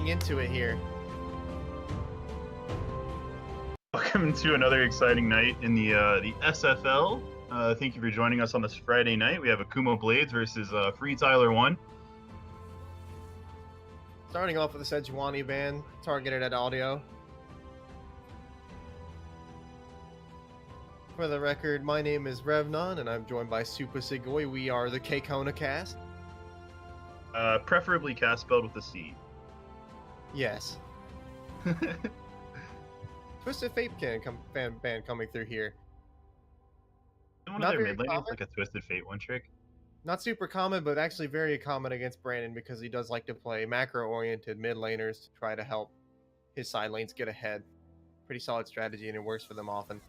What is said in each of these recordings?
getting into it here. Welcome to another exciting night in the SFL. Thank you for joining us on this Friday night. We have Akuma Blades versus FreeTyler1. Starting off with the Sejuani band, targeted at audio. For the record, my name is Revnon, and I'm joined by Super Sigoi. We are the K-Kona cast. Preferably cast spelled with a C. Yes. Twisted Fate band coming through here. One of their mid laners like a Twisted Fate one trick. Not super common, but actually very common against Brandon because he does like to play macro-oriented mid laners to try to help his side lanes get ahead. Pretty solid strategy, and it works for them often.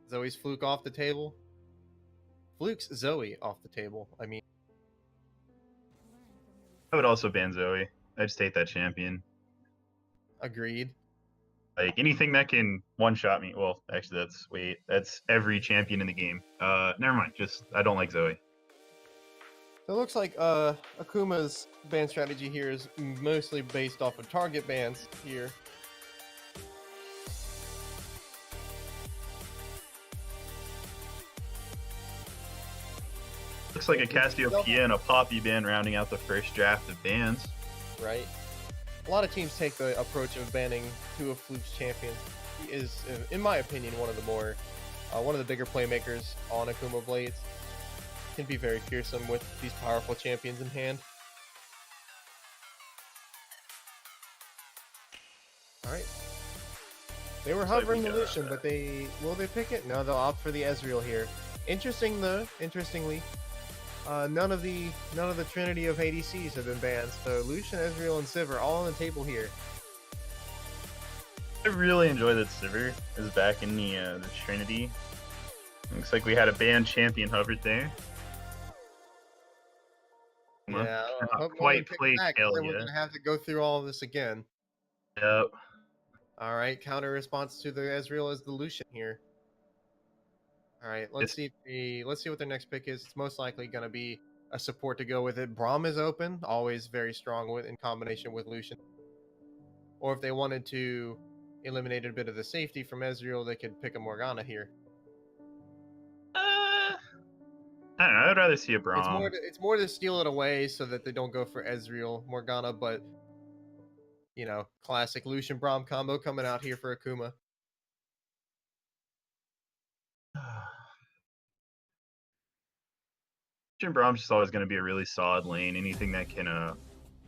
Zoe's Fluke off the table. Fluke's Zoe off the table. I mean, I would also ban Zoe. I just hate that champion. Agreed. Like anything that can one-shot me. Well, actually, that's every champion in the game. Never mind. I don't like Zoe. So it looks like Akuma's ban strategy here is mostly based off of target bans here. Looks like a Cassiopeia and a Poppy ban rounding out the first draft of bans. Right. A lot of teams take the approach of banning two of Fluke's champions. He is, in my opinion, one of the bigger playmakers on Akuma Blades. Can be very fearsome with these powerful champions in hand. All right. They were hovering the Lucian, but will they pick it? No, they'll opt for the Ezreal here. Interestingly, none of the trinity of ADCs have been banned. So Lucian, Ezreal, and Sivir all on the table here. I really enjoy that Sivir is back in the trinity. Looks like we had a banned champion hovered there. Yeah, not quite played tail yet. We're gonna have to go through all of this again. Yep. All right, counter response to the Ezreal is the Lucian here. All right, let's see what their next pick is. It's most likely going to be a support to go with it. Braum is open, always very strong in combination with Lucian. Or if they wanted to eliminate a bit of the safety from Ezreal, they could pick a Morgana here. I don't know. I'd rather see a Braum. It's more to steal it away so that they don't go for Ezreal Morgana, but you know, classic Lucian Braum combo coming out here for Akuma. Braum's just always going to be a really solid lane. Anything that can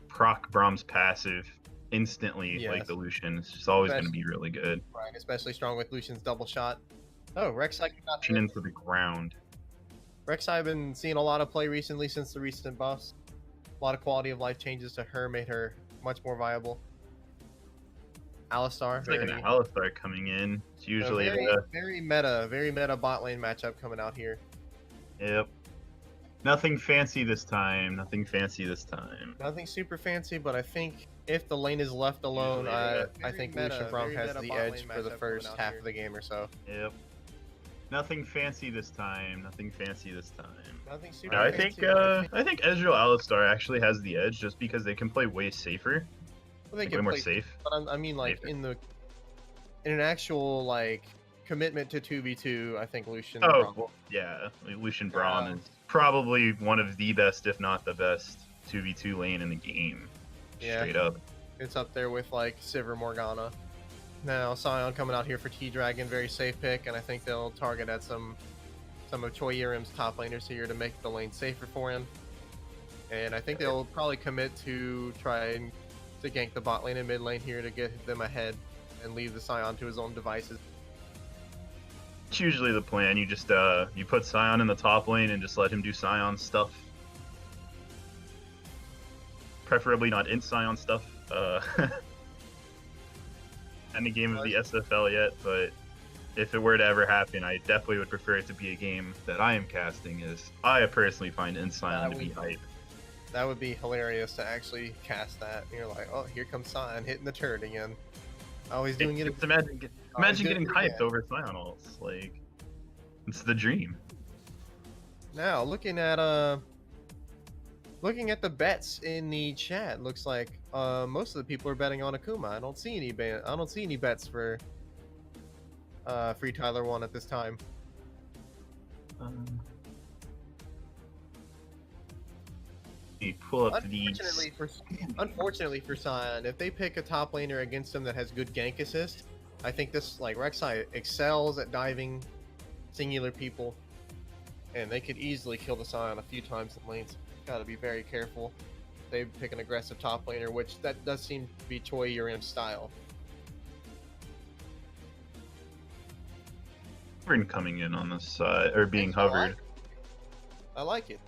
proc Braum's passive instantly, like the Lucian, is just always going to be really good. Right, especially strong with Lucian's double shot. Oh, Rek'Sai got into the ground. Rek'Sai I've been seeing a lot of play recently since the recent buffs. A lot of quality of life changes to her made her much more viable. Alistar. It's like an Alistar coming in. It's usually very meta bot lane matchup coming out here. Yep. Nothing fancy this time. Nothing super fancy, but I think if the lane is left alone, I think Lucian Braum has the edge for the first half of the game or so. Yep. Nothing fancy this time. Nothing super I fancy. I think Ezreal Alistar actually has the edge just because they can play way safer. Well, they like can way more play safe. But I mean, like safer. in an actual like commitment to 2v2, I think Lucian. Well, yeah, Lucian Braum is probably one of the best, if not the best, 2v2 lane in the game. Yeah, straight up. It's up there with like Sivir Morgana. Now Sion coming out here for T-Dragon, very safe pick, and I think they'll target at some of Choi Yirim's top laners here to make the lane safer for him. And I think they'll probably commit to try to gank the bot lane and mid lane here to get them ahead and leave the Sion to his own devices. It's usually the plan. You just you put Sion in the top lane and just let him do Sion stuff. Preferably not in Sion stuff. Any game of the SFL yet, but if it were to ever happen, I definitely would prefer it to be a game that I am casting, as I personally find in Sion to be hype. That would be hilarious to actually cast that. And you're like, oh, here comes Sion hitting the turret again. Always doing it. Imagine getting hyped over Sion ults. Like, it's the dream. Now, looking at Looking at the bets in the chat, looks like most of the people are betting on Akuma. I don't see any bets for FreeTyler1 at this time. You pull up these. Unfortunately for Sion, if they pick a top laner against him that has good gank assist, I think this like Rek'Sai excels at diving singular people, and they could easily kill the Sion a few times in lanes. Got to be very careful. They pick an aggressive top laner, which that does seem to be Choi Yurim's style. Coming in on this side or being hovered. I like it.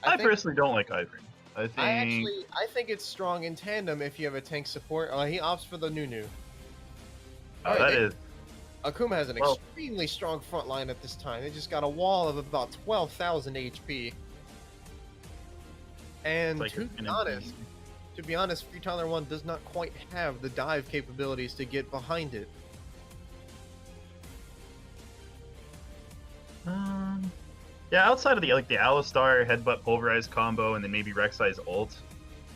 I personally don't like Ivern. I think it's strong in tandem if you have a tank support. He opts for the Nunu. Akuma has an extremely strong front line at this time. They just got a wall of about 12,000 HP. And to be honest, FreeTyler1 does not quite have the dive capabilities to get behind it. Yeah, outside of the Alistar headbutt pulverize combo and then maybe Rek'Sai's ult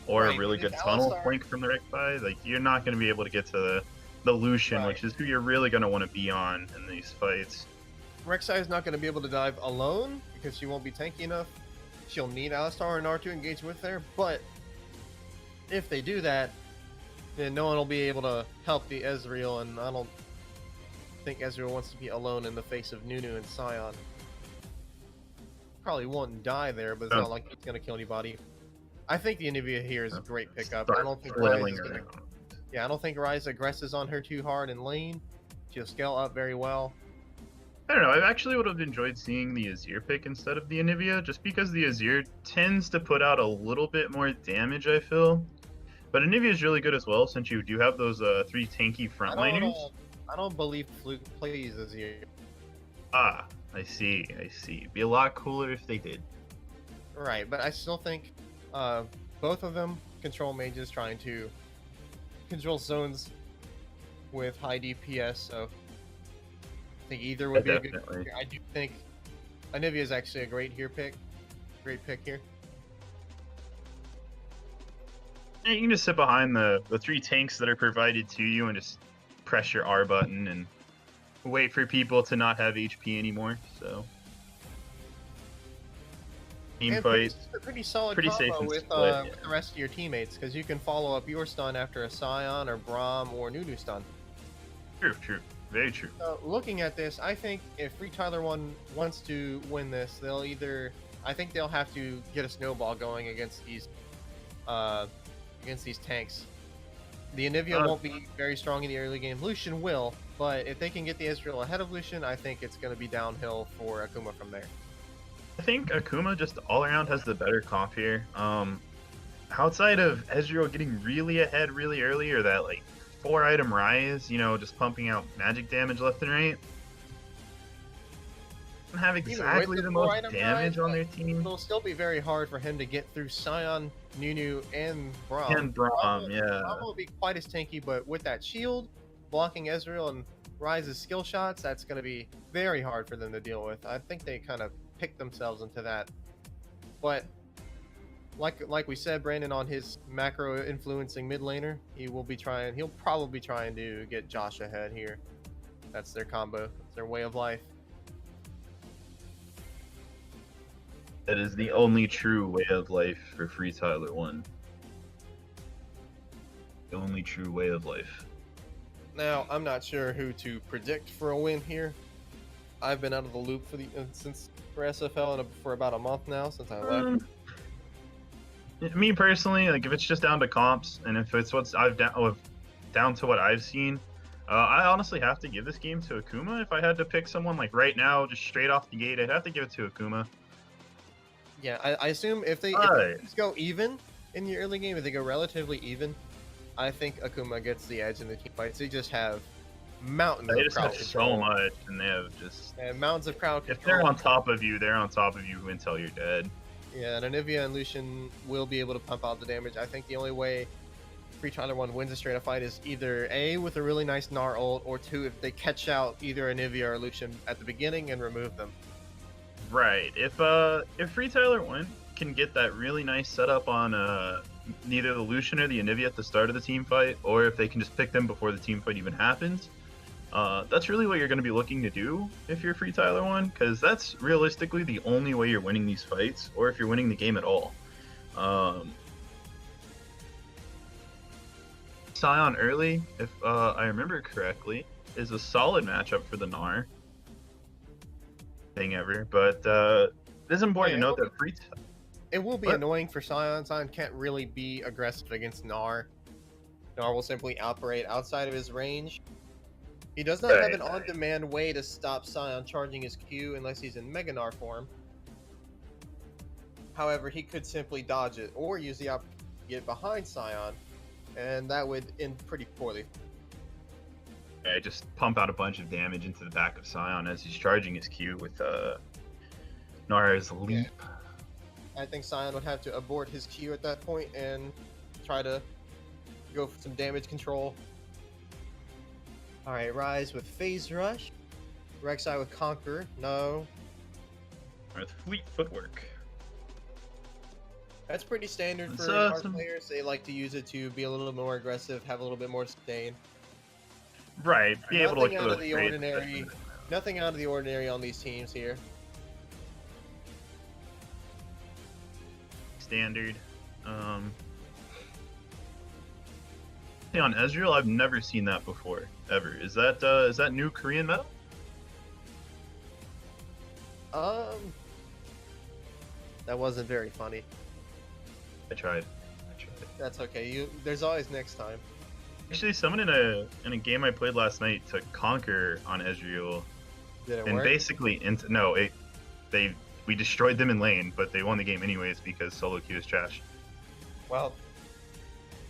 or a really good tunnel flank from the Rek'Sai, like you're not going to be able to get to the Lucian, which is who you're really going to want to be on in these fights. Rek'Sai is not going to be able to dive alone because she won't be tanky enough. She'll need Alistar and R to engage with her, but if they do that, then no one will be able to help the Ezreal, and I don't think Ezreal wants to be alone in the face of Nunu and Sion. Probably won't die there, but it's not like he's going to kill anybody. I think the Anivia here is a great pickup. I don't think I don't think Ryze aggresses on her too hard in lane. She'll scale up very well. I don't know, I actually would have enjoyed seeing the Azir pick instead of the Anivia, just because the Azir tends to put out a little bit more damage, I feel. But Anivia is really good as well, since you do have those 3 tanky frontliners. I don't believe Fluke plays Azir. Ah, I see. It'd be a lot cooler if they did. Right, but I still think both of them control mages trying to control zones with high DPS, so I think either would be a good pick. I do think Anivia is actually a great pick here. Yeah, you can just sit behind the 3 tanks that are provided to you and just press your R button and wait for people to not have HP anymore. So team fight, pretty solid pretty combo safe with the rest of your teammates, because you can follow up your stun after a Sion or Braum or Nunu stun. True, very true. Looking at this, I think if FreeTyler1 wants to win this, I think they'll have to get a snowball going against these tanks. The Anivia won't be very strong in the early game. Lucian will, but if they can get the Ezreal ahead of Lucian, I think it's going to be downhill for Akuma from there. I think Akuma just all around has the better comp here. Outside of Ezreal getting really ahead really early, or that like 4-item rise, just pumping out magic damage left and right, don't have exactly the most damage on their team. It'll still be very hard for him to get through Sion, Nunu, and Braum. Braum, yeah. Braum won't be quite as tanky, but with that shield, blocking Ezreal and Ryze's skill shots, that's going to be very hard for them to deal with. I think they kind of picked themselves into that. But like we said, Brandon, on his macro influencing mid laner, he'll probably be trying to get Josh ahead here. That's their combo. That's their way of life. That is the only true way of life for FreeTyler1. The only true way of life. Now, I'm not sure who to predict for a win here. I've been out of the loop for SFL for about a month now since I left. Me personally, like if it's just down to comps and if it's down to what I've seen, I honestly have to give this game to Akuma. If I had to pick someone like right now, just straight off the gate, I'd have to give it to Akuma. Yeah, I assume if they just go even in the early game, if they go relatively even, I think Akuma gets the edge in the team fights. They just have mountains of crowd control. They just have so much, and they have mountains of crowd control. If they're on top of you, they're on top of you until you're dead. Yeah, and Anivia and Lucian will be able to pump out the damage. I think the only way FreeTyler1 wins a straight-up fight is either A, with a really nice Gnar ult, or 2, if they catch out either Anivia or Lucian at the beginning and remove them. Right. If FreeTyler1 can get that really nice setup on neither the Lucian or the Anivia at the start of the team fight, or if they can just pick them before the team fight even happens, that's really what you're going to be looking to do if you're FreeTyler1, because that's realistically the only way you're winning these fights, or if you're winning the game at all. Scion early, if I remember correctly, is a solid matchup for the Gnar thing ever, but it is important to note that it will be annoying for Scion. Scion can't really be aggressive against Gnar. Gnar will simply operate outside of his range. He does not have an on-demand way to stop Scion charging his Q unless he's in Mega Gnar form. However, he could simply dodge it or use the opportunity to get behind Scion, and that would end pretty poorly. Yeah, just pump out a bunch of damage into the back of Scion as he's charging his Q with Gnar's leap. Yeah. I think Scion would have to abort his Q at that point and try to go for some damage control. Alright, Rise with Phase Rush. Rek'Sai with Conquer. No. With Fleet Footwork. That's pretty standard for our players. They like to use it to be a little more aggressive, have a little bit more sustain. Right. Be able to nothing out of the ordinary. Nothing out of the ordinary on these teams here. Standard. On Ezreal, I've never seen that before, ever. Is that new Korean meta? That wasn't very funny. I tried. That's okay. There's always next time. Actually, someone in a game I played last night took Conquer on Ezreal. Did it and work? Basically, we destroyed them in lane, but they won the game anyways because solo queue is trash. Well,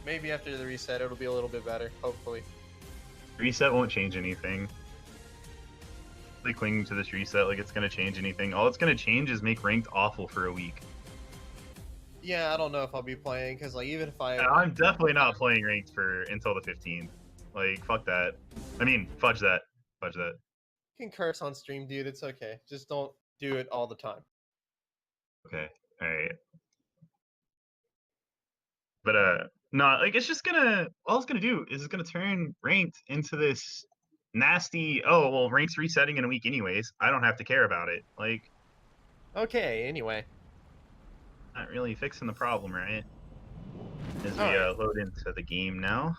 maybe after the reset it'll be a little bit better, hopefully. Reset won't change anything. Really clinging to this reset like it's going to change anything. All it's going to change is make ranked awful for a week. Yeah, I don't know if I'll be playing, because like even if I'm definitely not playing ranked until the 15th. Like, fuck that. I mean, fudge that. Fudge that. You can curse on stream, dude. It's okay. Just don't do it all the time. Okay. Alright. But, no, like, it's just gonna... All it's gonna do is it's gonna turn ranked into this nasty... Oh, well, rank's resetting in a week anyways. I don't have to care about it. Like... Okay, anyway. Not really fixing the problem, right? As we load into the game now.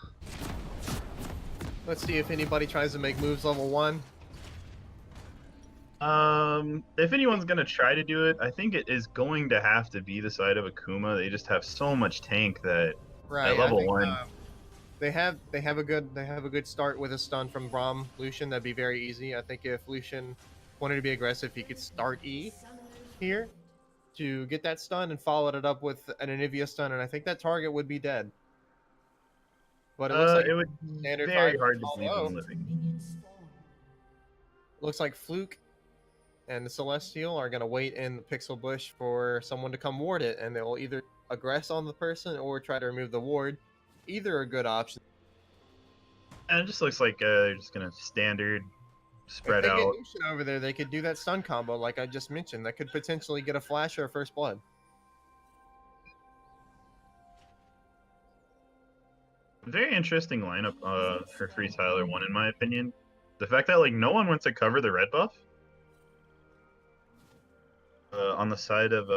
Let's see if anybody tries to make moves level 1. If anyone's gonna try to do it, I think it is going to have to be the side of Akuma. They just have so much tank that at level 1. They have a good start with a stun from Braum Lucian. That'd be very easy. I think if Lucian wanted to be aggressive, he could start E here to get that stun and followed it up with an Anivia stun, and I think that target would be dead. But it looks like it would be very hard to believe him living. Looks like Fluke and the Celestial are going to wait in the Pixel Bush for someone to come ward it, and they'll either aggress on the person or try to remove the ward. Either a good option. And it just looks like they're just going to standard spread out. If they get Lucian over there, they could do that stun combo like I just mentioned. That could potentially get a flash or a first blood. Very interesting lineup for FreeTyler1 in my opinion. The fact that like no one went to cover the red buff on the side of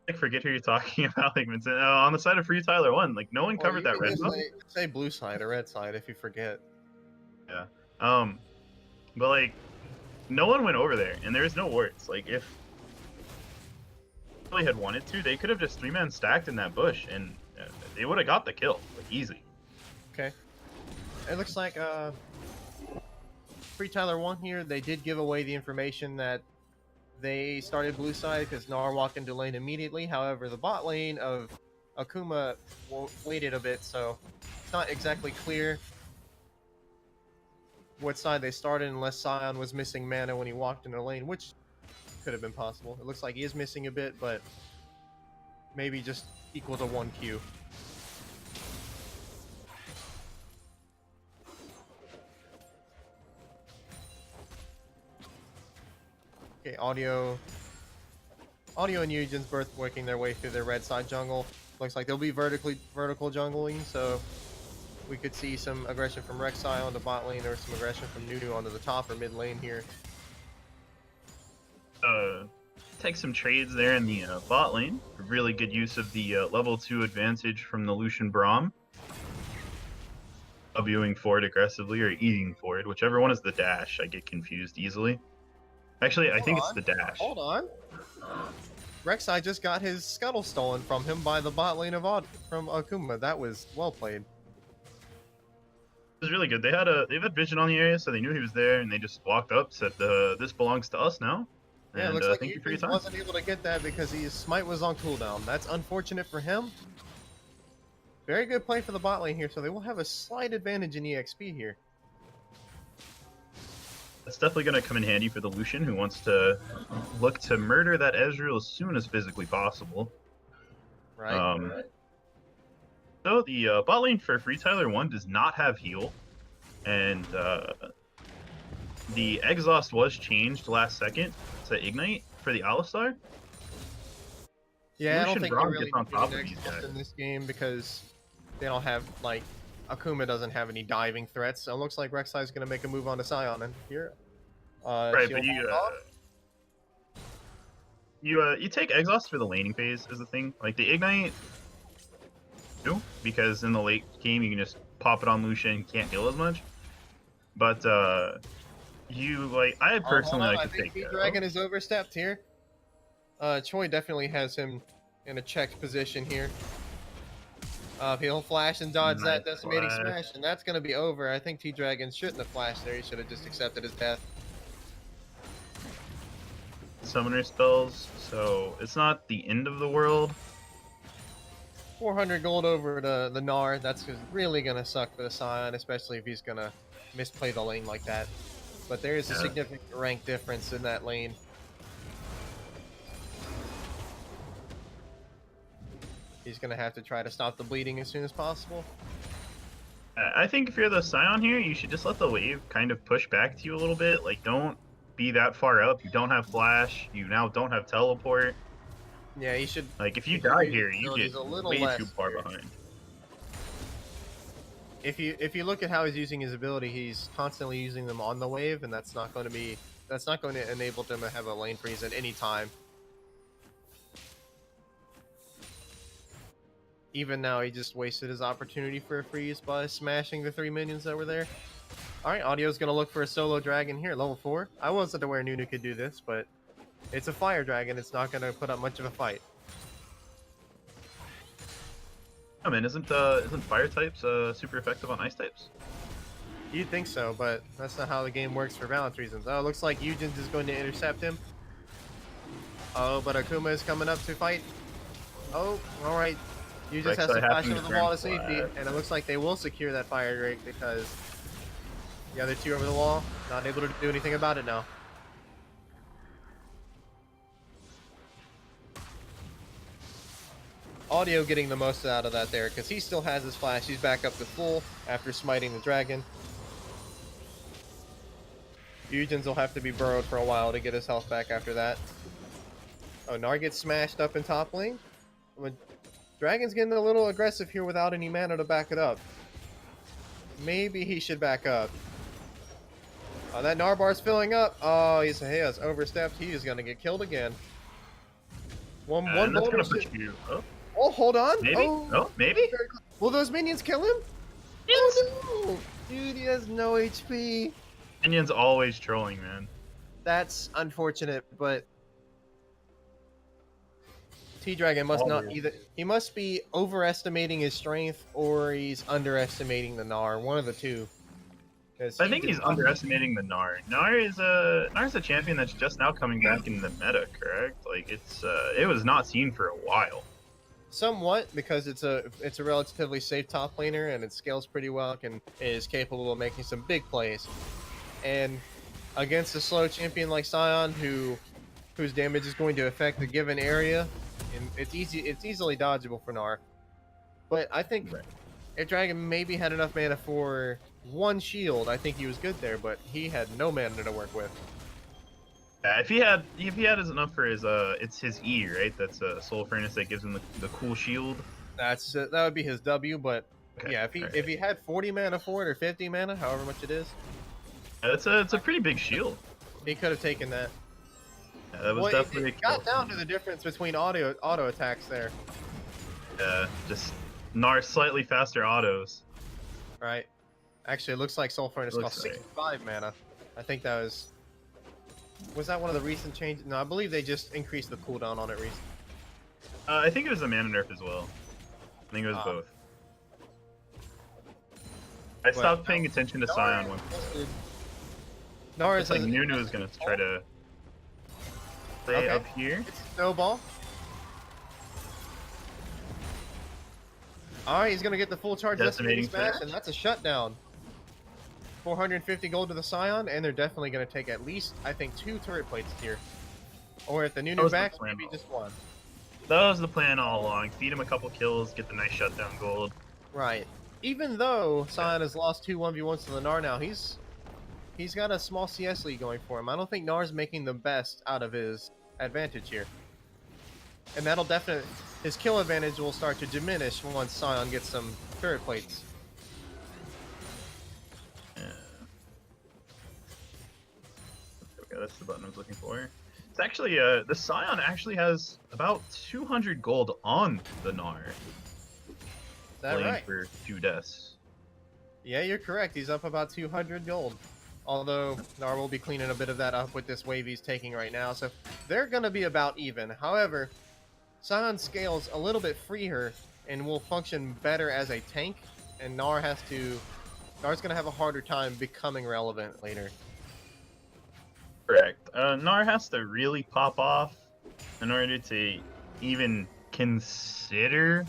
I forget who you're talking about, like Vincent. On the side of FreeTyler1, like no one covered that red buff. Say blue side or red side if you forget. Yeah. But like no one went over there, and there's no wards. Like if they really had wanted to, they could have just 3-man stacked in that bush, and they would have got the kill, like easy. Okay. It looks like FreeTyler1 here. They did give away the information that they started blue side because Gnar walked into lane immediately. However, the bot lane of Akuma waited a bit, so it's not exactly clear what side they started unless Scion was missing mana when he walked into lane, which could have been possible. It looks like he is missing a bit, but maybe just equal to 1 Q. Okay, Audio and Eugen's both working their way through their red side jungle. Looks like they'll be vertical jungling, so we could see some aggression from Rek'Sai on the bot lane, or some aggression from Nunu onto the top or mid lane here. Take some trades there in the bot lane. Really good use of the level 2 advantage from the Lucian Braum. Wing forward aggressively or eating forward, whichever one is the dash. I get confused easily. Actually, I think it's the dash. Hold on. Rek'Sai just got his scuttle stolen from him by the bot lane from Akuma. That was well played. It was really good. They've had vision on the area, so they knew he was there, and they just walked up, said, "This belongs to us now." Yeah, and, it looks like thank you for your he time. wasn't able to get that because his smite was on cooldown. That's unfortunate for him. Very good play for the bot lane here, so they will have a slight advantage in EXP here. That's definitely going to come in handy for the Lucian, who wants to look to murder that Ezreal as soon as physically possible. Right. So the bot lane for FreeTyler1 does not have heal, and the exhaust was changed last second to ignite for the Alistar. Yeah, I don't think Braum you really gets on need top an of these exhaust guys. in this game because they don't have, like, Akuma doesn't have any diving threats, so it looks like Rek'Sai is going to make a move on to Sion, and here, Right, but you take exhaust for the laning phase is the thing. Like the ignite, no, because in the late game you can just pop it on Lucian, can't heal as much. But I personally like to take. I think Dragon is overstepped here. Choi definitely has him in a checked position here. He'll flash and dodge that decimating smash, and that's going to be over. I think T-Dragon shouldn't have flashed there. He should have just accepted his death. Summoner spells, so it's not the end of the world. 400 gold over to the Gnar. That's really going to suck for the Scion, especially if he's going to misplay the lane like that. But there is a significant rank difference in that lane. He's going to have to try to stop the bleeding as soon as possible. I think if you're the Scion here, you should just let the wave kind of push back to you a little bit. Like, don't be that far up. You don't have flash. You now don't have teleport. Yeah, he should. Like, if you die here, you get way too far behind. If you look at how he's using his ability, he's constantly using them on the wave, and that's not going to enable them to have a lane freeze at any time. Even now, he just wasted his opportunity for a freeze by smashing the 3 minions that were there. Alright, Audio's going to look for a solo dragon here, level 4. I wasn't aware Nunu could do this, but it's a fire dragon. It's not going to put up much of a fight. I mean, isn't fire types super effective on ice types? You'd think so, but that's not how the game works for balance reasons. Oh, it looks like Eugen's is going to intercept him. Oh, but Akuma is coming up to fight. Oh, alright. You just have to flash over the wall to safety, and it looks like they will secure that fire drake because the other two over the wall, not able to do anything about it now. Audio getting the most out of that there because he still has his flash. He's back up to full after smiting the dragon. Eugen's will have to be burrowed for a while to get his health back after that. Oh, Gnar gets smashed up in top lane. Dragon's getting a little aggressive here without any mana to back it up. Maybe he should back up. Oh, that Gnar bar's filling up. Oh, he has overstepped. He is going to get killed again. One that's going to put you up. Oh, hold on. Maybe? Oh, maybe? Will those minions kill him? Yes. Oh, no. Dude, he has no HP. Minions always trolling, man. That's unfortunate, but T-Dragon must not either. He must be overestimating his strength or he's underestimating the Gnar. One of the two. I think he's underestimating the Gnar. Gnar's a champion that's just now coming back in the meta, correct? Like it was not seen for a while. Somewhat, because it's a relatively safe top laner and it scales pretty well and is capable of making some big plays. And against a slow champion like Sion, whose damage is going to affect the given area, and it's easily dodgeable for Gnar. But I think if Dragon maybe had enough mana for one shield, I think he was good there, but he had no mana to work with. If he had enough for his it's his E, right? That's a Soul Furnace that gives him the cool shield. That would be his W, but Okay. yeah, if he had 40 mana for it or 50 mana, however much it is, it's a pretty big shield. he could have taken that. Yeah, that was definitely it got down to the difference between auto attacks there. Just Nar slightly faster autos. Right. Actually, it looks like Soul Furnace cost Like 65 mana. I think that was that one of the recent changes? No, I believe they just increased the cooldown on it recently. I think it was a mana nerf as well. I think it was both. I stopped paying attention to Scion once. It's like Nunu is gonna try to play up here. It's snowball. Alright, he's gonna get the full charge decimating smash, and that's a shutdown. 450 gold to the Scion, and they're definitely gonna take at least, I think, 2 turret plates here. Or if the Nunu back, maybe just 1. That was the plan all along. Feed him a couple kills, get the nice shutdown gold. Right. Even though Scion has lost 2 1v1s to the Gnar now, he's got a small CS lead going for him. I don't think Gnar's making the best out of his advantage here. And that'll definitely... his kill advantage will start to diminish once Scion gets some turret plates. Yeah. Okay, that's the button I was looking for. It's actually, the Scion actually has about 200 gold on the Gnar. Is that right? For 2 deaths. Yeah, you're correct. He's up about 200 gold. Although Gnar will be cleaning a bit of that up with this wave he's taking right now. So they're going to be about even. However, Scion scales a little bit freer and will function better as a tank. And Gnar's going to have a harder time becoming relevant later. Correct. Gnar has to really pop off in order to even consider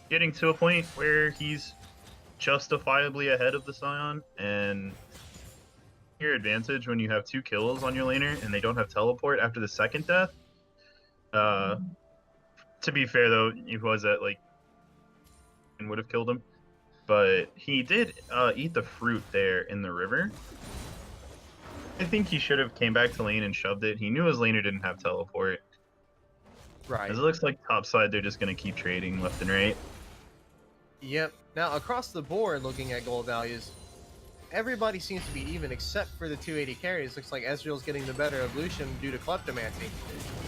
getting to a point where he's justifiably ahead of the Scion. And your advantage when you have 2 kills on your laner and they don't have teleport after the second death. To be fair though, he was at like and would have killed him, but he did eat the fruit there in the river. I think he should have came back to lane and shoved it. He knew his laner didn't have teleport. Right. As it looks like topside, they're just going to keep trading left and right. Yep. Now, across the board, looking at gold values, everybody seems to be even except for the 280 carries. Looks like Ezreal's getting the better of Lucian due to Kleptomancy.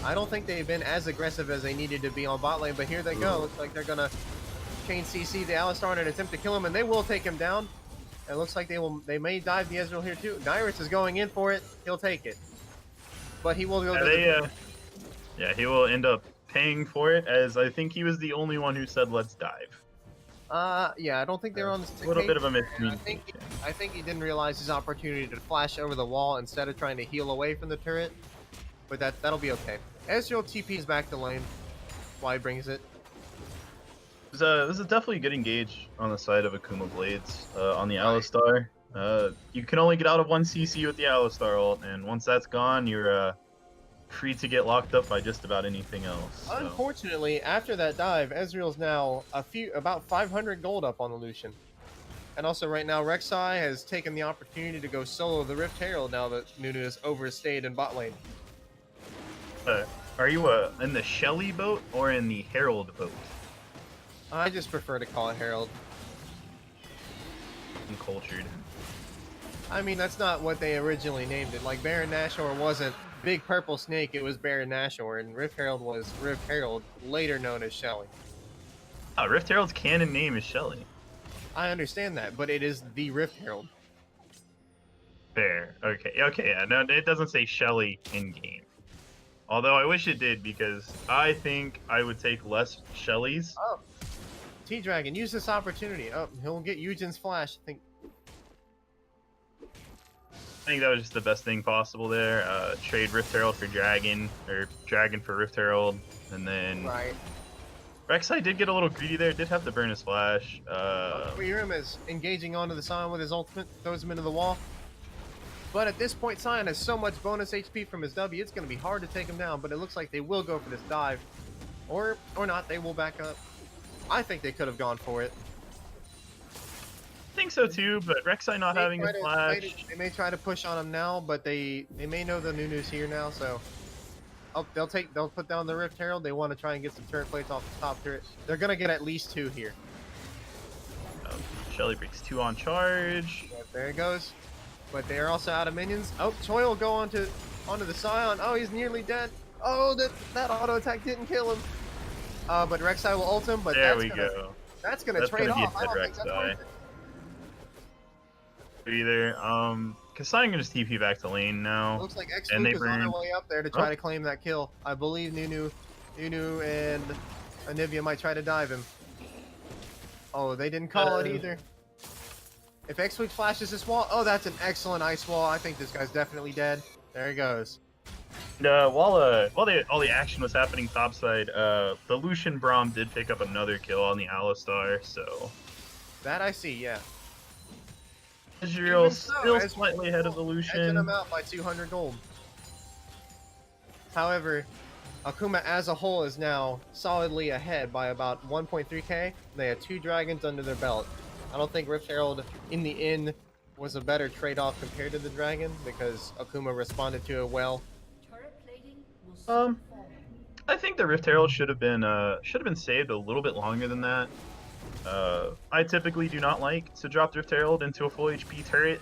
I don't think they've been as aggressive as they needed to be on bot lane, but here they go. Looks like they're going to chain CC the Alistar in an attempt to kill him, and they will take him down. It looks like they may dive the Ezreal here too. Dyrus is going in for it. He'll take it. But he will go yeah, he will end up paying for it, as I think he was the only one who said let's dive. Yeah, I don't think they're on the a little bit of a miscommunication. I think he didn't realize his opportunity to flash over the wall instead of trying to heal away from the turret. But that'll be okay. Ezreal TP's back to lane. Why he brings it. This is definitely a good engage on the side of Akuma Blades on the Alistar. You can only get out of 1 CC with the Alistar ult, and once that's gone, you're free to get locked up by just about anything else. So. Unfortunately, after that dive, Ezreal's now about 500 gold up on the Lucian. And also right now, Rek'Sai has taken the opportunity to go solo the Rift Herald now that Nunu has overstayed in bot lane. Are you in the Shelly boat or in the Herald boat? I just prefer to call it Herald. Uncultured. I mean, that's not what they originally named it. Like, Baron Nashor wasn't Big Purple Snake, it was Baron Nashor, and Rift Herald was Rift Herald, later known as Shelly. Rift Herald's canon name is Shelly. I understand that, but it is the Rift Herald. Fair. Okay, yeah. No, it doesn't say Shelly in-game. Although I wish it did, because I think I would take less Shellys. Oh. T-Dragon, use this opportunity. Oh, he'll get Eugen's flash. I think that was just the best thing possible there. Trade Rift Herald for Dragon, or Dragon for Rift Herald, and then... Right. Rek'Sai did get a little greedy there, did have to burn his flash. Freerum is engaging onto the Scion with his ultimate, throws him into the wall. But at this point, Scion has so much bonus HP from his W, it's going to be hard to take him down, but it looks like they will go for this dive. Or not, they will back up. I think they could have gone for it. think so too, but Rek'Sai not having a flash. They may try to push on him now, but they may know the Nunu's here now, so they'll put down the Rift Herald. They want to try and get some turret plates off the top turret. They're gonna get at least 2 here. Shelly breaks 2 on charge. Yeah, there it goes. But they're also out of minions. Oh, Choi will go onto the Scion. Oh, he's nearly dead. Oh, that auto attack didn't kill him. But Rek'Sai will ult him. But that's gonna trade off. I don't think that's worth it. Either. Cause Scion can just TP back to lane now. Looks like X-Fluke is on their way up there to try to claim that kill. I believe Nunu and Anivia might try to dive him. Oh, they didn't call it either. If X-Fluke flashes this wall, oh, that's an excellent ice wall. I think this guy's definitely dead. There he goes. While all the action was happening topside, the Lucian Braum did pick up another kill on the Alistar, so that I see, yeah. Ezreal still slightly ahead of the Lucian. Edging him out by 200 gold. However, Akuma as a whole is now solidly ahead by about 1.3k. They had 2 dragons under their belt. I don't think Rift Herald in the end was a better trade-off compared to the dragon because Akuma responded to it well. I think the Rift Herald should have been saved a little bit longer than that. I typically do not like to drop the Rift Herald into a full HP turret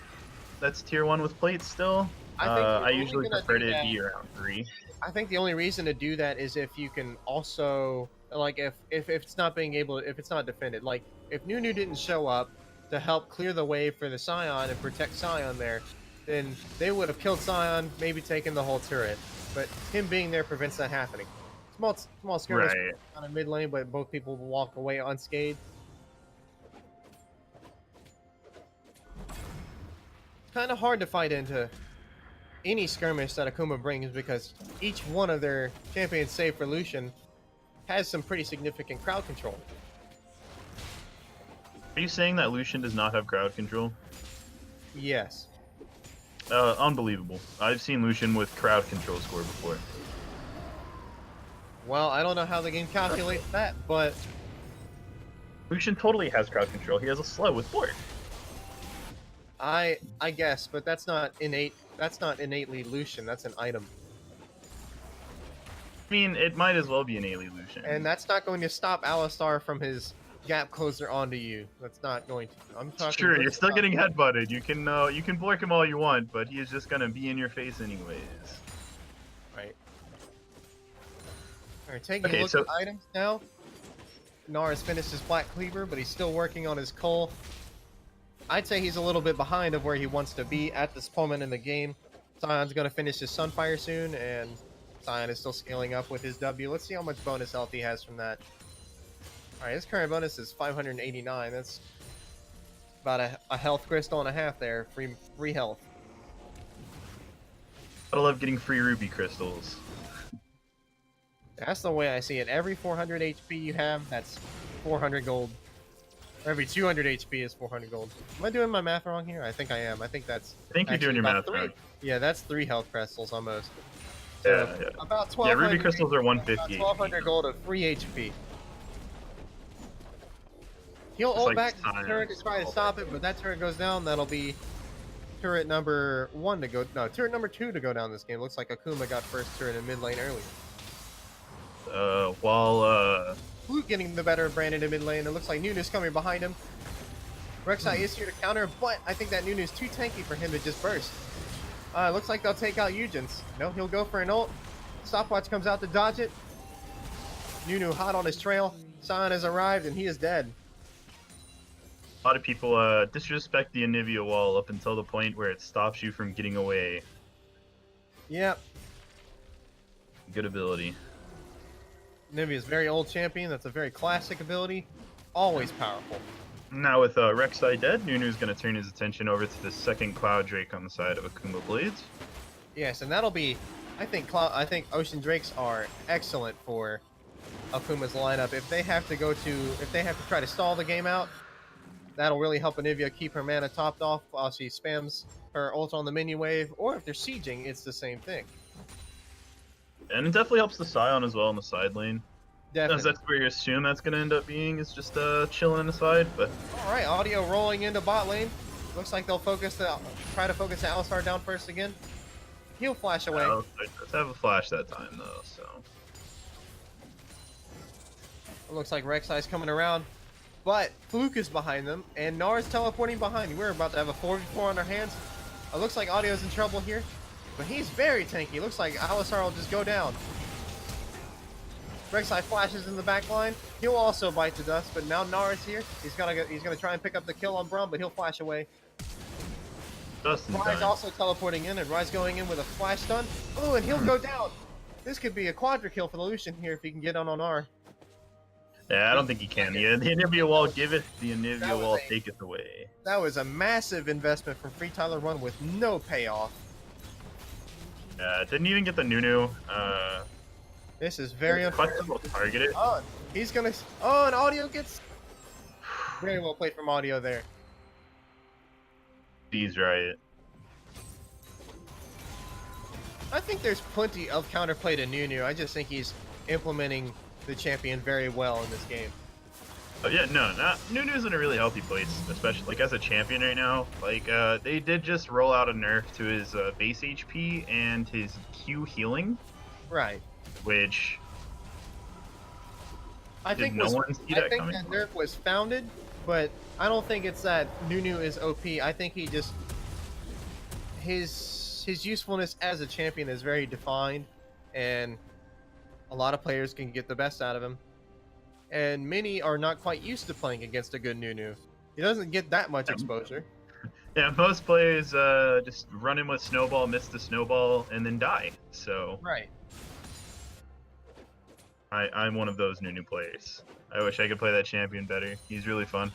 that's tier 1 with plates still. I usually prefer to be around 3. I think the only reason to do that is if you can also, like, if it's not if it's not defended. Like, if Nunu didn't show up to help clear the way for the Scion and protect Scion there, then they would have killed Scion, maybe taken the whole turret. But him being there prevents that happening. Small skirmish on a mid lane, but both people will walk away unscathed. Kind of hard to fight into any skirmish that Akuma brings because each one of their champions, save for Lucian, has some pretty significant crowd control. Are you saying that Lucian does not have crowd control? Yes. Unbelievable. I've seen Lucian with crowd control score before. Well, I don't know how the game calculates that, but Lucian totally has crowd control. He has a slow with board. I guess, but that's not innate. That's not innately Lucian. That's an item. I mean, it might as well be innately Lucian. And that's not going to stop Alistar from his gap closer onto you. That's not going to. I'm talking. Sure, you're still getting headbutted. You can blork him all you want, but he is just gonna be in your face anyways. Right. All right, taking a look at items now. Nara's finished his Black Cleaver, but he's still working on his Cull. I'd say he's a little bit behind of where he wants to be at this moment in the game. Sion's going to finish his Sunfire soon, and Sion is still scaling up with his W. Let's see how much bonus health he has from that. Alright, his current bonus is 589. That's about a health crystal and a half there. Free health. I love getting free ruby crystals. That's the way I see it. Every 400 HP you have, that's 400 gold. Every 200 HP is 400 gold. Am I doing my math wrong here? I think I am. I think you're doing your math right. Yeah, that's 3 health crystals almost. So yeah. About 1200. Yeah, ruby crystals are 150. 1200 gold of free HP. He'll ult back to the turret to try to stop it, but that turret goes down. That'll be turret number 1 to go. No, turret number 2 to go down this game. Looks like Akuma got first turret in mid lane early. Flute getting the better of Brandon in mid lane. It looks like Nunu's coming behind him. Rek'Sai is here to counter, but I think that Nunu's too tanky for him to just burst. Looks like they'll take out Eugens. No, he'll go for an ult. Stopwatch comes out to dodge it. Nunu hot on his trail. Sion has arrived and he is dead. A lot of people disrespect the Anivia wall up until the point where it stops you from getting away. Yep. Good ability. Anivia's very old champion. That's a very classic ability. Always powerful. Now with Rek'Sai dead, Nunu's going to turn his attention over to the second Cloud Drake on the side of Akuma Blades. Yes, and that'll be... I think Ocean Drakes are excellent for Akuma's lineup. If they have to try to stall the game out, that'll really help Anivia keep her mana topped off while she spams her ult on the minion wave. Or if they're sieging, it's the same thing. And it definitely helps the Sion as well in the side lane. Definitely. That's where you assume that's going to end up being, is just chilling on the side, but... Alright, Audio rolling into bot lane. Looks like they'll try to focus the Alistar down first again. He'll flash away. Let's have a flash that time, though, so... It looks like Rek'Sai's coming around, but Fluke is behind them, and Nar's teleporting behind. We're about to have a 4v4 on our hands. It looks like Audio's in trouble here, but he's very tanky. Looks like Alistar will just go down. Rek'Sai flashes in the back line. He'll also bite the dust, but now Nar is here. He's gonna try and pick up the kill on Braum, but he'll flash away. Ryze also teleporting in, and Ryze going in with a flash stun. Oh, and he'll go down. This could be a quadra kill for the Lucian here if he can get on Nar. Yeah, I don't think he can. The Anivia wall giveth, the Anivia wall taketh away. That was a massive investment from FreeTyler1 with no payoff. Didn't even get the Nunu. This is very unfair. Will target it. Oh, he's gonna. Oh, and Audio gets. Very well played from Audio there. He's right. I think there's plenty of counterplay to Nunu. I just think he's implementing the champion very well in this game. Oh yeah, no, Nunu's in a really healthy place, especially like as a champion right now. Like they did just roll out a nerf to his base HP and his Q healing. Right. Which I think that nerf was founded, but I don't think it's that Nunu is OP. I think he just his usefulness as a champion is very defined, and a lot of players can get the best out of him. And many are not quite used to playing against a good Nunu. He doesn't get that much exposure. Yeah, most players just run in with Snowball, miss the Snowball, and then die. So right. I'm one of those Nunu players. I wish I could play that champion better. He's really fun.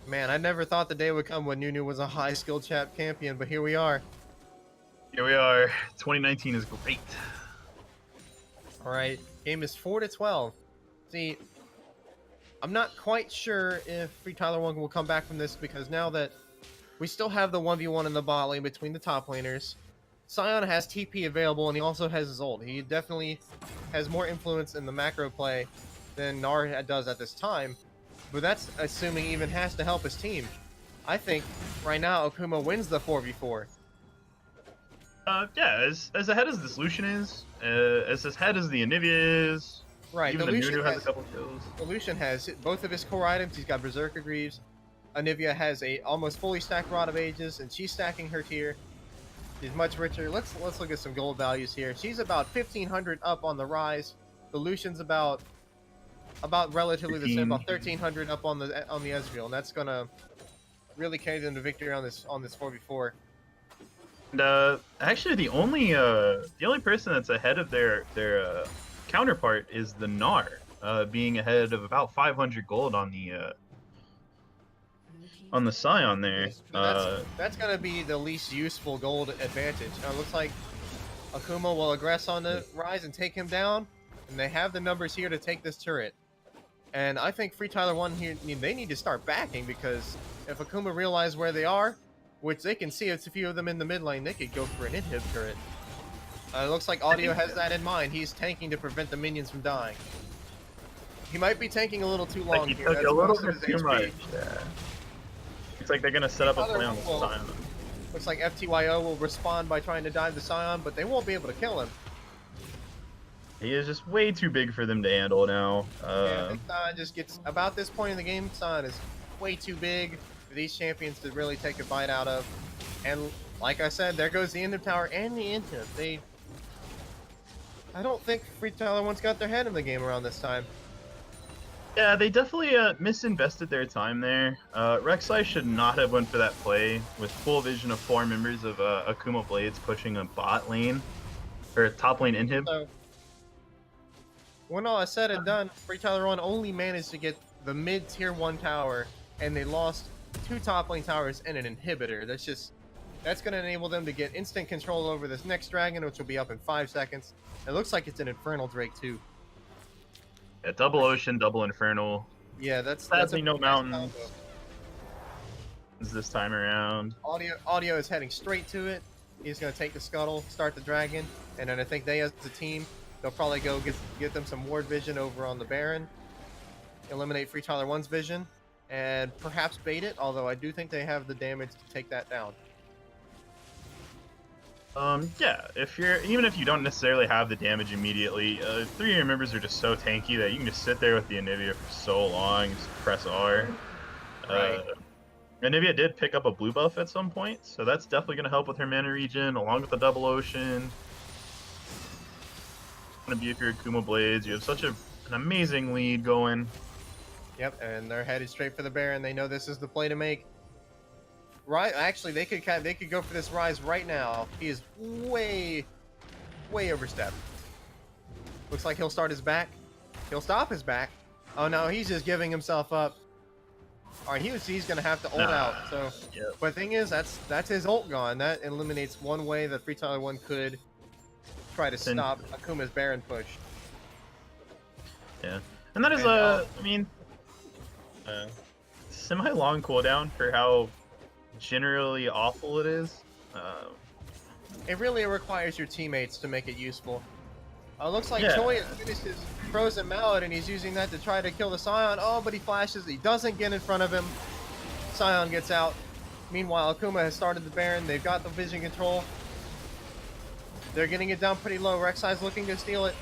Man, I never thought the day would come when Nunu was a high skill champion, but here we are. Here we are. 2019 is great. All right, game is 4-12. See, I'm not quite sure if FreeTyler1 will come back from this, because now that we still have the 1v1 in the bot lane between the top laners, Sion has TP available, and he also has his ult. He definitely has more influence in the macro play than Nar does at this time, but that's assuming he even has to help his team. I think right now Akuma wins the 4v4. Yeah, as ahead as this Lucian is, as ahead as the Anivia is, right? Even the Nunu has a couple kills. The Lucian has both of his core items. He's got Berserker Greaves. Anivia has a almost fully stacked Rod of Ages, and she's stacking her tier. She's much richer. Let's look at some gold values here. She's about 1,500 up on the Rise. The Lucian's about relatively the same, about 1,300 up on the Ezreal, and that's gonna really carry them to victory on this 4v4. And actually, the only person that's ahead of their counterpart is the Gnar, being ahead of about 500 gold on the Sion there. That's gonna be the least useful gold advantage. Now it looks like Akuma will aggress on the Rise and take him down, and they have the numbers here to take this turret. And I think FreeTyler1 here, they need to start backing, because if Akuma realize where they are, which they can see, it's a few of them in the mid lane, they could go for an inhib turret. It looks like Audio has that in mind. He's tanking to prevent the minions from dying. He might be tanking a little too long here. That's a little bit too much. Yeah. Looks like they're going to set up a play on the Sion. Looks like FTYO will respond by trying to dive the Sion, but they won't be able to kill him. He is just way too big for them to handle now. Yeah, I think Sion just gets, about this point in the game, Sion is way too big for these champions to really take a bite out of. And like I said, there goes the Inhib Tower and the Inhib. I don't think FreeTyler1's got their head in the game around this time. Yeah, they definitely misinvested their time there. Rek'Sai should not have went for that play with full vision of 4 members of Akuma Blades pushing a bot lane, or top lane inhib. So, when all is said and done, FreeTyler1 only managed to get the mid tier 1 tower, and they lost 2 top lane towers and an inhibitor. That's going to enable them to get instant control over this next dragon, which will be up in 5 seconds. It looks like it's an Infernal Drake too. Yeah, double Ocean, double Infernal. Yeah, that's no mountains this time around. Audio is heading straight to it. He's going to take the scuttle, start the dragon, and then I think they as a team They'll probably go get them some ward vision over on the Baron, eliminate FreeTyler1's vision, and perhaps bait it, although I do think they have the damage to take that down. Yeah, even if you don't necessarily have the damage immediately, 3 of your members are just so tanky that you can just sit there with the Anivia for so long, just press R. Right. Anivia did pick up a blue buff at some point, so that's definitely going to help with her mana regen, along with the double ocean. Going to be if you're Akuma Blades, you have such an amazing lead going. Yep, and they're headed straight for the Baron. They know this is the play to make. Right, actually, they could go for this Rise right now. He is way overstepped. Looks like he'll start his back. He'll stop his back. Oh no, he's just giving himself up. All right, he's gonna have to ult out. So, yep. But the thing is, that's his ult gone. That eliminates one way that FreeTyler1 could try to stop Akuma's Baron push. Yeah, and that is I mean, semi-long cooldown for how generally awful it is. It really requires your teammates to make it useful. Looks like Choi has finished his frozen mallet and he's using that to try to kill the Scion. Oh, but he flashes. He doesn't get in front of him. Scion gets out. Meanwhile, Akuma has started the Baron. They've got the vision control. They're getting it down pretty low. Rek'Sai's looking to steal it.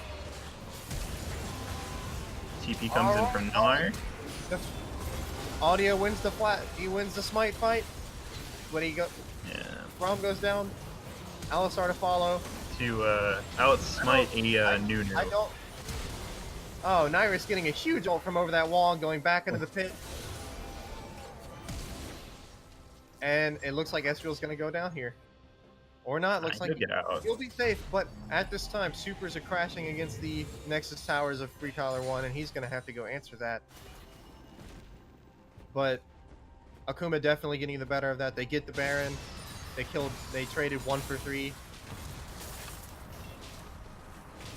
TP comes in from Gnar. Audio wins the He wins the smite fight. But he Rom goes down. Alistar to follow. To outsmite a Nunu. I don't. Oh, Nyrus getting a huge ult from over that wall, going back into the pit. And it looks like Ezreal's going to go down here. Or not. Looks like he'll be safe. But at this time, supers are crashing against the Nexus towers of FreeTyler1, and he's going to have to go answer that. But Akuma definitely getting the better of that. They get the Baron. They traded 1 for 3.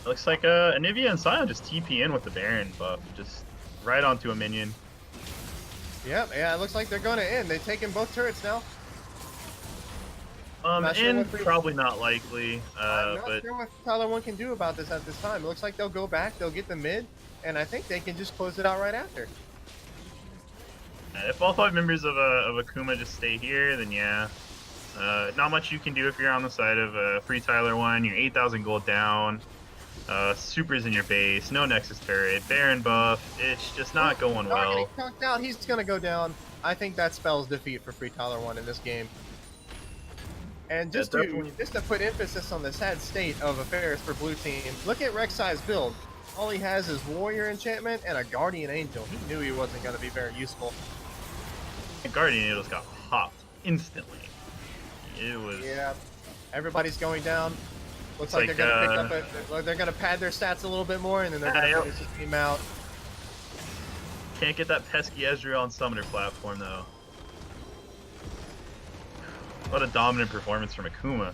Looks like Anivia and Scion just TP in with the Baron buff, just right onto a minion. Yep, yeah, it looks like they're going to end. They've taken both turrets now. And probably not likely. I'm not sure what FreeTyler1 can do about this at this time. It looks like they'll go back, they'll get the mid, and I think they can just close it out right after. If all 5 members of Akuma just stay here, then yeah. Not much you can do if you're on the side of FreeTyler1. You're 8,000 gold down. Supers in your base, no Nexus turret, Baron buff. It's just not going well. Getting out. He's gonna go down. I think that spells defeat for FreeTyler1 in this game. And just to put emphasis on the sad state of affairs for blue team, look at Rek'Sai's build. All he has is Warrior Enchantment and a Guardian Angel. He knew he wasn't going to be very useful. The Guardian Angels got popped instantly. It was... Yeah. Everybody's going down. Looks like they're going to pick up they're going to pad their stats a little bit more, and then they're going to finish this team out. Can't get that pesky Ezreal on Summoner platform, though. What a dominant performance from Akuma.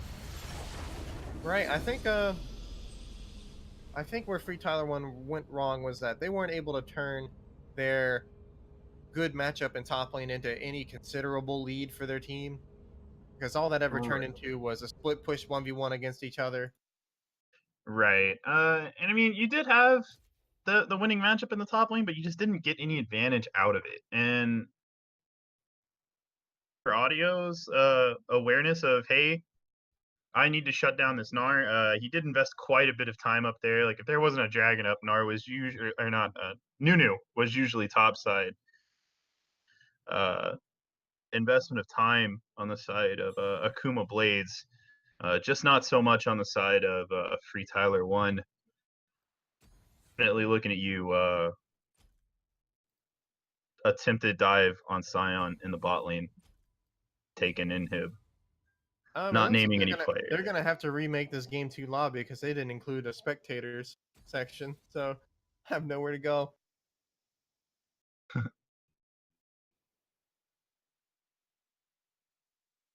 Right, I think where FreeTyler1 went wrong was that they weren't able to turn their good matchup in top lane into any considerable lead for their team. Because all that ever turned into was a split push 1v1 against each other. Right. And I mean, you did have the winning matchup in the top lane, but you just didn't get any advantage out of it. And for Audio's awareness of, hey, I need to shut down this Gnar, he did invest quite a bit of time up there. Like, if there wasn't a dragon up, Gnar was usually, or not, Nunu was usually topside. Investment of time on the side of Akuma Blades, just not so much on the side of FreeTyler1. Definitely looking at you, attempted dive on Scion in the bot lane, taken inhib. Not naming any players. They're going to have to remake this game 2 lobby because they didn't include a spectators section, so I have nowhere to go.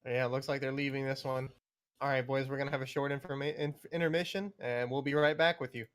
Yeah, it looks like they're leaving this one. All right, boys, we're going to have a short intermission, and we'll be right back with you.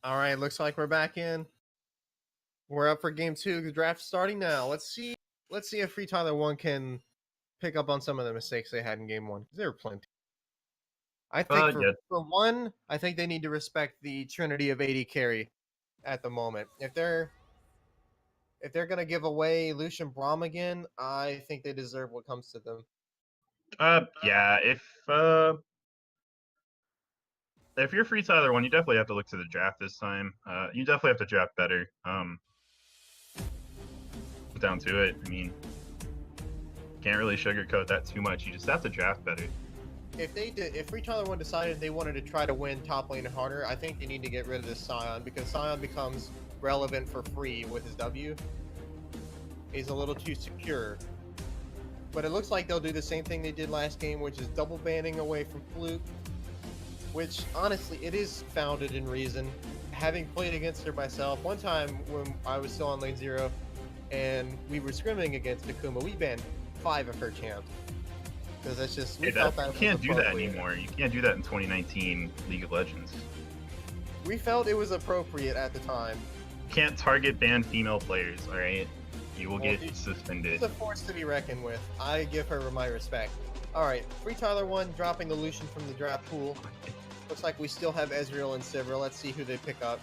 All right, looks like we're back in. We're up for game 2. The draft's starting now. Let's see if FreeTyler1 can pick up on some of the mistakes they had in game 1. There were plenty. I think Yeah. for one, I think they need to respect the trinity of AD carry at the moment. If they're gonna give away Lucian Braum again, I think they deserve what comes to them. Yeah, if you're FreeTyler1, you definitely have to look to the draft this time. You definitely have to draft better. Down to it. I mean, can't really sugarcoat that too much. You just have to draft better. If FreeTyler1 decided they wanted to try to win top lane harder, I think they need to get rid of this Sion, because Sion becomes relevant for free with his W. He's a little too secure. But it looks like they'll do the same thing they did last game, which is double banning away from Fluke, which honestly, it is founded in reason. Having played against her myself, one time when I was still on lane 0 and we were scrimming against Akuma, we banned 5 of her champs. Because that's just, we felt that you can't do that anymore. You can't do that in 2019 League of Legends. We felt it was appropriate at the time. You can't target ban female players, alright? You will get suspended. It's a force to be reckoned with. I give her my respect. Alright, FreeTyler1 dropping the Lucian from the draft pool. Looks like we still have Ezreal and Sivir. Let's see who they pick up.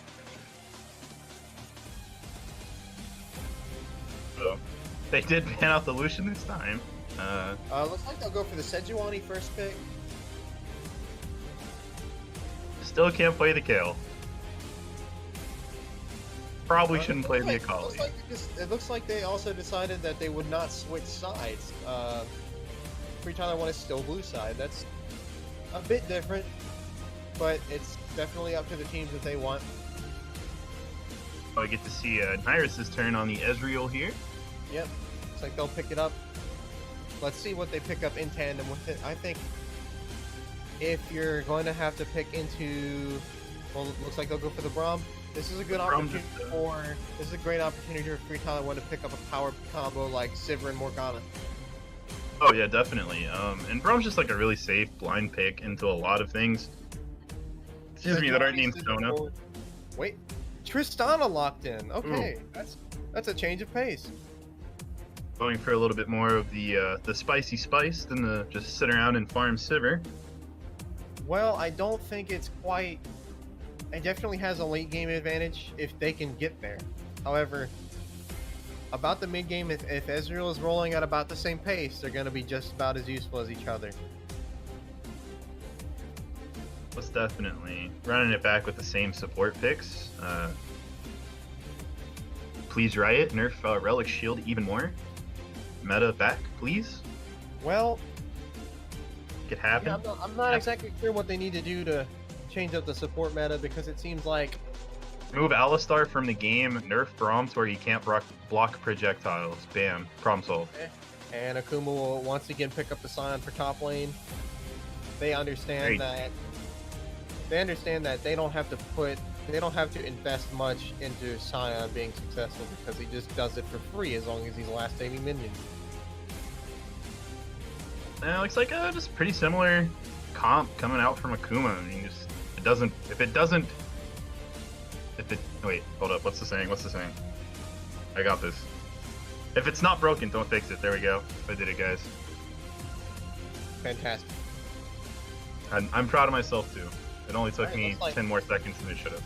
So, they did ban out the Lucian this time. Looks like they'll go for the Sejuani first pick. Still can't play the Kale. Probably shouldn't play the Akali. It looks like they also decided that they would not switch sides. FreeTyler1 is still blue side. That's a bit different, but it's definitely up to the teams that they want. I get to see Nyrus's turn on the Ezreal here. Yep, looks like they'll pick it up. Let's see what they pick up in tandem with it. I think if you're going to have to pick into, well, it looks like they'll go for the Braum. This is a good opportunity this is a great opportunity for FreeTyler1 to pick up a power combo like Sivir and Morgana. Oh yeah, definitely. And Braum's just like a really safe blind pick into a lot of things. Excuse me, that aren't named Sona. Wait, Tristana locked in. Okay, that's a change of pace. Going for a little bit more of the spicy spice than the just sit around and farm Sivir. Well, I don't think it's quite. It definitely has a late game advantage if they can get there. However, about the mid game, if Ezreal is rolling at about the same pace, they're going to be just about as useful as each other. Most definitely. Running it back with the same support picks. Please Riot, nerf Relic Shield even more. Meta back, please. Well, it happen. Yeah, I'm not exactly sure what they need to do to change up the support meta, because it seems like move Alistar from the game, nerf Braum to where he can't block projectiles. Bam, problem solved. Okay. And Akuma will once again pick up the Sion for top lane. They understand that they don't have to invest much into Sion being successful, because he just does it for free as long as he's last saving minion. Looks like just pretty similar comp coming out from Akuma. I mean, just wait, hold up, what's the saying? I got this. If it's not broken, don't fix it. There we go. I did it, guys. Fantastic. I'm proud of myself too. It only took me 10 more seconds than it should have.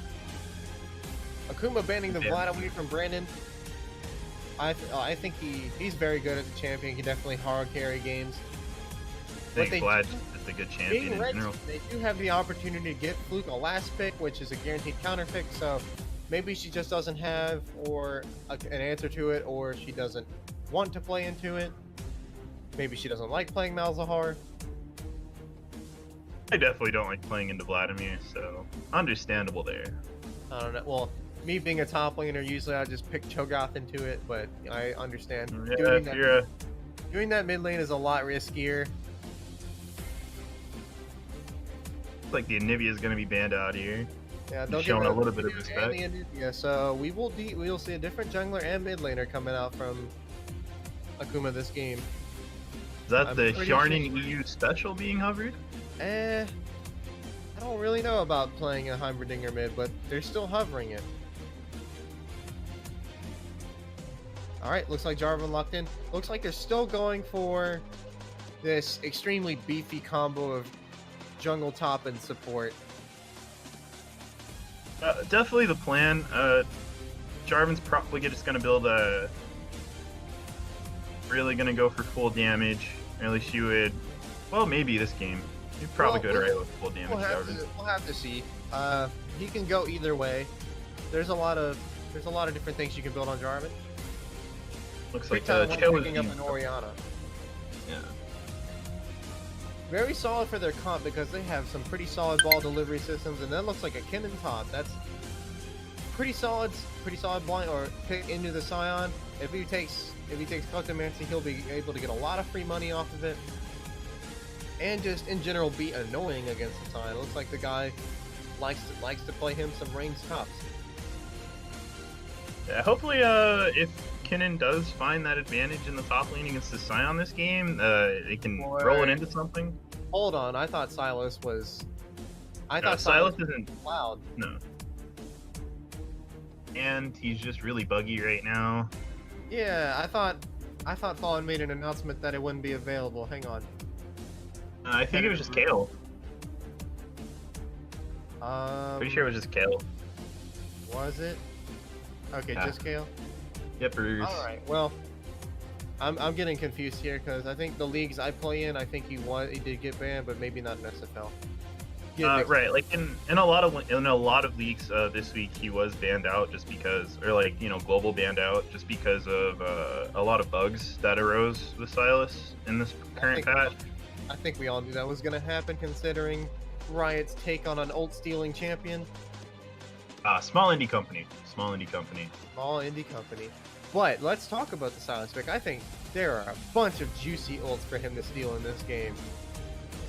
Akuma banning the Vlad away from Brandon. I think he's very good as a champion. He can definitely hard carry games. I think Vlad is a good champion in general. They do have the opportunity to get Fluke a last pick, which is a guaranteed counter pick, so maybe she just doesn't have an answer to it, or she doesn't want to play into it. Maybe she doesn't like playing Malzahar. I definitely don't like playing into Vladimir, so understandable there. I don't know. Well, me being a top laner, usually I just pick Cho'Gath into it, but I understand. Yeah, doing that mid lane is a lot riskier. Like the Anivia is going to be banned out here. Yeah, they'll showing a little bit of respect. So we will see a different jungler and mid laner coming out from Akuma this game. Is that the Hjarnan EU special being hovered? I don't really know about playing a Heimerdinger mid, but they're still hovering it. Alright, looks like Jarvan locked in. Looks like they're still going for this extremely beefy combo of jungle top and support. Definitely the plan. Jarvan's probably just going to build a... Really going to go for full damage. Or at least you would... Well, maybe this game. You'd probably go right with full damage, Jarvan. We'll have to see. He can go either way. There's a lot of different things you can build on Jarvan. Looks like Chill is picking up an Orianna. Yeah. Very solid for their comp because they have some pretty solid ball delivery systems, and that looks like a Kennen top. That's pretty solid blind or pick into the Scion. If he takes Cryptomancy, he'll be able to get a lot of free money off of it, and just in general be annoying against the Scion. It looks like the guy likes to play him some ranged tops. Yeah, hopefully, if Kennen does find that advantage in the top lane against the Scion this game, they can roll it into something. Hold on, I thought Silas was... Silas isn't loud. No. And he's just really buggy right now. Yeah, I thought Fallen made an announcement that it wouldn't be available. Hang on. I think it was just Kale. Pretty sure it was just Kale. Was it? Okay, yeah. Just Kale? Yep, Burgers. Alright, well, I'm getting confused here because I think the leagues I play in, I think he did get banned, but maybe not in SFL. Right, like in a lot of leagues this week he was banned out just because, or like global banned out just because of a lot of bugs that arose with Silas in this current patch. I think we all knew that was going to happen considering Riot's take on an ult stealing champion. Small indie company. Small indie company. But let's talk about the Silas pick. I think there are a bunch of juicy ults for him to steal in this game.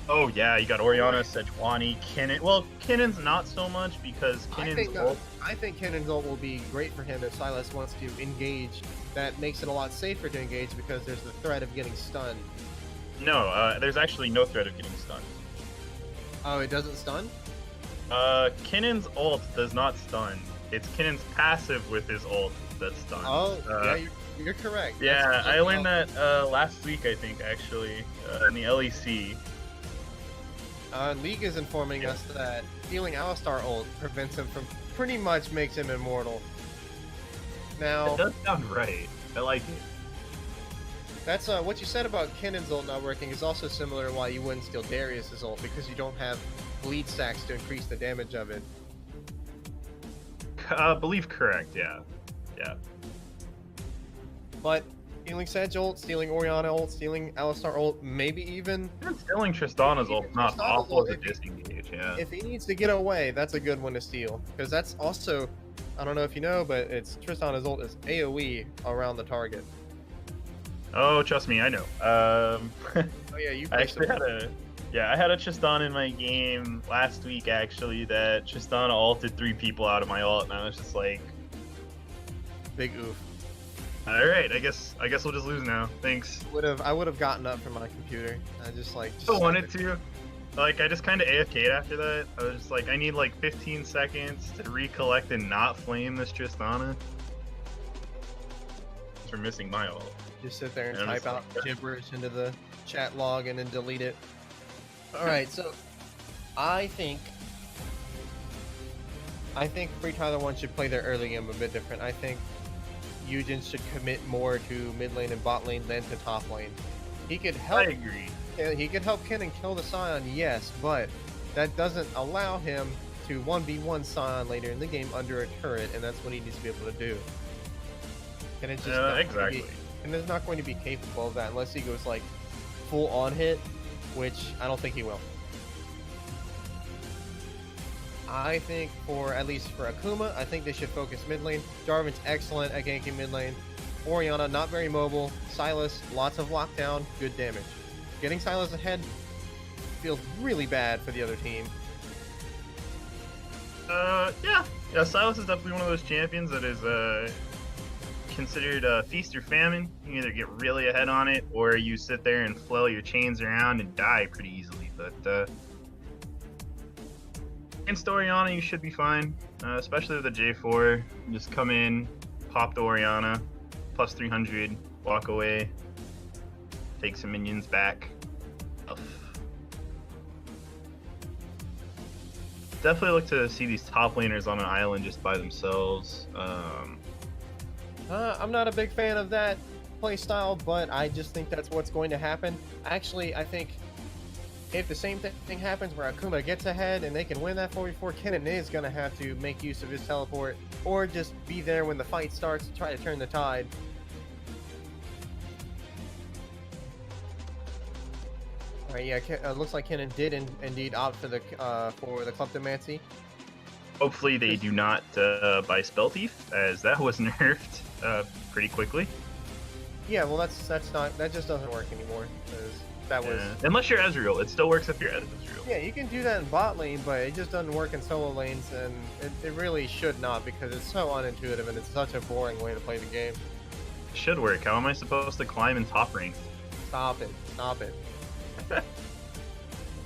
Oh yeah, you got Orianna, Sejuani, Kennen. Well, Kennen's not so much because Kennen's ult. I think Kennen's ult will be great for him if Silas wants to engage. That makes it a lot safer to engage because there's the threat of getting stunned. No, there's actually no threat of getting stunned. Oh, it doesn't stun? Kennen's ult does not stun. It's Kennen's passive with his ult that stuns. Oh, yeah, you're correct. Yeah, I learned that last week, I think, actually, in the LEC. League is informing us that stealing Alistar ult prevents him from pretty much makes him immortal. Now, it does sound right. I like it. That's what you said about Kennen's ult not working is also similar to why you wouldn't steal Darius's ult, because you don't have bleed stacks to increase the damage of it. Believe correct, yeah. Yeah. But stealing Sedge ult, stealing Orianna ult, stealing Alistar ult, maybe even stealing Tristana's ult, not awful as a disengage, yeah. If he needs to get away, that's a good one to steal. Because that's also, I don't know if you know, but it's Tristana's ult is AoE around the target. Oh, trust me, I know. Oh yeah, you actually had I had a Tristana in my game last week actually that Tristana ulted 3 people out of my ult, and I was just like, big oof. All right, I guess we'll just lose now. Thanks. I would have gotten up from my computer. I just wanted to. Like, I just kind of AFK'd after that. I was just like, I need like 15 seconds to recollect and not flame this Tristana. For missing my ult. Just sit there and type out gibberish into the chat log and then delete it. Alright, so I think FreeTyler1 should play their early game a bit different. I think Eugen should commit more to mid lane and bot lane than to top lane. He could help. I agree. He could help Kennen kill the Scion, yes, but that doesn't allow him to 1v1 Scion later in the game under a turret, and that's what he needs to be able to do. And it's just exactly. And is not going to be capable of that unless he goes like full on hit, which I don't think he will. I think at least for Akuma, I think they should focus mid lane. Jarvan's excellent at ganking mid lane. Orianna, not very mobile. Silas, lots of lockdown, good damage. Getting Silas ahead feels really bad for the other team. Yeah, Silas is definitely one of those champions that is considered feast or famine. You either get really ahead on it, or you sit there and flail your chains around and die pretty easily. But Against Oriana, you should be fine, especially with the J4. Just come in, pop the Oriana, plus 300, walk away, take some minions back. Definitely look to see these top laners on an island just by themselves. I'm not a big fan of that playstyle, but I just think that's what's going to happen. Actually, I think if the same thing happens where Akuma gets ahead and they can win that 4v4, Kennen is going to have to make use of his teleport or just be there when the fight starts to try to turn the tide. Alright, yeah, looks like Kennen did indeed opt for the Kleptomancy. Hopefully they do not buy Spell Thief, as that was nerfed pretty quickly. Yeah, well that just doesn't work anymore. That was unless you're Ezreal, it still works if you're Ezreal. Yeah, you can do that in bot lane, but it just doesn't work in solo lanes, and it really should not because it's so unintuitive and it's such a boring way to play the game. It should work. How am I supposed to climb in top rank? Stop it! Stop it!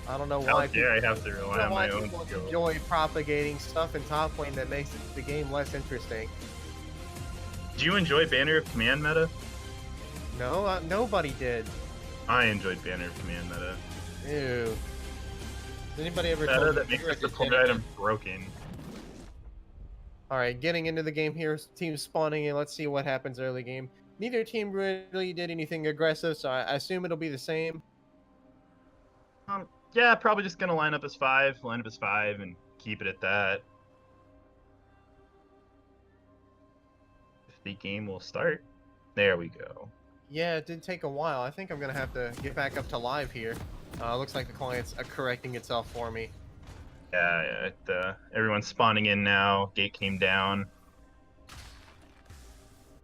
I don't know How why. dare I have to rely on my own skill. Enjoy propagating stuff in top lane that makes the game less interesting. Do you enjoy Banner of Command meta? No, nobody did. I enjoyed Banner of Command meta. Ew. Has anybody ever Meta told that makes the support item broken? Alright, getting into the game here, team spawning in, let's see what happens early game. Neither team really did anything aggressive, so I assume it'll be the same. Yeah, probably just gonna line up as 5, and keep it at that. If the game will start. There we go. Yeah, it did take a while. I think I'm gonna have to get back up to live here. Looks like the client's correcting itself for me. Yeah, everyone's spawning in now. Gate came down.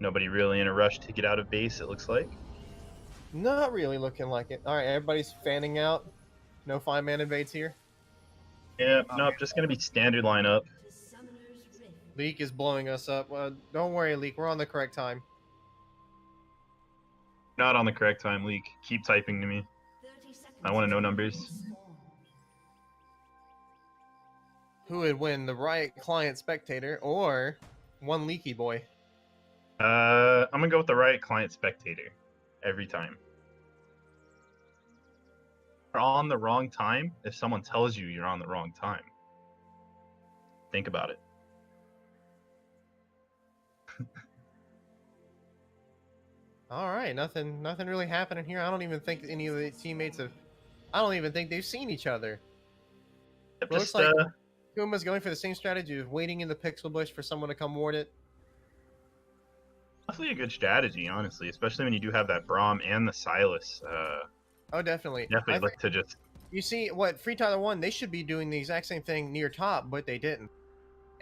Nobody really in a rush to get out of base, it looks like. Not really looking like it. Alright, everybody's fanning out. No 5-man invades here. Yeah, nope, just gonna be standard lineup. Leak is blowing us up. Don't worry, Leak, we're on the correct time. Not on the correct time, Leak. Keep typing to me. I want to know numbers. Who would win, the right client spectator or one leaky boy? I'm gonna go with the right client spectator every time. You're on the wrong time if someone tells you you're on the wrong time. Think about it. All right, nothing really happening here. I don't even think any of the teammates have. I don't even think they've seen each other. It looks like Akuma's going for the same strategy of waiting in the pixel bush for someone to come ward it. Definitely a good strategy, honestly, especially when you do have that Braum and the Silas. Oh, definitely. Definitely look to just. You see, what FreeTyler1, they should be doing the exact same thing near top, but they didn't,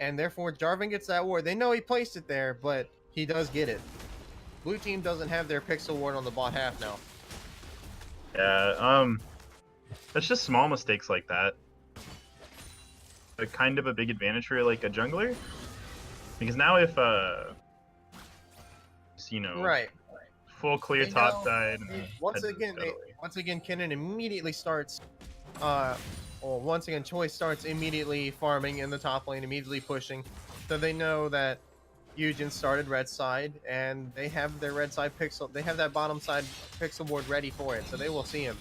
and therefore Jarvan gets that ward. They know he placed it there, but he does get it. Blue team doesn't have their pixel ward on the bot half now. Yeah, that's just small mistakes like that. Kind of a big advantage for like a jungler, because now if you know, right, full clear top side. Once again, Kennen immediately starts. Once again, Choice starts immediately farming in the top lane, immediately pushing, so they know that Eugen started red side, and they have their red side pixel. They have that bottom side pixel board ready for it, so they will see him.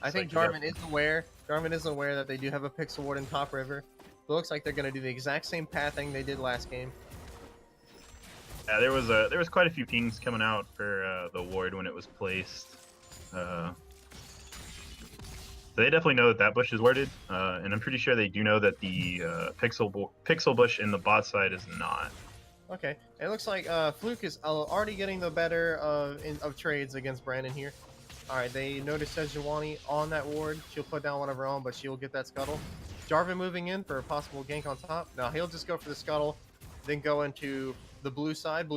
I think Jarvan is aware. Jarvan is aware that they do have a pixel ward in top river. It looks like they're going to do the exact same pathing they did last game. Yeah, there was quite a few pings coming out for the ward when it was placed. So they definitely know that that bush is warded, and I'm pretty sure they do know that the pixel bush in the bot side is not. Okay, it looks like Fluke is already getting the better of trades against Brandon here. All right, they noticed Sejuani on that ward. She'll put down one of her own, but she'll get that scuttle. Jarvan moving in for a possible gank on top. Now he'll just go for the scuttle, then go into the blue side.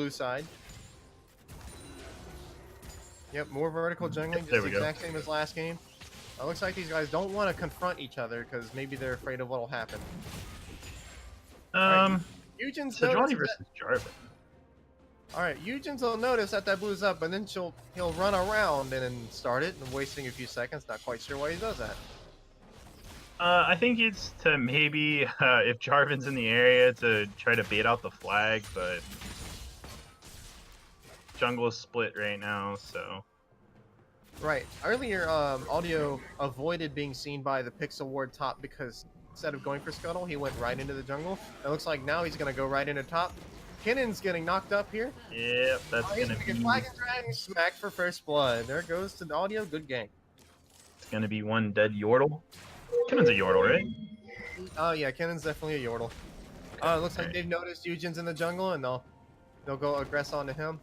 Yep, more vertical jungling, just the exact same as last game. It looks like these guys don't want to confront each other because maybe they're afraid of what'll happen. Eugen's Sejuani versus Jarvan. Alright, Eugen's will notice that blue's up, and then he'll run around and then start it, and wasting a few seconds. Not quite sure why he does that. I think it's to maybe if Jarvan's in the area to try to bait out the flag, but jungle is split right now, so. Right. Earlier, Audio avoided being seen by the Pixel Ward top because instead of going for Scuttle, he went right into the jungle. It looks like now he's going to go right into top. Kinnon's getting knocked up here. Yep, that's He's gonna gonna get be. flag and dragon smack for first blood. There goes to the Audio. Good gang. It's gonna be one dead Yordle. Kinnon's a Yordle, right? Oh yeah, Kinnon's definitely a Yordle. It looks like they've noticed Eugen's in the jungle and they'll go aggress onto him.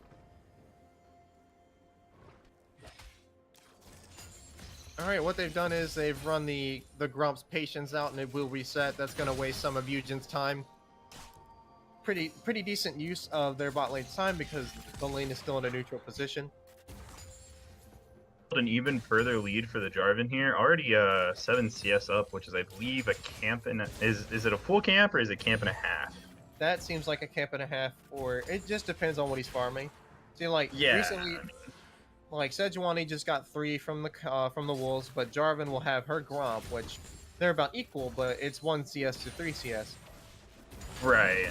Alright, what they've done is they've run the Grump's patience out and it will reset. That's going to waste some of Eugen's time. Pretty decent use of their bot lane's time because the lane is still in a neutral position. An even further lead for the Jarvan here. Already 7 CS up, which is I believe a camp and is it a full camp or is it camp and a half? That seems like a camp and a half, or it just depends on what he's farming. See, like recently, like Sejuani just got 3 from the wolves, but Jarvan will have her Gromp, which they're about equal, but it's 1 CS to 3 CS. Right.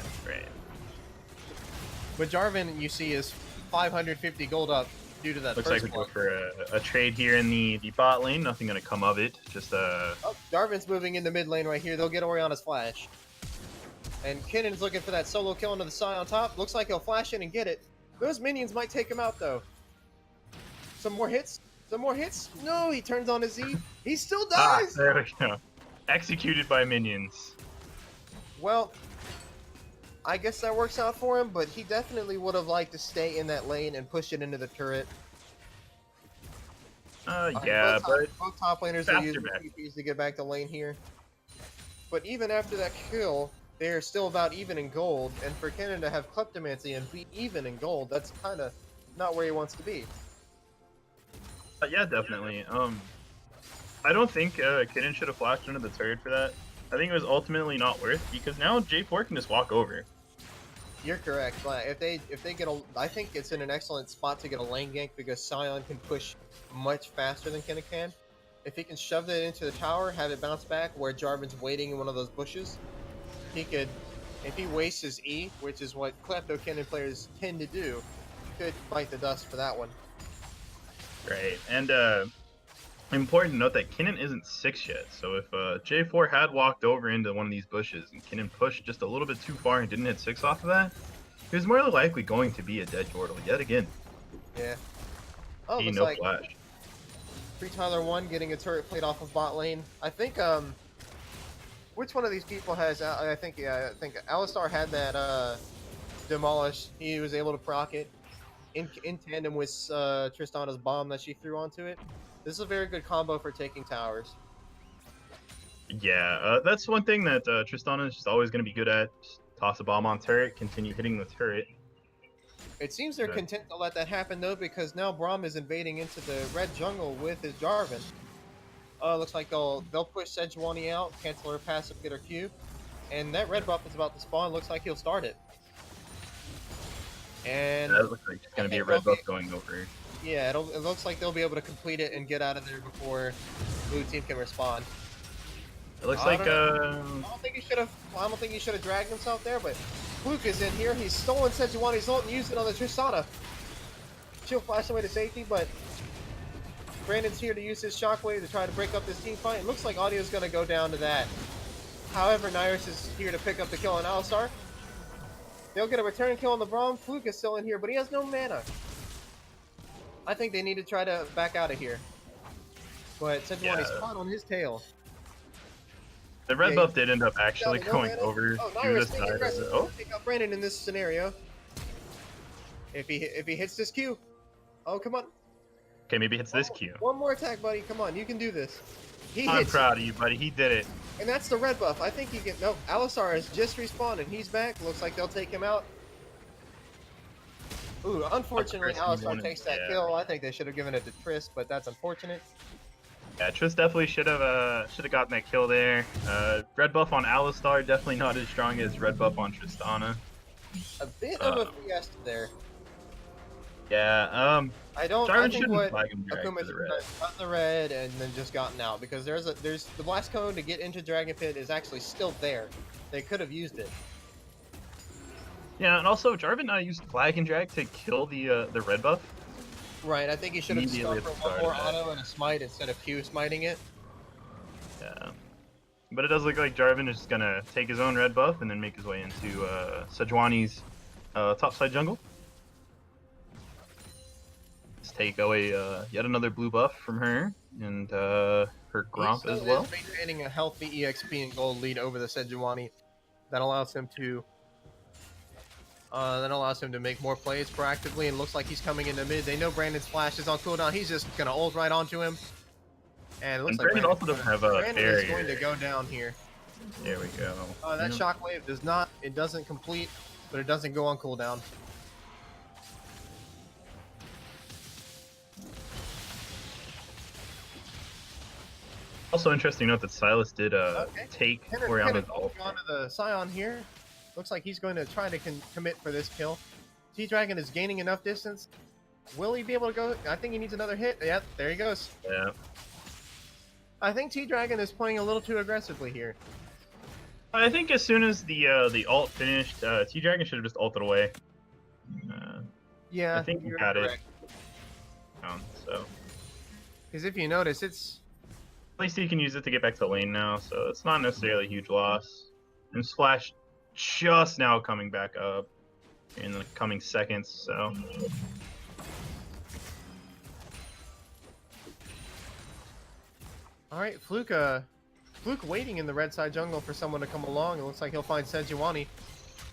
But Jarvan, you see, is 550 gold up due to that. Looks like we go for a trade here in the bot lane. Nothing gonna come of it. Just Oh, Jarvan's moving into mid lane right here. They'll get Orianna's flash. And Kinnon's looking for that solo kill into the side on top. Looks like he'll flash in and get it. Those minions might take him out, though. Some more hits? No, he turns on his Z. He still dies! there we go. Executed by minions. Well, I guess that works out for him, but he definitely would have liked to stay in that lane and push it into the turret. Yeah, but both top laners are using TPs to get back to lane here. But even after that kill, they're still about even in gold, and for Kinnon to have Kleptomancy and be even in gold, that's kind of not where he wants to be. Yeah, definitely. I don't think Kinnon should have flashed into the turret for that. I think it was ultimately not worth because now J4 can just walk over. You're correct, but if they get a, I think it's in an excellent spot to get a lane gank because Sion can push much faster than Kinnon can. If he can shove it into the tower, have it bounce back where Jarvan's waiting in one of those bushes, he could, if he wastes his E, which is what Klepto Kinnon players tend to do, he could bite the dust for that one. Right, and important to note that Kinnon isn't 6 yet, so if J4 had walked over into one of these bushes and Kinnon pushed just a little bit too far and didn't hit 6 off of that, he was more likely going to be a dead Yordle yet again. Yeah. Oh, looks no like flash. FreeTyler1 getting a turret played off of bot lane. I think, which one of these people has, I think Alistar had that, demolished. He was able to proc it in tandem with Tristana's bomb that she threw onto it. This is a very good combo for taking towers. Yeah, that's one thing that Tristana is just always going to be good at. Just toss a bomb on turret, continue hitting the turret. It seems they're content to let that happen, though, because now Braum is invading into the red jungle with his Jarvan. Looks like they'll push Sejuani out, cancel her passive, get her Q. And that red buff is about to spawn. Looks like he'll start it. And that looks like it's going to be a red buff going over. Yeah, it looks like they'll be able to complete it and get out of there before blue team can respond. It looks like I don't think he should have dragged himself there, but Fluke is in here. He's stolen Sejuani's ult and used it on the Tristana. She'll flash away to safety, but Brandon's here to use his shockwave to try to break up this team fight. It looks like Audio's going to go down to that. However, Nyrus is here to pick up the kill on Alistar. They'll get a return kill on the Braum. Fluke is still in here, but he has no mana. I think they need to try to back out of here. But Sejuani's caught on his tail. The red buff did end up actually going over to the side. Take out Brandon in this scenario. If he hits this Q. Oh, come on. Okay, maybe hits this Q. One more attack, buddy. Come on, you can do this. I'm proud of you, buddy. He did it. And that's the red buff. I think he can. No, Alistar has just respawned and he's back. Looks like they'll take him out. Ooh, unfortunately, Alistar takes that kill. I think they should have given it to Triss, but that's unfortunate. Yeah, Triss definitely should have gotten that kill there. Red buff on Alistar definitely not as strong as red buff on Tristana. A bit of a fiesta there. Yeah. I don't. I Jarvan think shouldn't what flag and drag Akuma for should the have red. done is gotten the red and then just gotten out because there's the blast cone to get into Dragon Pit is actually still there. They could have used it. Yeah, and also Jarvan used flag and drag to kill the red buff. Right. I think he should have Immediately gone at for the one start more of that. auto and a smite instead of Q smiting it. Yeah. But it does look like Jarvan is just gonna take his own red buff and then make his way into Sejuani's topside jungle. Let's take away yet another blue buff from her and her Gromp as well. He's maintaining a healthy EXP and gold lead over the Sejuani. That allows him to make more plays proactively, and looks like he's coming into mid. They know Brandon's flash is on cooldown. He's just gonna ult right onto him. And it looks like Brandon also doesn't have a Brandon barrier. is going to go down here. There we go. That shockwave does not. It doesn't complete, but it doesn't go on cooldown. Also interesting to note that Silas did take Oriana's ult. Onto the Scion here. Looks like he's going to try to commit for this kill. T-Dragon is gaining enough distance. Will he be able to go? I think he needs another hit. Yep, there he goes. Yeah. I think T-Dragon is playing a little too aggressively here. I think as soon as the ult finished, T-Dragon should have just ulted away. Yeah, I think you got correct. So. Because if you notice, it's... At least he can use it to get back to lane now, so it's not necessarily a huge loss. And Splash just now coming back up in the coming seconds, so... Alright, Fluke waiting in the red side jungle for someone to come along. It looks like he'll find Sejuani.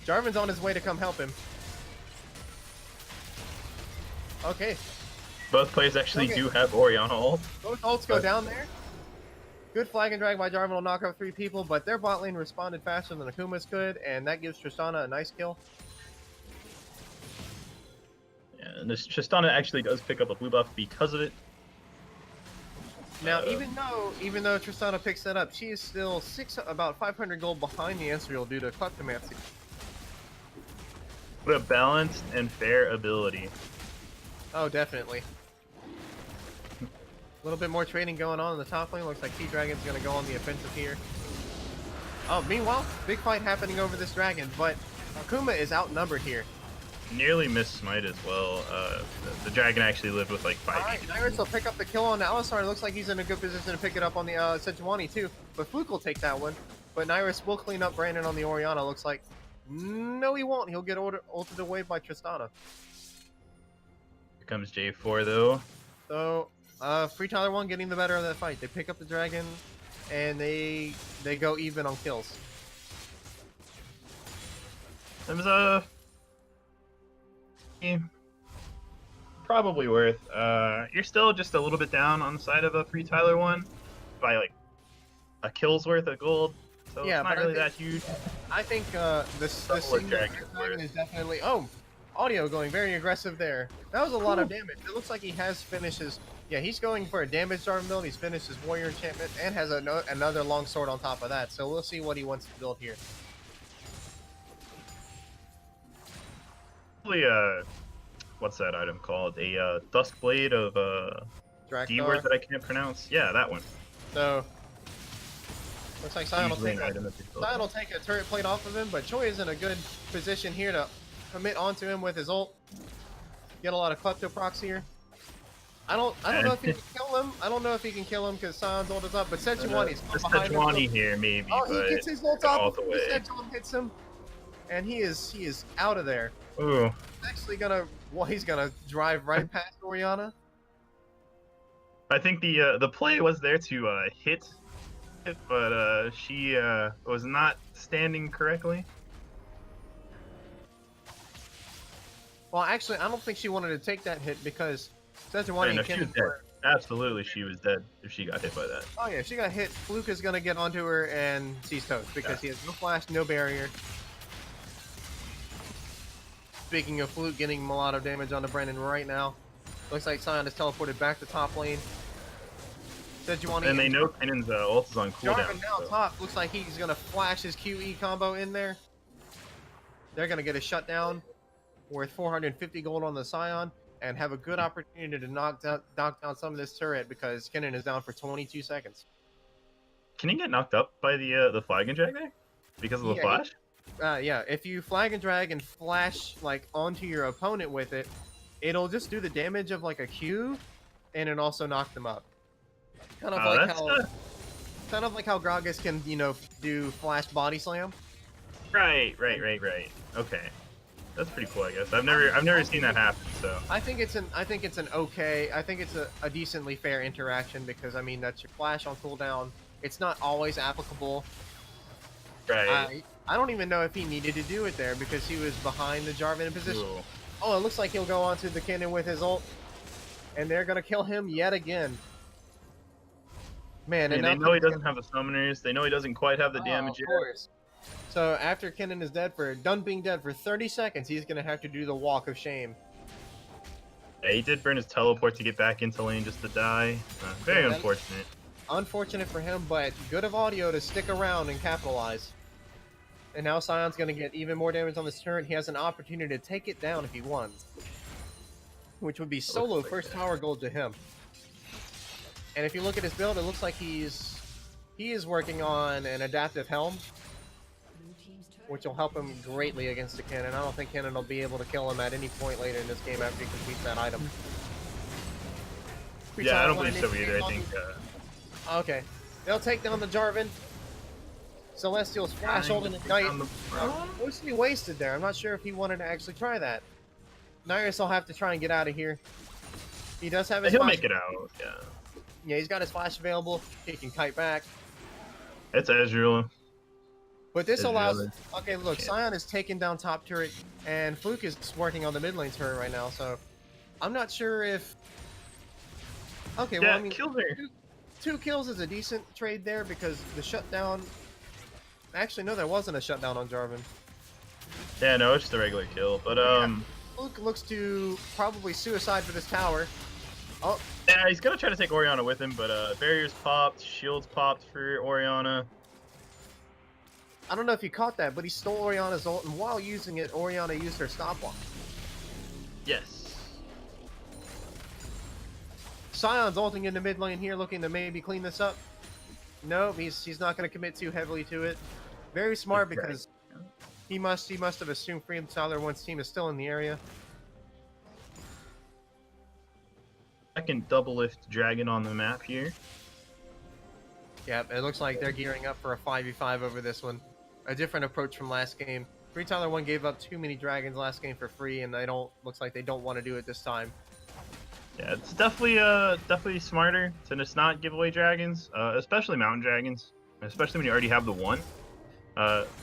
Jarvan's on his way to come help him. Okay. Both players actually do have Oriana ult. Both ults go down there. Good flag and drag by Jarvan will knock out 3 people, but their bot lane responded faster than Akuma's could, and that gives Tristana a nice kill. Yeah, and this Tristana actually does pick up a blue buff because of it. Now, even though Tristana picks that up, she is still about 500 gold behind the Ezreal due to Kleptomancy. What a balanced and fair ability. Oh, definitely. A little bit more trading going on in the top lane. Looks like T-Dragon's going to go on the offensive here. Oh, meanwhile, big fight happening over this dragon, but Akuma is outnumbered here. Nearly missed smite as well. The dragon actually lived with like 5 Alright, Nyrus will pick up the kill on Alistar. Looks like he's in a good position to pick it up on the Sejuani too. But Fluke will take that one. But Nyrus will clean up Brandon on the Oriana. Looks like... No, he won't. He'll get ulted away by Tristana. Here comes J4 though. So, FreeTyler1 getting the better of that fight. They pick up the dragon, and they go even on kills. It was probably worth. You're still just a little bit down on the side of a FreeTyler1 by like a kill's worth of gold. So yeah, it's not really that huge. I think this dragon is definitely... Oh, audio going very aggressive there. That was a lot of damage. It looks like he has finished his... Yeah, he's going for a damage Jarvan build. He's finished his warrior enchantment and has another long sword on top of that. So we'll see what he wants to build here. What's that item called? A Dusk Blade of D word that I can't pronounce. Yeah, that one. So looks like Sion will take a turret plate off of him, but Choi is in a good position here to commit onto him with his ult. Get a lot of Klepto procs here. I don't know if he can kill him. I don't know if he can kill him because Sion's ult is up, but Sejuani's behind him. Sejuani here maybe. Oh, he gets his ult up. Sejuani hits him, and he is out of there. Ooh. He's actually he's gonna drive right past Oriana. I think the play was there to hit it, but she was not standing correctly. Well, actually, I don't think she wanted to take that hit because Sejuani came for... Absolutely, she was dead if she got hit by that. Oh yeah, if she got hit, Fluke is gonna get onto her and she's toast because he has no flash, no barrier. Speaking of Fluke getting a lot of damage onto Brandon right now. Looks like Sion is teleported back to top lane. Sejuani and they know Pennon's ult is on cooldown. Jarvan now top. Looks like he's going to flash his QE combo in there. They're going to get a shutdown worth 450 gold on the Sion. and have a good opportunity to knock down some of this turret because Kennen is down for 22 seconds. Can he get knocked up by the flag and drag there because of the flash? Yeah, if you flag and drag and flash like onto your opponent with it, it'll just do the damage of like a Q, and it also knock them up. Kind of like how Gragas can, you know, do flash body slam. Right. Okay, that's pretty cool. I guess I've never seen that happen. So I think it's a decently fair interaction because I mean that's your flash on cooldown. It's not always applicable. Right. I don't even know if he needed to do it there because he was behind the Jarvan in position. Ooh. Oh, it looks like he'll go onto the Kennen with his ult, and they're gonna kill him yet again. Man, and they know he doesn't have the summoners. They know he doesn't quite have the damage yet. Of course. So after Kennen is done being dead for 30 seconds, he's gonna have to do the walk of shame. Yeah, he did burn his teleport to get back into lane just to die. Very unfortunate. Unfortunate for him, but good of audio to stick around and capitalize. And now Sion's going to get even more damage on this turret. He has an opportunity to take it down if he wants. Which would be solo first tower gold to him. And if you look at his build, it looks like he is working on an adaptive helm. Which will help him greatly against the Kennen. I don't think Kennen will be able to kill him at any point later in this game after he completes that item. Yeah, I don't believe so either. I think... Okay. They'll take down the Jarvan. Celestial's flash ult and ignite. Mostly wasted there. I'm not sure if he wanted to actually try that. Nyrus will have to try and get out of here. He does have his He'll flash. make it out, yeah. Yeah, he's got his flash available. He can kite back. It's Ezreal. But this allows... Okay, look, Sion is taking down top turret, and Fluke is working on the mid lane turret right now, so... I'm not sure if... Okay, well, I mean... Two kills is a decent trade there because the shutdown... Actually, no, there wasn't a shutdown on Jarvan. Yeah, no, it's just a regular kill, but Luke looks to probably suicide for this tower. Oh. Yeah, he's gonna try to take Orianna with him, but barriers popped, shields popped for Orianna. I don't know if you caught that, but he stole Orianna's ult, and while using it, Orianna used her stopwatch. Yes. Sion's ulting into mid lane here, looking to maybe clean this up. No, he's not going to commit too heavily to it. Very smart because he must have assumed FreeTyler1's team is still in the area. Second double lift dragon on the map here. Yeah, it looks like they're gearing up for a 5v5 over this one. A different approach from last game. FreeTyler1 gave up too many dragons last game for free, and looks like they don't want to do it this time. Yeah, it's definitely smarter to just not give away dragons, especially mountain dragons, especially when you already have the one.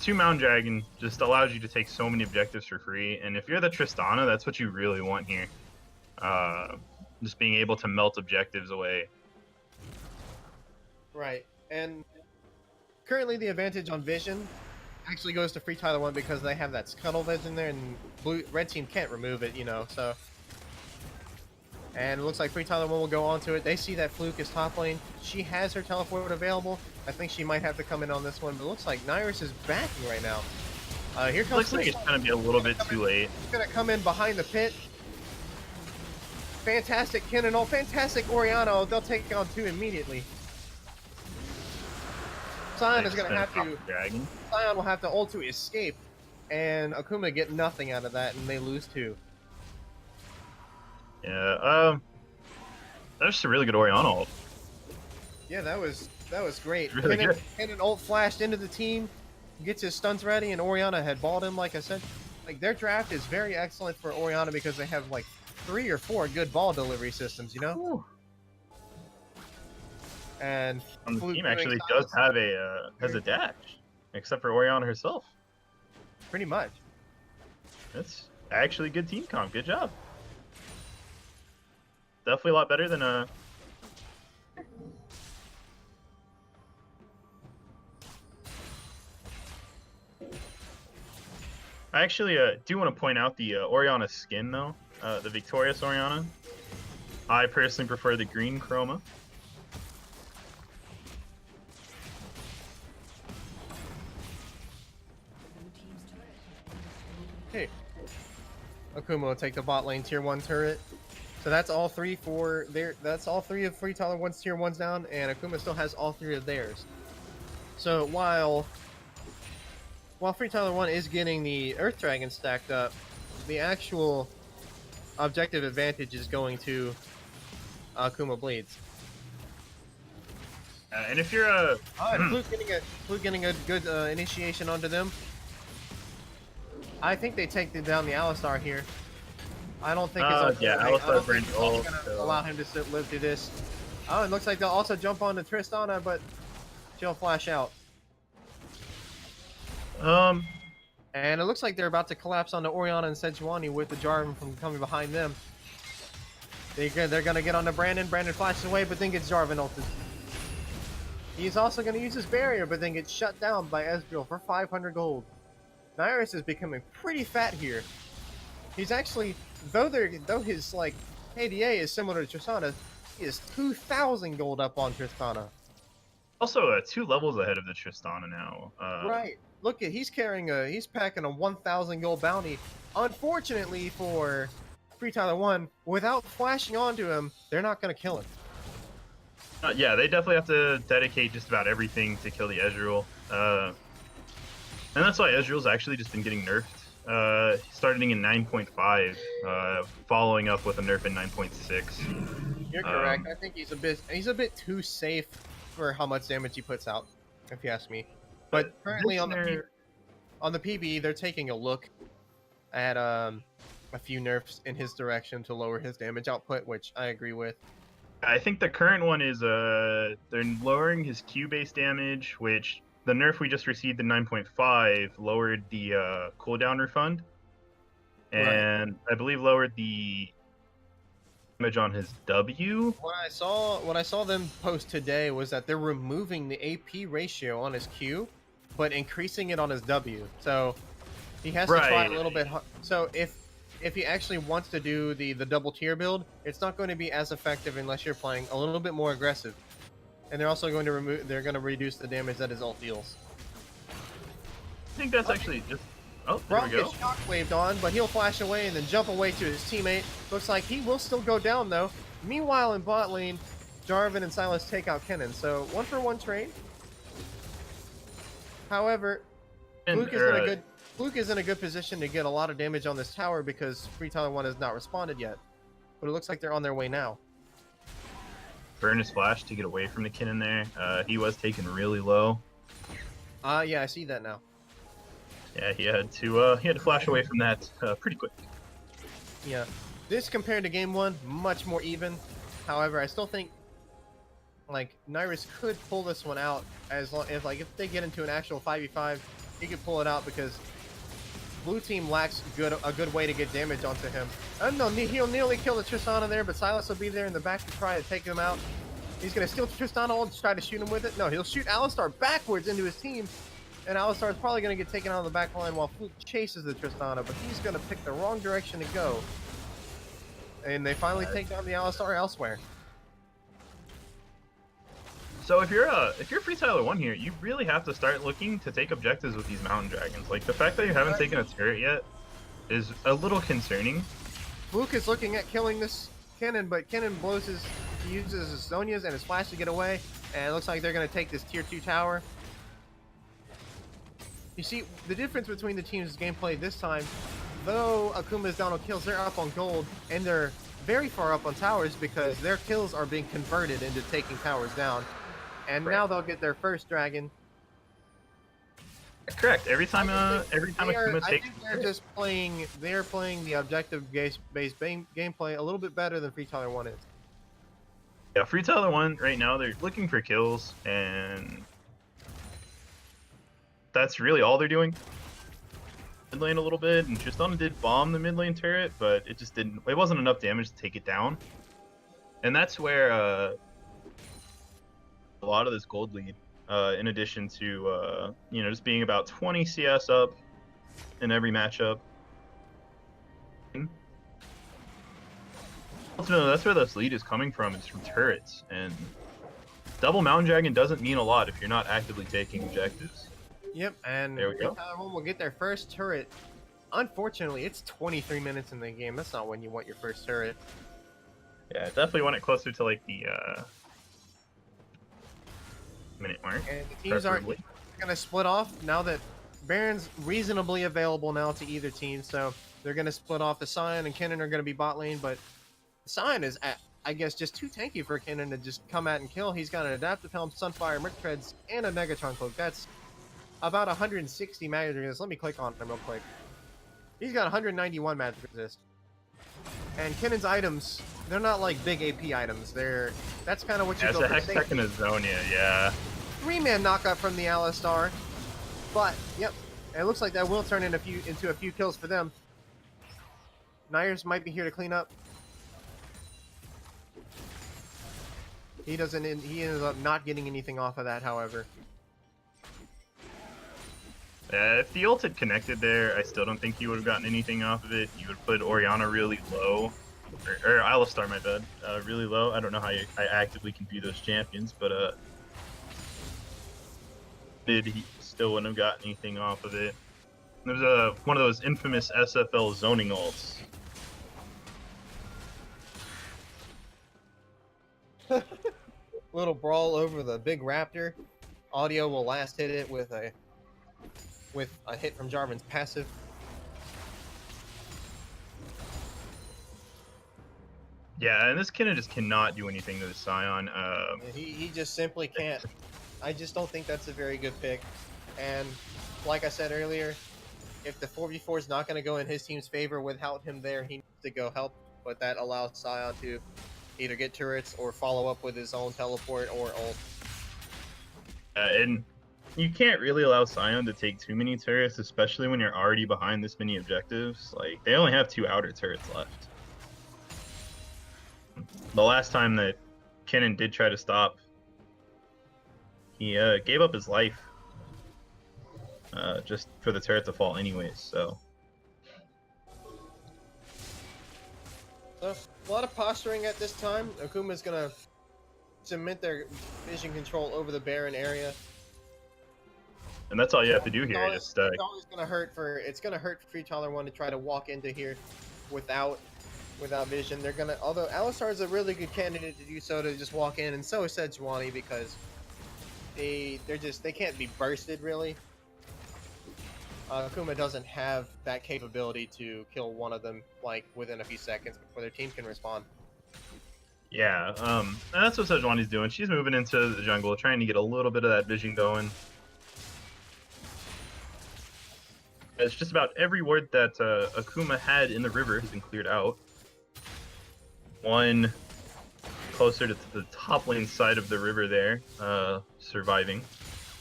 2 mountain dragon just allows you to take so many objectives for free, and if you're the Tristana, that's what you really want here. Just being able to melt objectives away. Right, and currently the advantage on vision actually goes to FreeTyler1 because they have that scuttle vision there, and red team can't remove it, you know, so... And it looks like FreeTyler1 will go onto it. They see that Fluke is top lane. She has her teleport available. I think she might have to come in on this one, but it looks like Nyrus is backing right now. Here comes... Looks like it's going to be a little bit too late. He's going to come in behind the pit. Fantastic Kennen ult. Fantastic Orianna. They'll take on 2 immediately. Sion is going to have to... Sion will have to ult to escape, and Akuma get nothing out of that, and they lose 2. Yeah, that's just a really good Orianna ult. Yeah, that was great. Really good. Kennen ult flashed into the team, gets his stunts ready, and Orianna had balled him, like I said. Like, their draft is very excellent for Orianna because they have, like, 3 or 4 good ball delivery systems, you know? Ooh. And the team actually does have has a dash, except for Orianna herself. Pretty much. That's actually good team comp. Good job. Definitely a lot better than I actually do want to point out the Orianna skin though, the Victorious Orianna. I personally prefer the green chroma. Hey, Akuma will take the bot lane tier 1 turret. So that's all three for their. That's all three of FreeTyler1's tier 1s down, and Akuma still has all three of theirs. So while FreeTyler1 is getting the Earth Dragon stacked up, the actual objective advantage is going to Akuma Blades. And if you're a Flute getting a good initiation onto them. I think they take down the Alistar here. I don't think it's Alistar brings ult, gonna allow him to live through this. Oh, it looks like they'll also jump onto Tristana, but she'll flash out. And it looks like they're about to collapse onto Orianna and Sejuani with the Jarvan from coming behind them. They're gonna get onto Brandon. Brandon flashes away, but then gets Jarvan ulted. He's also gonna use his barrier, but then gets shut down by Ezreal for 500 gold. Nyrus is becoming pretty fat here. He's actually, though his like KDA is similar to Tristana, he is 2,000 gold up on Tristana. Also, 2 levels ahead of the Tristana now. Right. Look at he's packing a 1,000 gold bounty. Unfortunately for FreeTyler1, without flashing onto him, they're not gonna kill him. Yeah, they definitely have to dedicate just about everything to kill the Ezreal. And that's why Ezreal's actually just been getting nerfed. Starting in 9.5, following up with a nerf in 9.6. You're correct. I think he's a bit too safe for how much damage he puts out, if you ask me. But currently on the PB, they're taking a look at a few nerfs in his direction to lower his damage output, which I agree with. I think the current one is they're lowering his Q-based damage, which the nerf we just received in 9.5 lowered the cooldown refund, and right. I believe lowered the damage on his W. What I saw them post today was that they're removing the AP ratio on his Q, but increasing it on his W. So he has to try a little bit. So if he actually wants to do the double tier build, it's not going to be as effective unless you're playing a little bit more aggressive. And they're also going to reduce the damage that his ult deals. I think that's actually just... Oh, there Braum we go. gets shockwaved on, but he'll flash away and then jump away to his teammate. Looks like he will still go down, though. Meanwhile, in bot lane, Jarvan and Sylas take out Kennen. So, 1-for-1 trade. However, Fluke is in a good position to get a lot of damage on this tower because FreeTyler1 has not responded yet. But it looks like they're on their way now. Burn his flash to get away from the Kennen there. He was taken really low. Yeah, I see that now. Yeah, he had to flash away from that pretty quick. Yeah, this compared to game 1, much more even. However, I still think like Nyrus could pull this one out as long as like if they get into an actual 5v5, he could pull it out because blue team lacks a good way to get damage onto him. I don't know, he'll nearly kill the Tristana there, but Sylas will be there in the back to try to take him out. He's gonna steal Tristana ult and try to shoot him with it. No, he'll shoot Alistar backwards into his team. And Alistar is probably going to get taken out of the back line while Fluke chases the Tristana, but he's going to pick the wrong direction to go. And they finally take down the Alistar elsewhere. So if you're FreeTyler1 here, you really have to start looking to take objectives with these mountain dragons. Like the fact that you haven't taken a turret yet is a little concerning. Fluke is looking at killing this Kennen, but Kennen he uses his Zonias and his flash to get away, and it looks like they're going to take this tier 2 tower. You see, the difference between the teams' gameplay this time, though Akuma is down on kills, they're up on gold, and they're very far up on towers because their kills are being converted into taking towers down. And now they'll get their first dragon. Correct. Every time Akuma takes... I think they're playing the objective-based gameplay a little bit better than FreeTyler1 is. Yeah, FreeTyler1 right now, they're looking for kills, and... that's really all they're doing. Mid lane a little bit, and Tristana did bomb the mid lane turret, but it just didn't. It wasn't enough damage to take it down, and that's where a lot of this gold lead, in addition to just being about 20 CS up in every matchup. Ultimately, that's where this lead is coming from. It's from turrets, and double mountain dragon doesn't mean a lot if you're not actively taking objectives. Yep, and FreeTyler1 will get their first turret. Unfortunately, it's 23 minutes in the game. That's not when you want your first turret. Yeah, definitely want it closer to like the minute mark. And the teams are going to split off now that Baron's reasonably available now to either team. So they're going to split off. The Scion and Kennen are going to be bot lane, but Scion is, I guess, just too tanky for Kennen to just come out and kill. He's got an Adaptive Helm, Sunfire, Merc Treads, and a Megatron Cloak. That's about 160 magic resist. Let me click on him real quick. He's got 191 magic resist. And Kennen's items, they're not like big AP items. That's kind of what you go for. As a Hextech and a Zonia, yeah. 3-man knockup from the Alistar. But, yep, it looks like that will turn into a few kills for them. Nyers might be here to clean up. He ends up not getting anything off of that, however. If the ult had connected there, I still don't think he would have gotten anything off of it. You would put Orianna really low. Or Alistar, my bad. Really low. I don't know how I actively can view those champions, but he still wouldn't have gotten anything off of it. There was one of those infamous SFL zoning ults. Little brawl over the big raptor. Audio will last hit it with a hit from Jarvan's passive. Yeah, and this Kennen just cannot do anything to the Scion. He just simply can't. I just don't think that's a very good pick. And like I said earlier, if the 4v4 is not going to go in his team's favor without him there, he needs to go help. But that allows Scion to either get turrets or follow up with his own teleport or ult. And you can't really allow Scion to take too many turrets, especially when you're already behind this many objectives. Like, they only have 2 outer turrets left. The last time that Kennen did try to stop, he gave up his life just for the turret to fall anyways, so. So, a lot of posturing at this time. Akuma's going to cement their vision control over the Baron area. And that's all you have to do here. It's always going to hurt for FreeTyler1 to try to walk into here without vision. They're going to, although Alistar is a really good candidate to do so, to just walk in, and so is Sejuani, because they can't be bursted really. Akuma doesn't have that capability to kill one of them like within a few seconds before their team can respond. Yeah, and that's what Sejuani's doing. She's moving into the jungle, trying to get a little bit of that vision going. It's just about every ward that Akuma had in the river has been cleared out. One closer to the top lane side of the river there, surviving.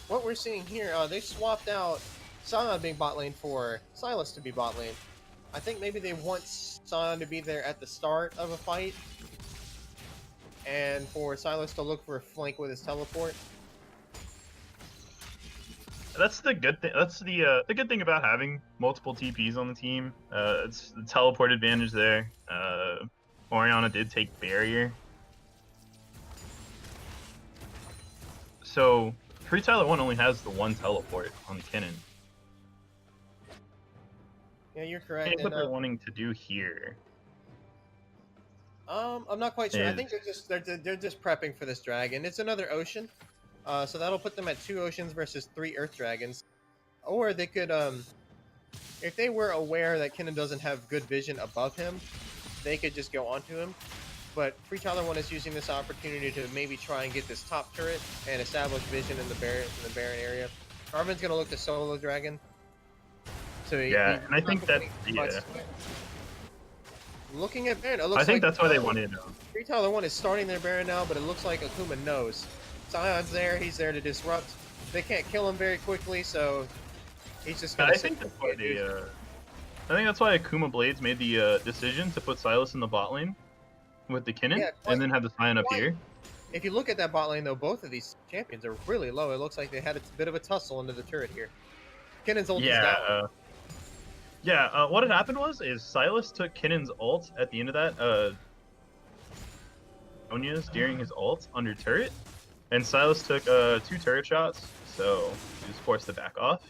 What we're seeing here, they swapped out Scion being bot lane for Sylas to be bot lane. I think maybe they want Scion to be there at the start of a fight, and for Sylas to look for a flank with his teleport. That's the good thing. That's the good thing about having multiple TPs on the team. It's the teleport advantage there. Orianna did take barrier, so FreeTyler1 only has the 1 teleport on the Kennen. Yeah, you're correct. What they're wanting to do here. I'm not quite sure. I think they're just prepping for this dragon. It's another ocean, so that'll put them at 2 oceans versus 3 earth dragons. Or they could, if they were aware that Kennen doesn't have good vision above him, they could just go onto him. But FreeTyler1 is using this opportunity to maybe try and get this top turret and establish vision in the Baron area. Armin's gonna look to solo dragon. So and I think that looking at Baron, it looks I think like that's why they wanted. FreeTyler1 is starting their Baron now, but it looks like Akuma knows. Sion's there, he's there to disrupt. They can't kill him very quickly, so he's just gonna. I think that's why Akuma Blades made the decision to put Sylas in the bot lane with the Kennen, and then have the Sion up here. If you look at that bot lane, though, both of these champions are really low. It looks like they had a bit of a tussle into the turret here. Kennen's ult is down. What had happened is Sylas took Kennen's ult at the end of that, Onya's during his ult under turret, and Sylas took 2 turret shots, so he was forced to back off.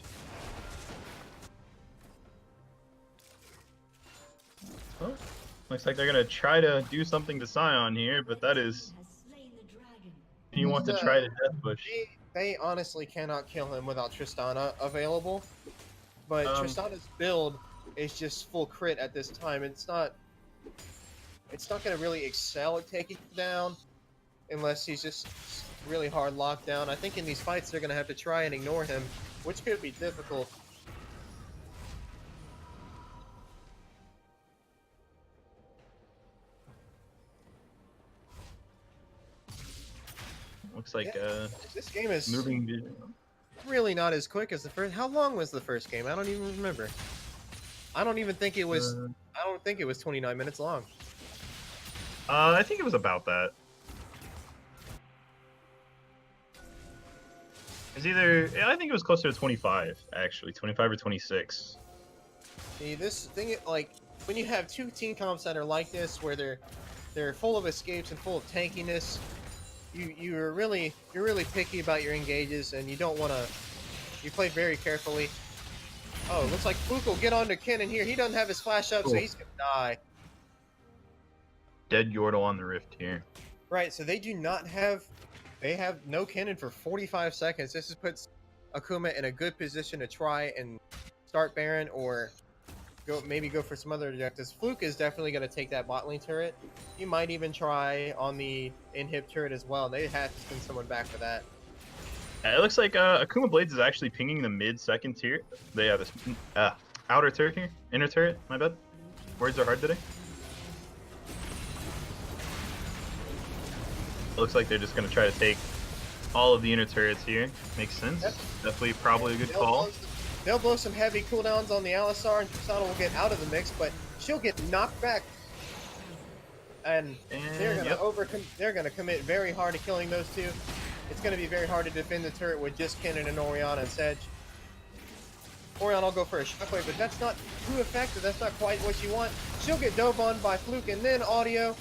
Oh, Looks like they're gonna try to do something to Scion here, but that is. You want to try to death push. They honestly cannot kill him without Tristana available. But Tristana's build is just full crit at this time. It's not going to really excel at taking him down unless he's just really hard locked down. I think in these fights they're going to have to try and ignore him, which could be difficult. Looks like this game is moving really not as quick as the first. How long was the first game? I don't even remember. I don't even think it was. I don't think it was 29 minutes long. I think it was about that. It's either. I think it was closer to 25, actually, 25 or 26. See, this thing, like when you have two team comps that are like this, where they're full of escapes and full of tankiness. You're really picky about your engages, and you don't want to. You play very carefully. Oh, looks like Fluke will get onto Kennen here. He doesn't have his flash up, so he's gonna die. Dead Yordle on the Rift here. Right, so they do not have. They have no Kennen for 45 seconds. This puts Akuma in a good position to try and start Baron or maybe go for some other objectives. Fluke is definitely going to take that bot lane turret. He might even try on the inhib turret as well. They have to send someone back for that. It looks like Akuma Blades is actually pinging the mid-second tier. They have this outer turret here. Inner turret, my bad. Words are hard today. It looks like they're just going to try to take all of the inner turrets here. Makes sense. Yep. Definitely probably a good call. They'll blow some heavy cooldowns on the Alistar, and Tristana will get out of the mix, but she'll get knocked back. And they're gonna commit very hard to killing those two. It's gonna be very hard to defend the turret with just Kennen and Orianna and Sedge. Orianna will go for a shockwave, but that's not too effective. That's not quite what you want. She'll get dove on by Fluke, and then Audio.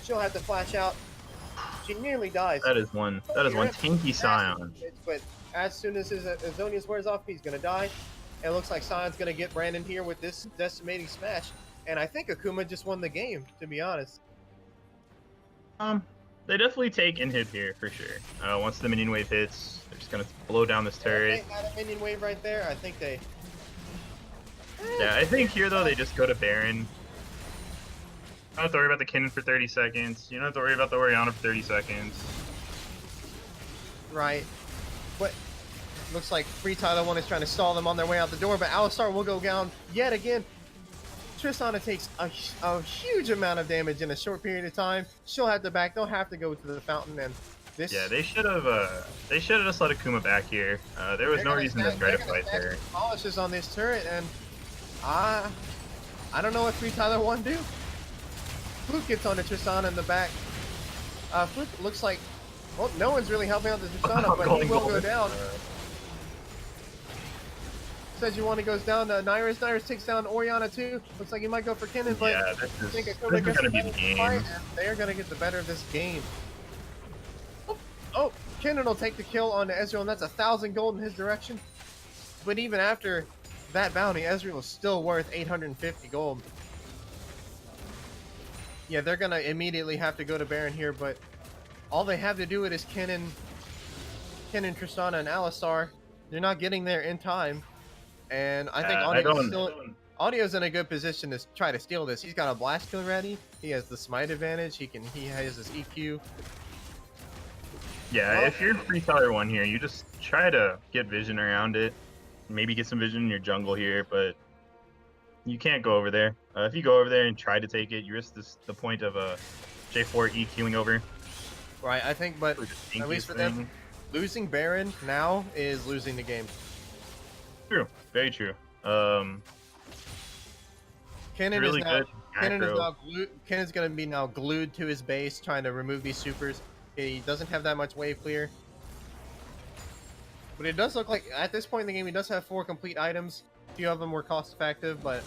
She'll have to flash out. She nearly dies. That is one tanky Scion. But as soon as his Azonius wears off, he's going to die. And it looks like Sion's going to get Brandon here with this decimating smash. And I think Akuma just won the game, to be honest. They definitely take inhib here, for sure. Once the minion wave hits, they're just going to blow down this turret. If they had a minion wave right there, I think they... Yeah, I think here, though, they just go to Baron. You don't have to worry about the Kennen for 30 seconds. You don't have to worry about the Orianna for 30 seconds. Right. But looks like FreeTyler1 is trying to stall them on their way out the door, but Alistar will go down yet again. Tristana takes a huge amount of damage in a short period of time. She'll have to back. They'll have to go to the fountain, and this... Yeah, they should have just let Akuma back here. There was no reason to try to fight there. Polishes on this turret, and I don't know what FreeTyler1 do. Fluke gets onto Tristana in the back. Fluke looks like, well, no one's really helping out the Tristana, but he will go down. Sejuani goes down to Nyrus. Nyrus takes down Orianna too. Looks like he might go for Kennen, but yeah, I think this is going to be the game. And they're going to get the better of this game. Oh, Kennen will take the kill on Ezreal, and that's 1,000 gold in his direction. But even after that bounty, Ezreal is still worth 850 gold. Yeah, they're going to immediately have to go to Baron here, but all they have to do it is Kennen, Tristana, and Alistar. They're not getting there in time. And I think Audio's in a good position to try to steal this. He's got a blast kill ready. He has the smite advantage. He has his EQ. Yeah, if you're FreeTyler1 here, you just try to get vision around it. Maybe get some vision in your jungle here, but you can't go over there. If you go over there and try to take it, you risk the point of J4 EQing over. Right, I think, but at least for them, losing Baron now is losing the game. True, very true. Kennen really is now, good. Kennen's going to be now glued to his base, trying to remove these supers. He doesn't have that much wave clear. But it does look like, at this point in the game, he does have 4 complete items. A few of them were cost effective, but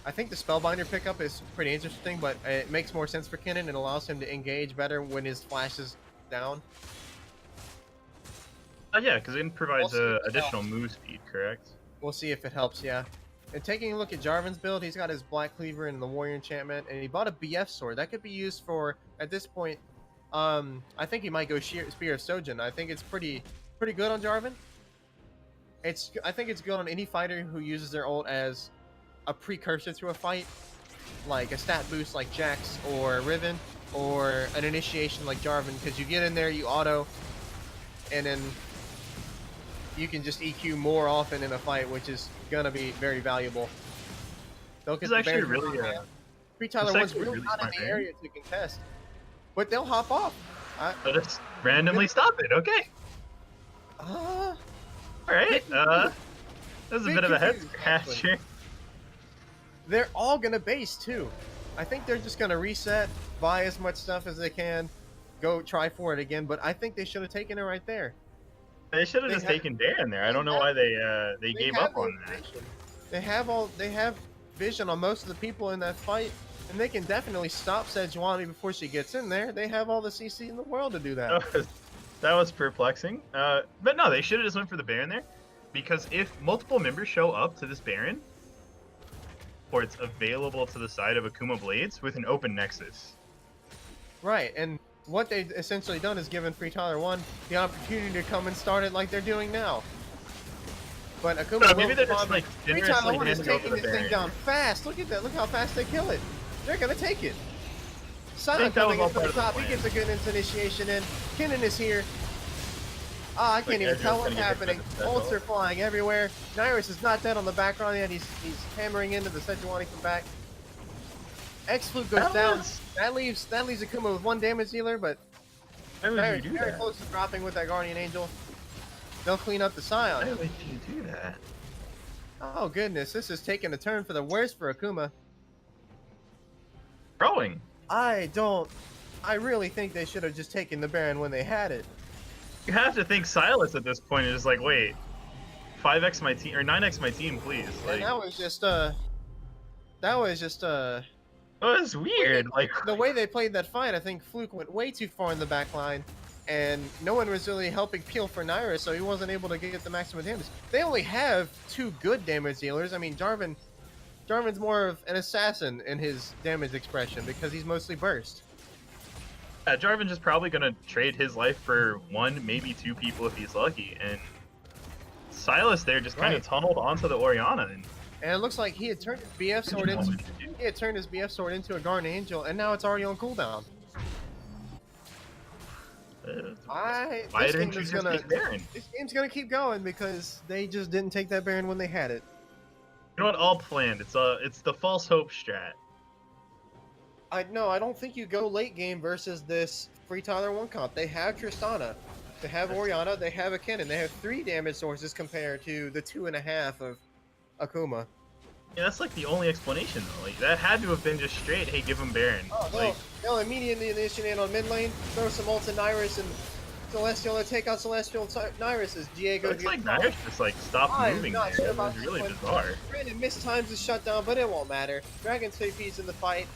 I think the Spellbinder pickup is pretty interesting, but it makes more sense for Kennen. It allows him to engage better when his flash is down. Yeah, because it provides additional move speed, correct? We'll see if it helps, yeah. And taking a look at Jarvan's build, he's got his Black Cleaver and the Warrior Enchantment, and he bought a BF sword. That could be used for, at this point, I think he might go Spear of Sojin. I think it's pretty good on Jarvan. I think it's good on any fighter who uses their ult as a precursor to a fight, like a stat boost like Jax or Riven, or an initiation like Jarvan, because you get in there, you auto, and then you can just EQ more often in a fight, which is gonna be very valuable. They'll get It's actually really FreeTyler1's really not in the area to contest, but they'll hop off. They'll just randomly stop it. Okay. All right. This is a bit of a head scratcher. They're all gonna base too. I think they're just gonna reset, buy as much stuff as they can, go try for it again. But I think they should have taken it right there. They should have just taken Baron there. I don't know why they gave up on that. They have vision on most of the people in that fight, and they can definitely stop Sejuani before she gets in there. They have all the CC in the world to do that. That was perplexing. But no, they should have just went for the Baron there, because if multiple members show up to this Baron, or it's available to the side of Akuma Blades with an open Nexus. Right, and what they've essentially done is given FreeTyler1 the opportunity to come and start it like they're doing now. But Akuma, maybe they're just like FreeTyler1 is taking this thing down fast. Look at that! Look how fast they kill it. They're gonna take it. Sion coming in from the top. He gets a good initiation in. Kennen is here. I can't even tell what's happening. Ults are flying everywhere. Nyrus is not dead on the background yet. He's hammering into the Sejuani from back. X-Flute goes down. That leaves Akuma with 1 damage dealer, but very close to dropping with that Guardian Angel. They'll clean up the Sion. Why would you do that? Oh goodness, this is taking a turn for the worse for Akuma. Throwing. I really think they should have just taken the Baron when they had it. You have to think Silas at this point is like, wait, 5x my team or 9x my team, please. Like, and that was just it was weird. Like the way they played that fight, I think Fluke went way too far in the back line, and no one was really helping peel for Nyrus, so he wasn't able to get the maximum damage. They only have 2 good damage dealers. I mean, Jarvan's more of an assassin in his damage expression because he's mostly burst. Jarvan's just probably gonna trade his life for 1, maybe 2 people if he's lucky, and Silas there just kind of tunneled onto the Orianna. And it looks like he had turned his BF sword into a Guardian Angel, and now it's already on cooldown. This game's gonna keep going because they just didn't take that Baron when they had it. You know what? All planned. It's the false hope strat. I don't think you go late game versus this FreeTyler1 comp. They have Tristana, they have Orianna, they have a Kennen. They have 3 damage sources compared to the 2.5 of Akuma. Yeah, that's like the only explanation though. Like that had to have been just straight. Hey, give him Baron. Oh no! They'll immediately initiate on mid lane. Throw some ults at Nyrus and Celestial. They take out Celestial Nyrus as Diego. It's like Nyrus just like stopped moving. It was really bizarre. Brandon mistimes his shutdown, but it won't matter. Dragon's KP's in the fight.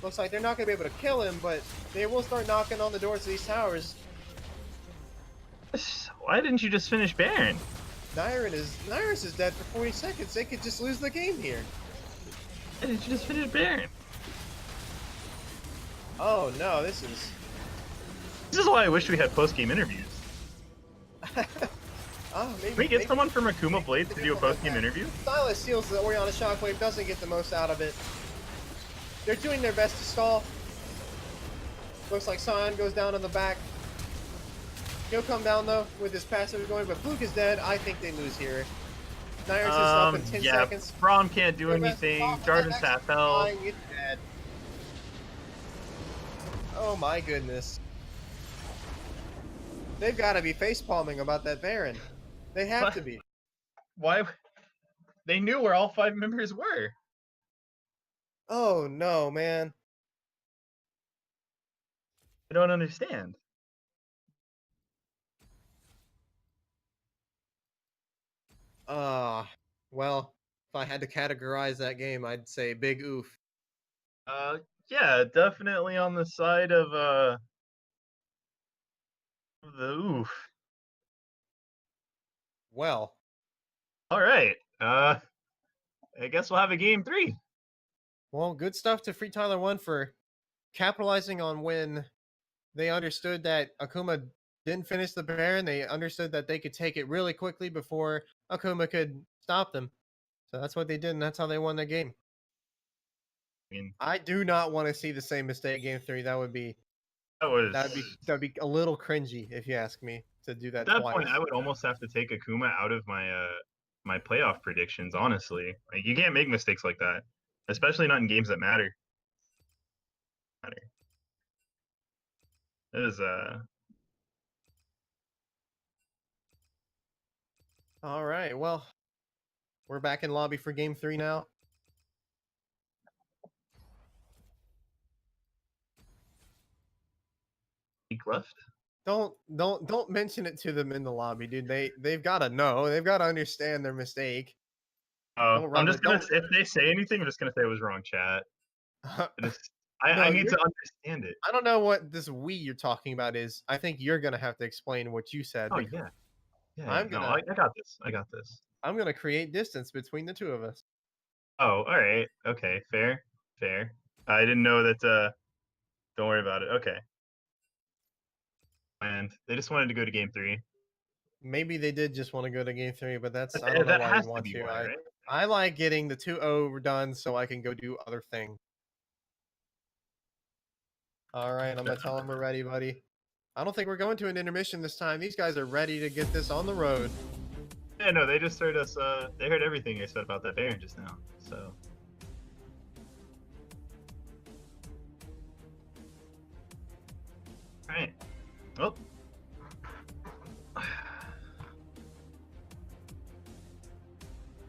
Looks like they're not going to be able to kill him, but they will start knocking on the doors of these towers. Why didn't you just finish Baron? Nyrus is dead for 40 seconds. They could just lose the game here. Why didn't you just finish Baron? Oh no, this is why I wish we had post-game interviews. Can we get someone from Akuma Blades to do a post-game interview? Silas steals the Orianna Shockwave, doesn't get the most out of it. They're doing their best to stall. Looks like Sion goes down on the back. He'll come down though with his passive going, but Fluke is dead. I think they lose here. Nyrus is up in 10 seconds. Braum can't do anything. Jarvan's SFL. Dead. Oh my goodness. They've got to be facepalming about that Baron. They have to be. Why? They knew where all 5 members were. Oh no, man. I don't understand. Well, if I had to categorize that game, I'd say big oof. Yeah, definitely on the side of the oof. Well. All right. I guess we'll have a game 3. Well, good stuff to FreeTyler1 for capitalizing on when they understood that Akuma didn't finish the Baron. They understood that they could take it really quickly before Akuma could stop them. So that's what they did, and that's how they won the game. I mean, I do not want to see the same mistake game 3. That would be that'd be a little cringy if you ask me to do at that that twice. point I would almost have to take Akuma out of my playoff predictions, honestly. Like, you can't make mistakes like that, especially not in games that matter. It is All right. Well, we're back in lobby for game 3 now. week left. Don't mention it to them in the lobby, dude. They've got to know. They've got to understand their mistake. Oh, Don't I'm rub just it. gonna Don't. if they say anything, I'm just gonna say it was wrong, chat. No, I need to understand it. I don't know what this we you're talking about is. I think you're gonna have to explain what you said. Oh yeah, I'm no, gonna I got this. I got this. I'm gonna create distance between the two of us. Oh, all right. Okay, fair. I didn't know that. Don't worry about it. Okay. And they just wanted to go to game 3. Maybe they did just want to go to game 3, but that's I don't know That why has you to want be to. why, right? I like getting the 2-0 done so I can go do other things. All right, I'm gonna tell them we're ready, buddy. I don't think we're going to an intermission this time. These guys are ready to get this on the road. Yeah, no, they just heard us. They heard everything I said about that Baron just now. So. All right. Well.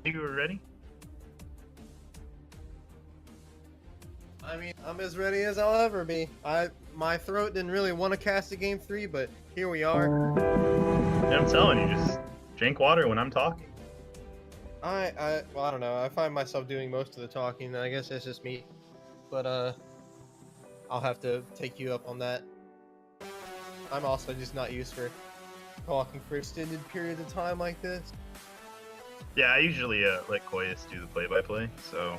Think we're ready? I mean, I'm as ready as I'll ever be. My throat didn't really want to cast a game 3, but here we are. Yeah, I'm telling you, just drink water when I'm talking. Well, I don't know. I find myself doing most of the talking. I guess that's just me. But I'll have to take you up on that. I'm also just not used for talking for extended periods of time like this. Yeah, I usually let Koyas do the play-by-play, so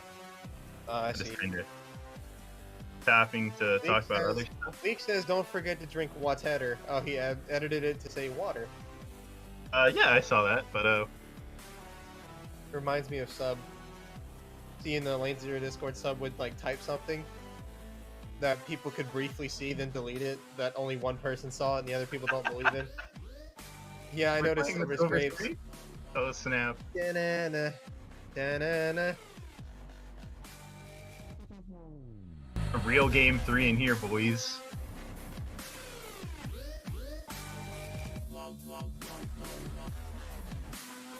I just see. kind of tapping to talk about other stuff. Leek says, "Don't forget to drink water." Oh, he edited it to say water. Yeah, I saw that, but Reminds me of Sub. Seeing the Lane Zero Discord Sub would like type something that people could briefly see, then delete it. That only one person saw it, and the other people don't believe it. Yeah, I noticed Silver Scrapes. Oh snap! Da-na-na, da-na-na. A real game 3 in here, boys.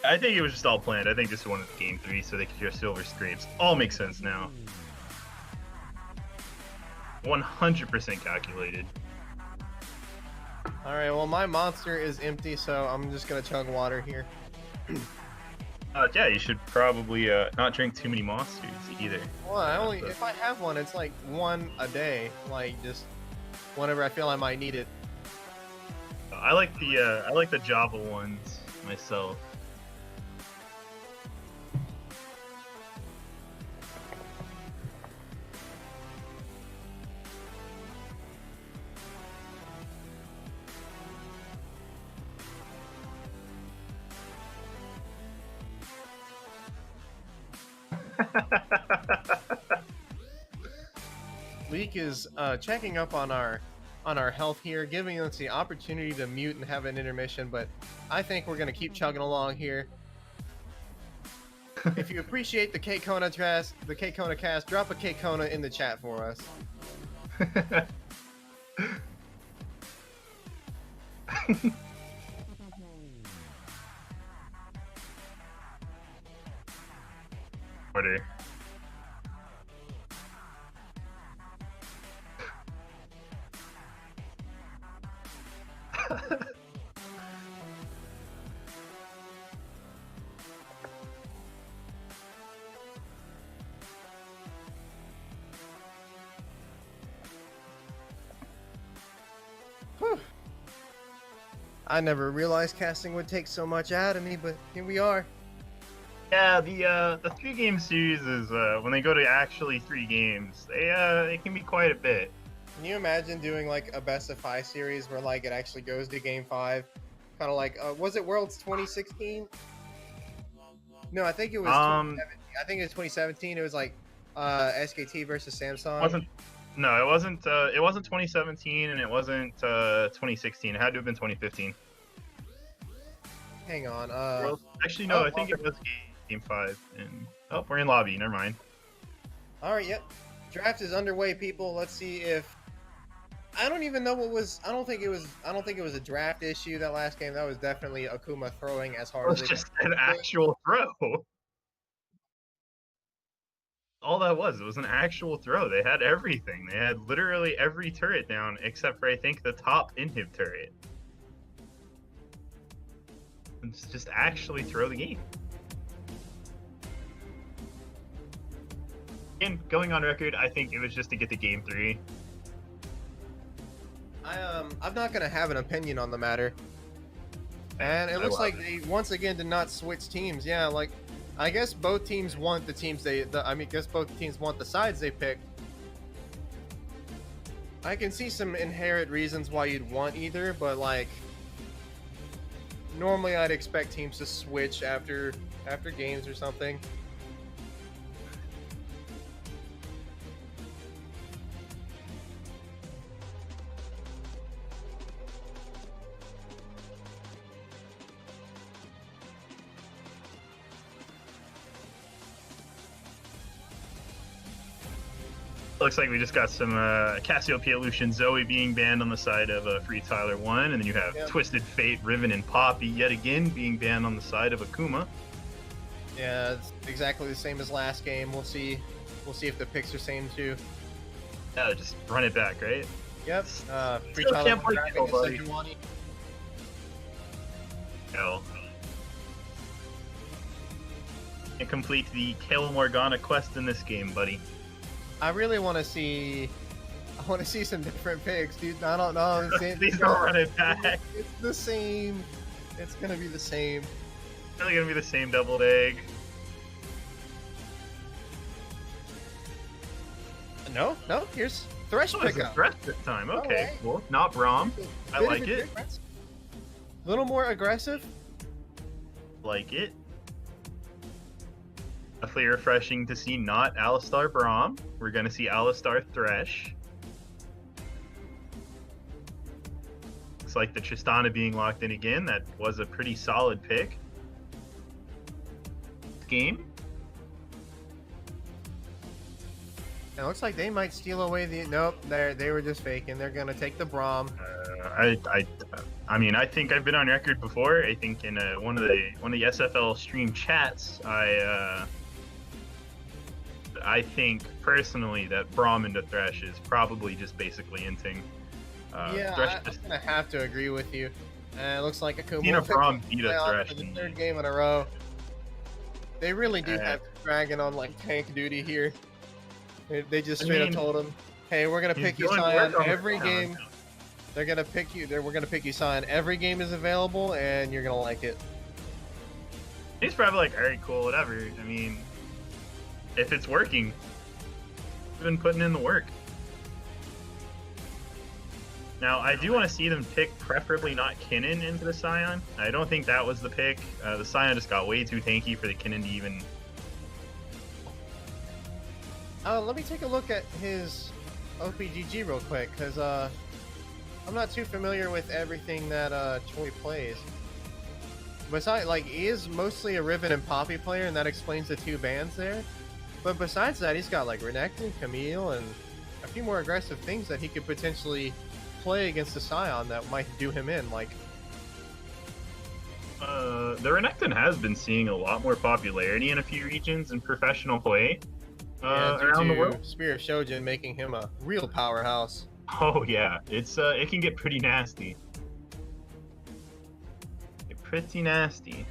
I think it was just all planned. I think just wanted game 3 so they could hear Silver Scrapes. All makes sense now. 100% calculated. Alright, well my monster is empty, so I'm just gonna chug water here. Yeah, you should probably not drink too many monsters either. Well, if I have one, it's like one a day, like just whenever I feel I might need it. I like the Java ones myself. Leek is checking up on our health here, giving us the opportunity to mute and have an intermission, but I think we're gonna keep chugging along here. If you appreciate the K-Kona cast, drop a K-Kona in the chat for us. Order. Whew. I never realized casting would take so much out of me, but here we are. Yeah, the 3-game series is when they go to actually 3 games, it can be quite a bit. Can you imagine doing like a best of 5 series where like it actually goes to game 5? Kind of like was it Worlds 2016? No, I think it was 2017. I think it was 2017. It was like SKT versus Samsung. It wasn't 2017 and it wasn't 2016. It had to have been 2015. Hang on. Actually, no, I think it was game 5. And oh, we're in lobby. Never mind. All right, yep. Draft is underway, people. Let's see if I don't even know what was. I don't think it was a draft issue that last game. That was definitely Akuma throwing as hard as it was just an actual throw. All that was, it was an actual throw. They had everything. They had literally every turret down except for I think the top inhib turret. Just actually throw the game. And going on record, I think it was just to get to game 3. I'm not gonna have an opinion on the matter. And it looks like they once again did not switch teams. Yeah, like I guess both teams want the teams guess both teams want the sides they picked. I can see some inherent reasons why you'd want either, but like normally I'd expect teams to switch after games or something. Looks like we just got some Cassiopeia, Lucian, Zoe being banned on the side of FreeTyler1, and then you have Twisted Fate, Riven, and Poppy yet again being banned on the side of Akuma. Yeah, it's exactly the same as last game. We'll see if the picks are same too. Yeah, just run it back, right? Yep. FreeTyler1 Hell. And complete the Kill Morgana quest in this game, buddy. I really want to see. I want to see some different picks, dude. I don't know. Please don't run it back. It's the same. It's gonna be the same. It's really gonna be the same doubled egg. No. Here's Thresh pickup. Thresh this time. Okay, cool. Not Braum. I like it. A little more aggressive. Like it. Definitely refreshing to see not Alistar Braum. We're going to see Alistar Thresh. Looks like the Tristana being locked in again. That was a pretty solid pick. Game. It looks like they might steal away the. Nope, they were just faking. They're gonna take the Braum. I mean, I think I've been on record before. I think in one of the SFL stream chats, I think personally that Braum into Thresh is probably just basically inting. Yeah, I'm gonna have to agree with you. It looks like Akuma Braum beat a Thresh for the 3rd game in a row. They really do have Dragon on like tank duty here. They just straight up told him, "Hey, we're gonna pick you Scion every game. They're gonna pick you. We're gonna pick you Scion. Every game is available, and you're gonna like it." He's probably like, "All right, cool, whatever." I mean, if it's working, we've been putting in the work. Now, I do want to see them pick preferably not Kinnan into the Scion. I don't think that was the pick. The Scion just got way too tanky for the Kinnan to even... Let me take a look at his OPGG real quick, because I'm not too familiar with everything that Choi plays. Besides, like, he is mostly a Riven and Poppy player, and that explains the 2 bans there. But besides that, he's got like Renekton, Camille, and a few more aggressive things that he could potentially play against the Scion that might do him in. Like, the Renekton has been seeing a lot more popularity in a few regions in professional play around the world. Spirit Shojin making him a real powerhouse. Oh yeah, it can get pretty nasty. Pretty nasty.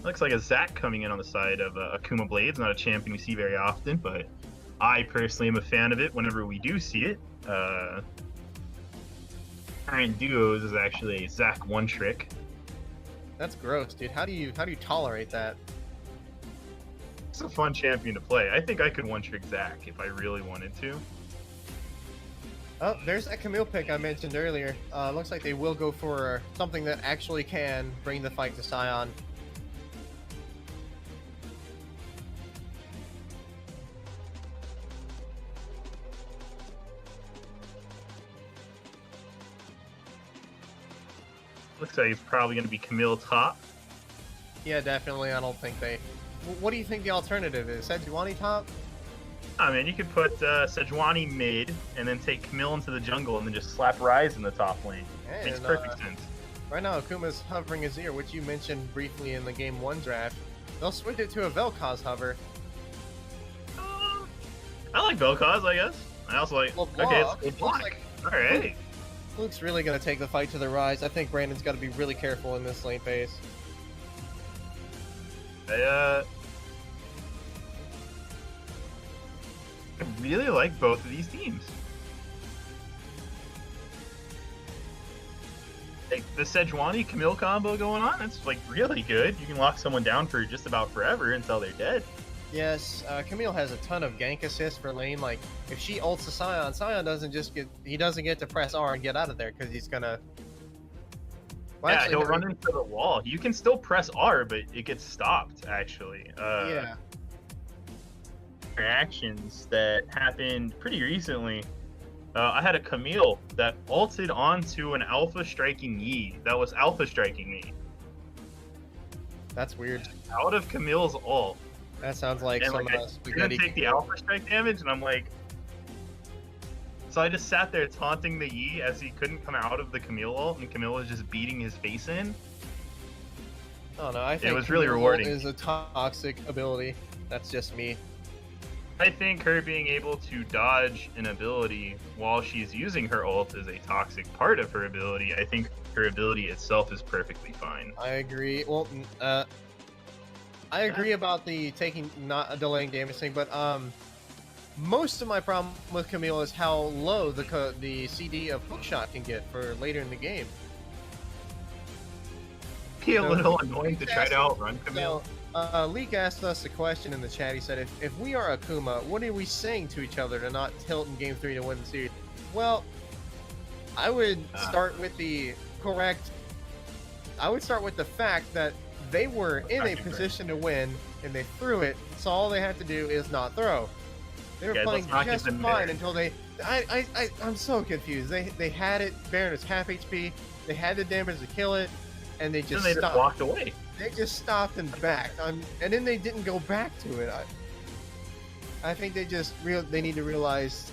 Looks like a Zac coming in on the side of Akuma Blades. Not a champion we see very often, but I personally am a fan of it whenever we do see it. Current duos is actually a Zac one trick. That's gross, dude. How do you tolerate that? It's a fun champion to play. I think I could one-trick Zac if I really wanted to. Oh, there's that Camille pick I mentioned earlier. Looks like they will go for something that actually can bring the fight to Sion. Looks like it's probably going to be Camille top. Yeah, definitely. I don't think they... What do you think the alternative is? Sejuani top? I mean, you could put Sejuani mid, and then take Camille into the jungle, and then just slap Ryze in the top lane. And, Makes perfect sense. Right now, Akuma's hovering his ear, which you mentioned briefly in the Game 1 draft. They'll switch it to a Vel'Koz hover. I like Vel'Koz, I guess. I also like... Well, okay, it's good block. Like Alright. Luke's really going to take the fight to the Ryze. I think Brandon's got to be really careful in this lane phase. I really like both of these teams. Like the Sejuani Camille combo going on, it's like really good. You can lock someone down for just about forever until they're dead. Yes, Camille has a ton of gank assists for lane. Like, if she ults a Sion doesn't just get... He doesn't get to press R and get out of there, because he's gonna... Well, yeah, actually, he'll run into the wall. You can still press R, but it gets stopped, actually. Yeah. Reactions that happened pretty recently. I had a Camille that ulted onto an alpha striking Yi. That was alpha striking me. That's weird. Out of Camille's ult. That sounds like and some like, I spaghetti. didn't take the alpha strike damage, and I'm like... So I just sat there taunting the Yi as he couldn't come out of the Camille ult, and Camille was just beating his face in. Oh no, I think it was really Camille rewarding. is a toxic ability. That's just me. I think her being able to dodge an ability while she's using her ult is a toxic part of her ability. I think her ability itself is perfectly fine. I agree. Well, I agree about the not delaying damage thing, but most of my problem with Camille is how low the CD of hookshot can get for later in the game. Be a little annoying to try to outrun Camille. Leek asked us a question in the chat. He said, if we are Akuma, what are we saying to each other to not tilt in Game 3 to win the series? Well, I would start with the correct... I would start with the fact that they were in a position to win, and they threw it, so all they had to do is not throw. They were playing just fine until they... I'm so confused. They had it, Baron was half HP, they had the damage to kill it, and they just stopped. Just walked away. They just stopped and backed, and then they didn't go back to it. I think they need to realize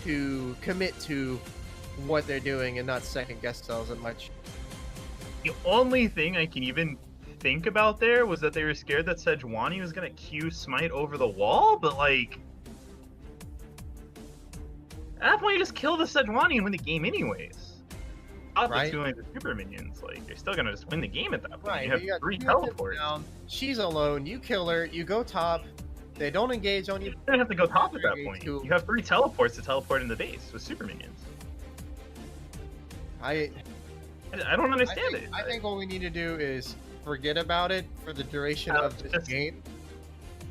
to commit to what they're doing and not second guess themselves as much. The only thing I can even think about there was that they were scared that Sejuani was gonna Q smite over the wall, but like at that point you just kill the Sejuani and win the game anyways. Right? Doing the super minions, like you're still gonna just win the game at that point. Right. You have 3 teleports. Down, she's alone. You kill her. You go top. They don't engage on you. You don't have to go top at that point. You have 3 teleports to teleport in the base with super minions. I don't understand it. I think what we need to do is forget about it for the duration of this game.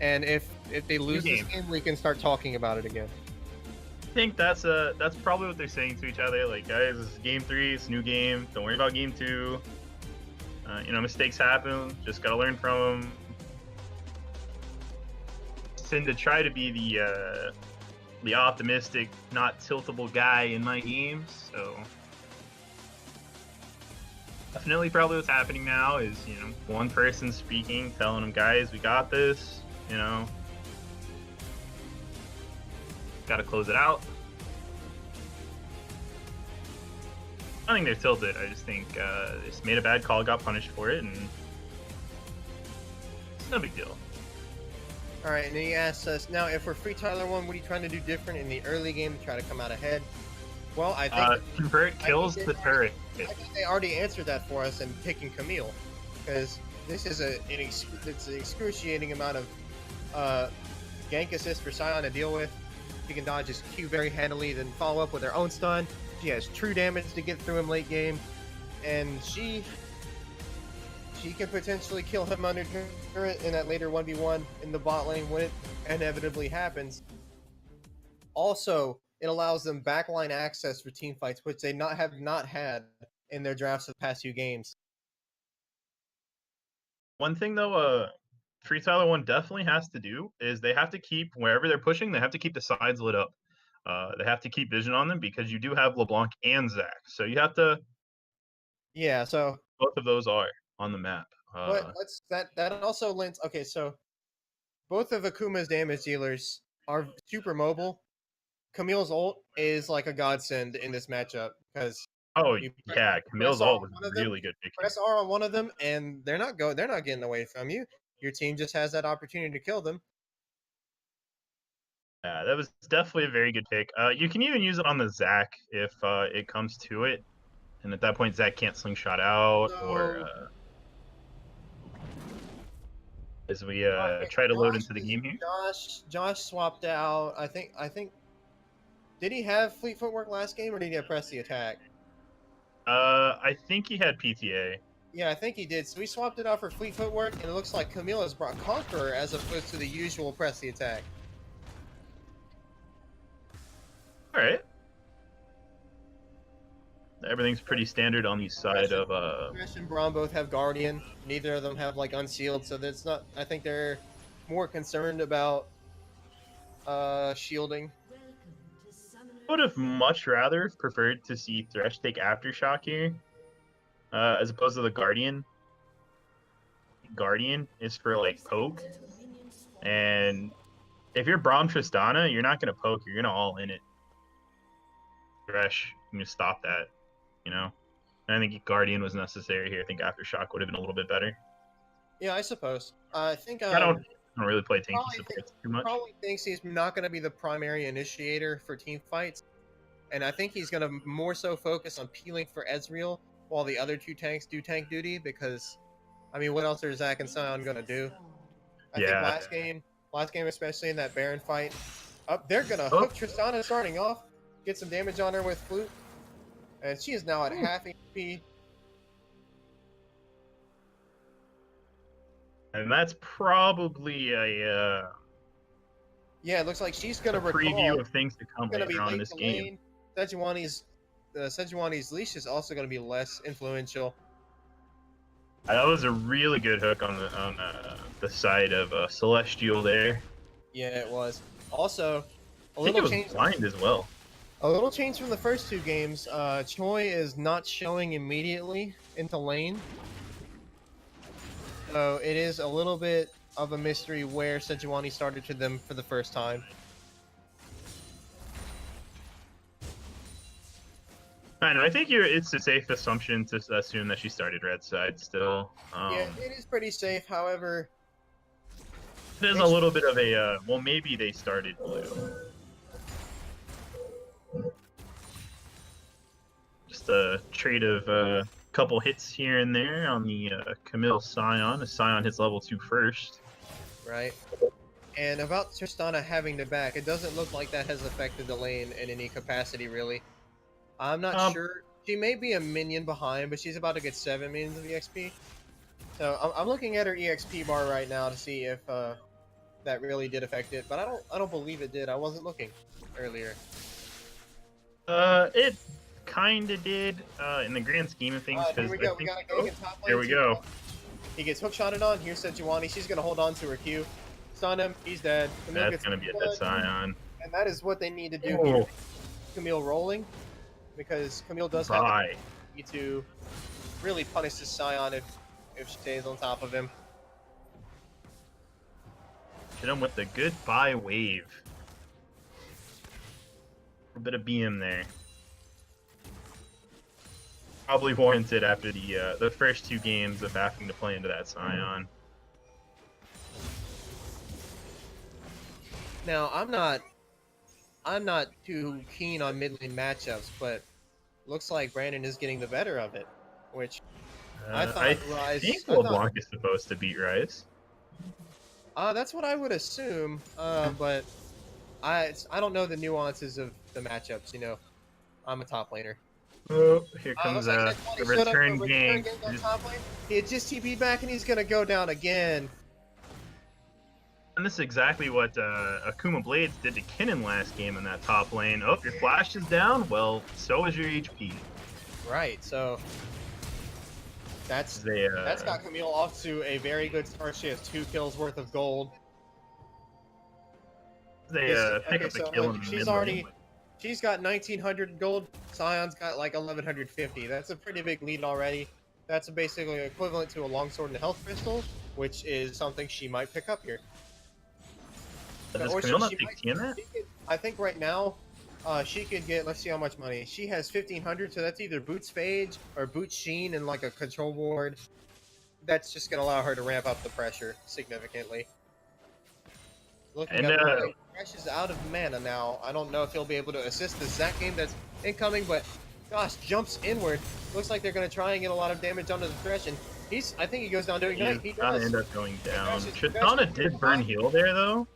And if they lose this game, we can start talking about it again. I think that's probably what they're saying to each other. Like, guys, this is game 3, it's a new game. Don't worry about game 2. Mistakes happen. Just gotta learn from them. Tend to try to be the optimistic, not tiltable guy in my games. So definitely, probably what's happening now is one person speaking, telling them, guys, we got this. Got to close it out. I think they're tilted. I just think they just made a bad call, got punished for it, and it's no big deal. All right, and then he asks us, now, if we're FreeTyler1, what are you trying to do different in the early game to try to come out ahead? Well, I think... convert kills the turret. I think they already answered that for us in picking Camille, because this is it's an excruciating amount of gank assist for Sion to deal with. She can dodge his Q very handily, then follow up with her own stun. She has true damage to get through him late game, and she She can potentially kill him under turret in that later 1v1 in the bot lane when it inevitably happens. Also, it allows them backline access for team fights, which they have not had in their drafts of the past few games. One thing though, FreeTyler1 definitely has to do is they have to keep, wherever they're pushing, they have to keep the sides lit up. They have to keep vision on them because you do have LeBlanc and Zach. So you have to. Yeah, so both of those are on the map. That also lends. Okay, so both of Akuma's damage dealers are super mobile. Camille's ult is like a godsend in this matchup because yeah, Camille's ult was really good. Press R on one of them, and they're not getting away from you. Your team just has that opportunity to kill them. Yeah, that was definitely a very good pick. You can even use it on the Zach if it comes to it, and at that point Zach can't slingshot out, or as we try to load into the game here. Josh swapped out. I think. Did he have fleet footwork last game, or did he have press the attack? I think he had PTA. Yeah, I think he did. So we swapped it out for fleet footwork, and it looks like Camille has brought Conqueror as opposed to the usual press the attack. All right. Everything's pretty standard on the side of Thresh and Braum both have Guardian. Neither of them have like Unsealed, so that's not. I think they're more concerned about shielding. I would have much rather preferred to see Thresh take Aftershock here, as opposed to the Guardian. Guardian is for like poke, and if you're Braum Tristana, you're not gonna poke. You're gonna all in it. Thresh, you can stop that. You know, and I think Guardian was necessary here. I think Aftershock would have been a little bit better. Yeah, I suppose. I think I don't really play tanky supports too much. Probably thinks he's not going to be the primary initiator for team fights, and I think he's going to more so focus on peeling for Ezreal while the other two tanks do tank duty. Because, I mean, what else are Zach and Sion going to do? I think last game especially in that Baron fight, they're going to hook Tristana starting off, get some damage on her with Flute. And she is now at half HP. And that's probably a yeah, it looks like she's going to preview of things to come later on in this game. Sejuani's leash is also going to be less influential. That was a really good hook on the side of Celestial there. Yeah, it was. Also, I think it was blind as well. A little change from the first two games. Choi is not showing immediately into lane. So it is a little bit of a mystery where Sejuani started to them for the first time. I know. I think it's a safe assumption to assume that she started red side still. Yeah, it is pretty safe. However, there's a little bit of a well, maybe they started blue. Just a trade of a couple hits here and there on the Camille Sion. The Sion hits level 2 first. Right. And about Tristana having to back, it doesn't look like that has affected the lane in any capacity, really. I'm not sure. She may be a minion behind, but she's about to get 7 minions of EXP. So I'm looking at her EXP bar right now to see if that really did affect it, but I don't believe it did. I wasn't looking earlier. It kind of did in the grand scheme of things. Here we go. We got a top lane. Here we go. He gets hookshotted on. Here's Sejuani. She's going to hold on to her Q. Stun him. He's dead. That's going to be a dead Sion. And that is what they need to do here. Camille rolling, because Camille does have the ability to really punish the Sion if she stays on top of him. Hit him with the goodbye wave. A bit of BM there. Probably warranted after the first 2 games of having to play into that Sion. Now I'm not too keen on mid lane matchups, but looks like Brandon is getting the better of it, which I thought I think LeBlanc is supposed to beat Rise. That's what I would assume, but I don't know the nuances of the matchups. You know, I'm a top laner. Oh, here comes Looks like a Seth showed up for return return gank. gank on top lane. He had just TP'd back and he's gonna go down again. And this is exactly what Akuma Blades did to Kinnan last game in that top lane. Oh, your flash is down? Well, so is your HP. Right, so that's got Camille off to a very good start. She has 2 kills worth of gold. They pick up the kill in the mid lane. She's got 1900 gold. Scion's got like 1150. That's a pretty big lead already. That's basically equivalent to a longsword and a health crystal, which is something she might pick up here. Does Camille not take Tiamat? I think right now, she could get, let's see how much money. She has 1500, so that's either Boots Phage or Boots Sheen and like a control ward. That's just going to allow her to ramp up the pressure significantly. Looking at Fresh is out of mana now. I don't know if he'll be able to assist the Zac game that's incoming, but gosh, jumps inward. Looks like they're going to try and get a lot of damage onto the Thresh, and I think he goes down doing Ignite. He does. Gonna end up going down. Tristana did burn heal there though.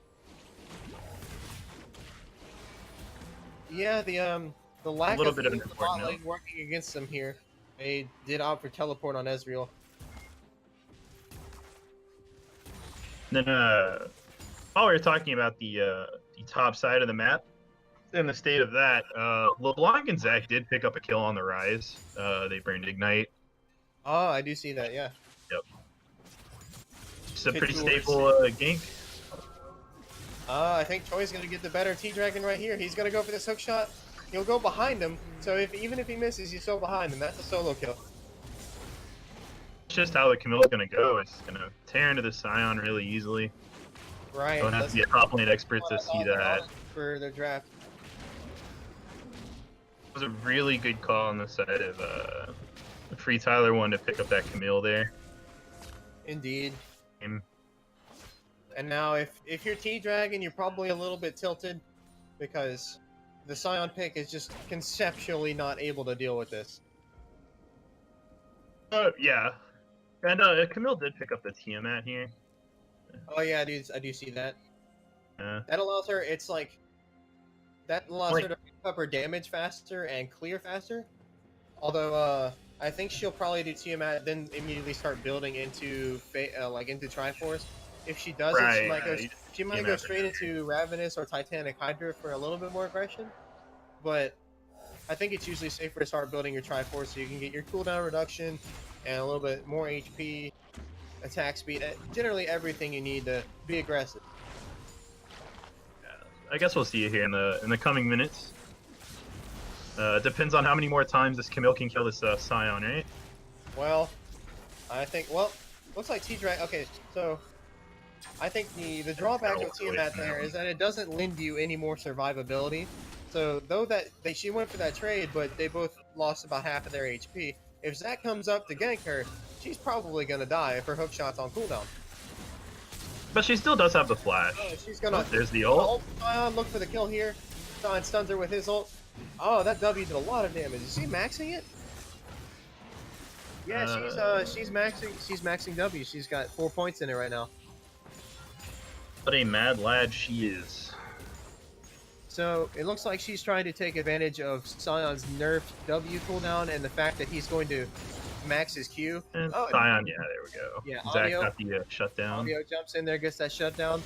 Yeah, the lack of the bot lane working against them here. They did opt for teleport on Ezreal. Then while we were talking about the top side of the map and the state of that, LeBlanc and Zac did pick up a kill on the Rise. They burned Ignite. Oh, I do see that, yeah. Yep. It's a pretty stable gank. I think Choi's going to get the better T-Dragon right here. He's going to go for this hook shot. He'll go behind him, so even if he misses, he's still behind him. That's a solo kill. It's just how the Camille's going to go. It's going to tear into the Scion really easily. Right. Don't have to be a top lane expert to see that. For their draft. It was a really good call on the side of FreeTyler1 to pick up that Camille there. Indeed. And now, if you're T-Dragon, you're probably a little bit tilted because the Scion pick is just conceptually not able to deal with this. Yeah. And Camille did pick up the Tiamat here. Oh yeah, I do see that. That allows her. It's like that allows her to pick up her damage faster and clear faster. Although I think she'll probably do Tiamat, then immediately start building into into Triforce. If she does it, she might go straight into Ravenous or Titanic Hydra for a little bit more aggression. But I think it's usually safer to start building your Triforce so you can get your cooldown reduction and a little bit more HP, attack speed, generally everything you need to be aggressive. I guess we'll see it here in the coming minutes. Depends on how many more times this Camille can kill this Scion, right? Well, I think looks like T-Dragon. Okay, so I think the drawback of Tiamat there is that it doesn't lend you any more survivability. So though she went for that trade, but they both lost about half of their HP. If Zac comes up to gank her, she's probably gonna die if her hook shot's on cooldown. But she still does have the flash. Oh, she's gonna. There's the ult. Look for the kill here. Scion stuns her with his ult. Oh, that W did a lot of damage. Is she maxing it? Yeah, she's maxing W. She's got 4 points in it right now. What a mad lad she is. So it looks like she's trying to take advantage of Scion's nerfed W cooldown and the fact that he's going to max his Q. And Scion, yeah, there we go. Yeah, Zac got the shutdown. Audio jumps in there, gets that shutdown.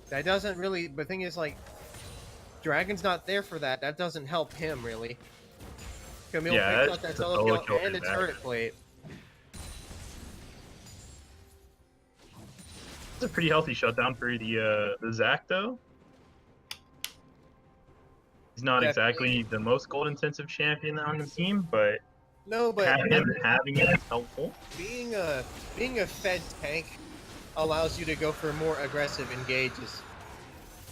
That doesn't really. The thing is, like, Dragon's not there for that. That doesn't help him really. Camille picks up that solo kill and the turret plate. It's a pretty healthy shutdown for the Zac though. He's not exactly the most gold-intensive champion on the team, but having it is helpful. Being a fed tank allows you to go for more aggressive engages.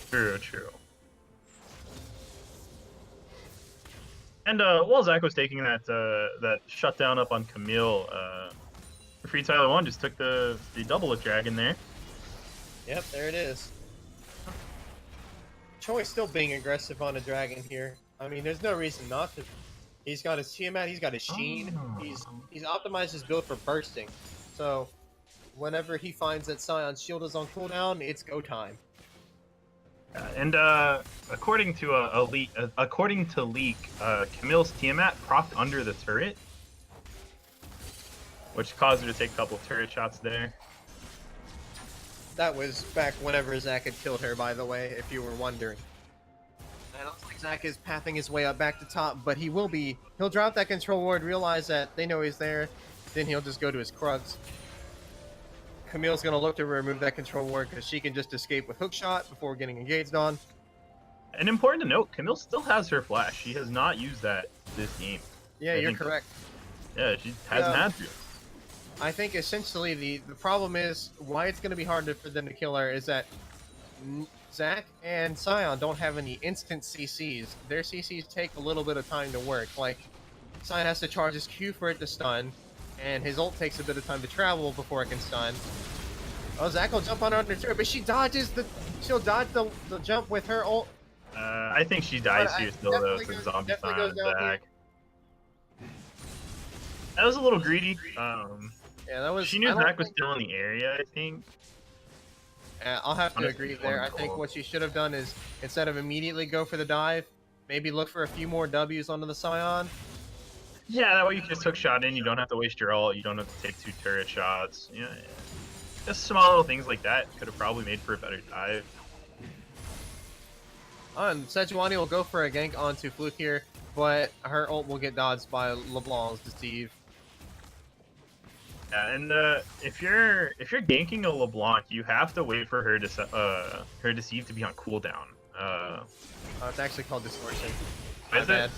True. And while Zac was taking that shutdown up on Camille, FreeTyler1 just took the double with Dragon there. Yep, there it is. Choi's still being aggressive on a Dragon here. I mean, there's no reason not to. He's got his Tiamat, he's got his Sheen. He's optimized his build for bursting. So, whenever he finds that Scion's shield is on cooldown, it's go time. And according to leak, Camille's Tiamat propped under the turret, which caused her to take a couple turret shots there. That was back whenever Zach had killed her, by the way, if you were wondering. And it looks like Zach is pathing his way up back to top, but he'll drop that control ward, realize that they know he's there, then he'll just go to his Krugs. Camille's going to look to remove that control ward because she can just escape with hookshot before getting engaged on. And important to note, Camille still has her flash. She has not used that this game. Yeah, you're correct. Yeah, she hasn't had to. I think essentially the problem is why it's going to be harder for them to kill her is that Zach and Sion don't have any instant CCs. Their CCs take a little bit of time to work. Like, Sion has to charge his Q for it to stun, and his ult takes a bit of time to travel before it can stun. Oh, Zach will jump on her under turret, but she'll dodge the jump with her ult. I think she dies here still though, for zombie Sion Zach. That was a little greedy. Yeah, that was. She knew Zach was still in the area, I think. I'll have to agree there. I think what she should have done is, instead of immediately go for the dive, maybe look for a few more Ws onto the Scion. Yeah, that way you can just hook shot in. You don't have to waste your ult. You don't have to take 2 turret shots. Yeah, just small little things like that could have probably made for a better dive. And Sejuani will go for a gank onto Fluke here, but her ult will get dodged by LeBlanc's Deceive. Yeah, and if you're ganking a LeBlanc, you have to wait for her Deceive to be on cooldown. It's actually called Distortion. My bad.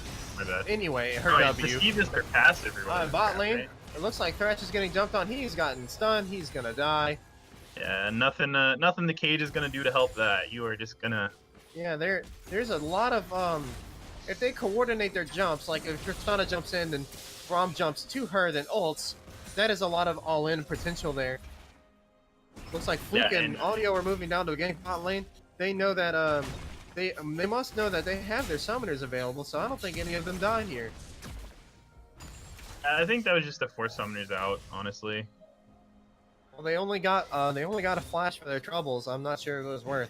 Anyway, her W. Deceive is her passive. Bot lane. Right? It looks like Thresh is getting jumped on. He's gotten stunned. He's gonna die. Yeah, nothing the cage is gonna do to help that. You are just gonna. Yeah, there's a lot of if they coordinate their jumps, like if Tristana jumps in, then Braum jumps to her, then ults. That is a lot of all-in potential there. Looks like Fluke and Audio are moving down to a gank bot lane. They know that they must know that they have their summoners available, so I don't think any of them died here. I think that was just to force summoners out, honestly. Well, they only got a flash for their troubles. I'm not sure if it was worth.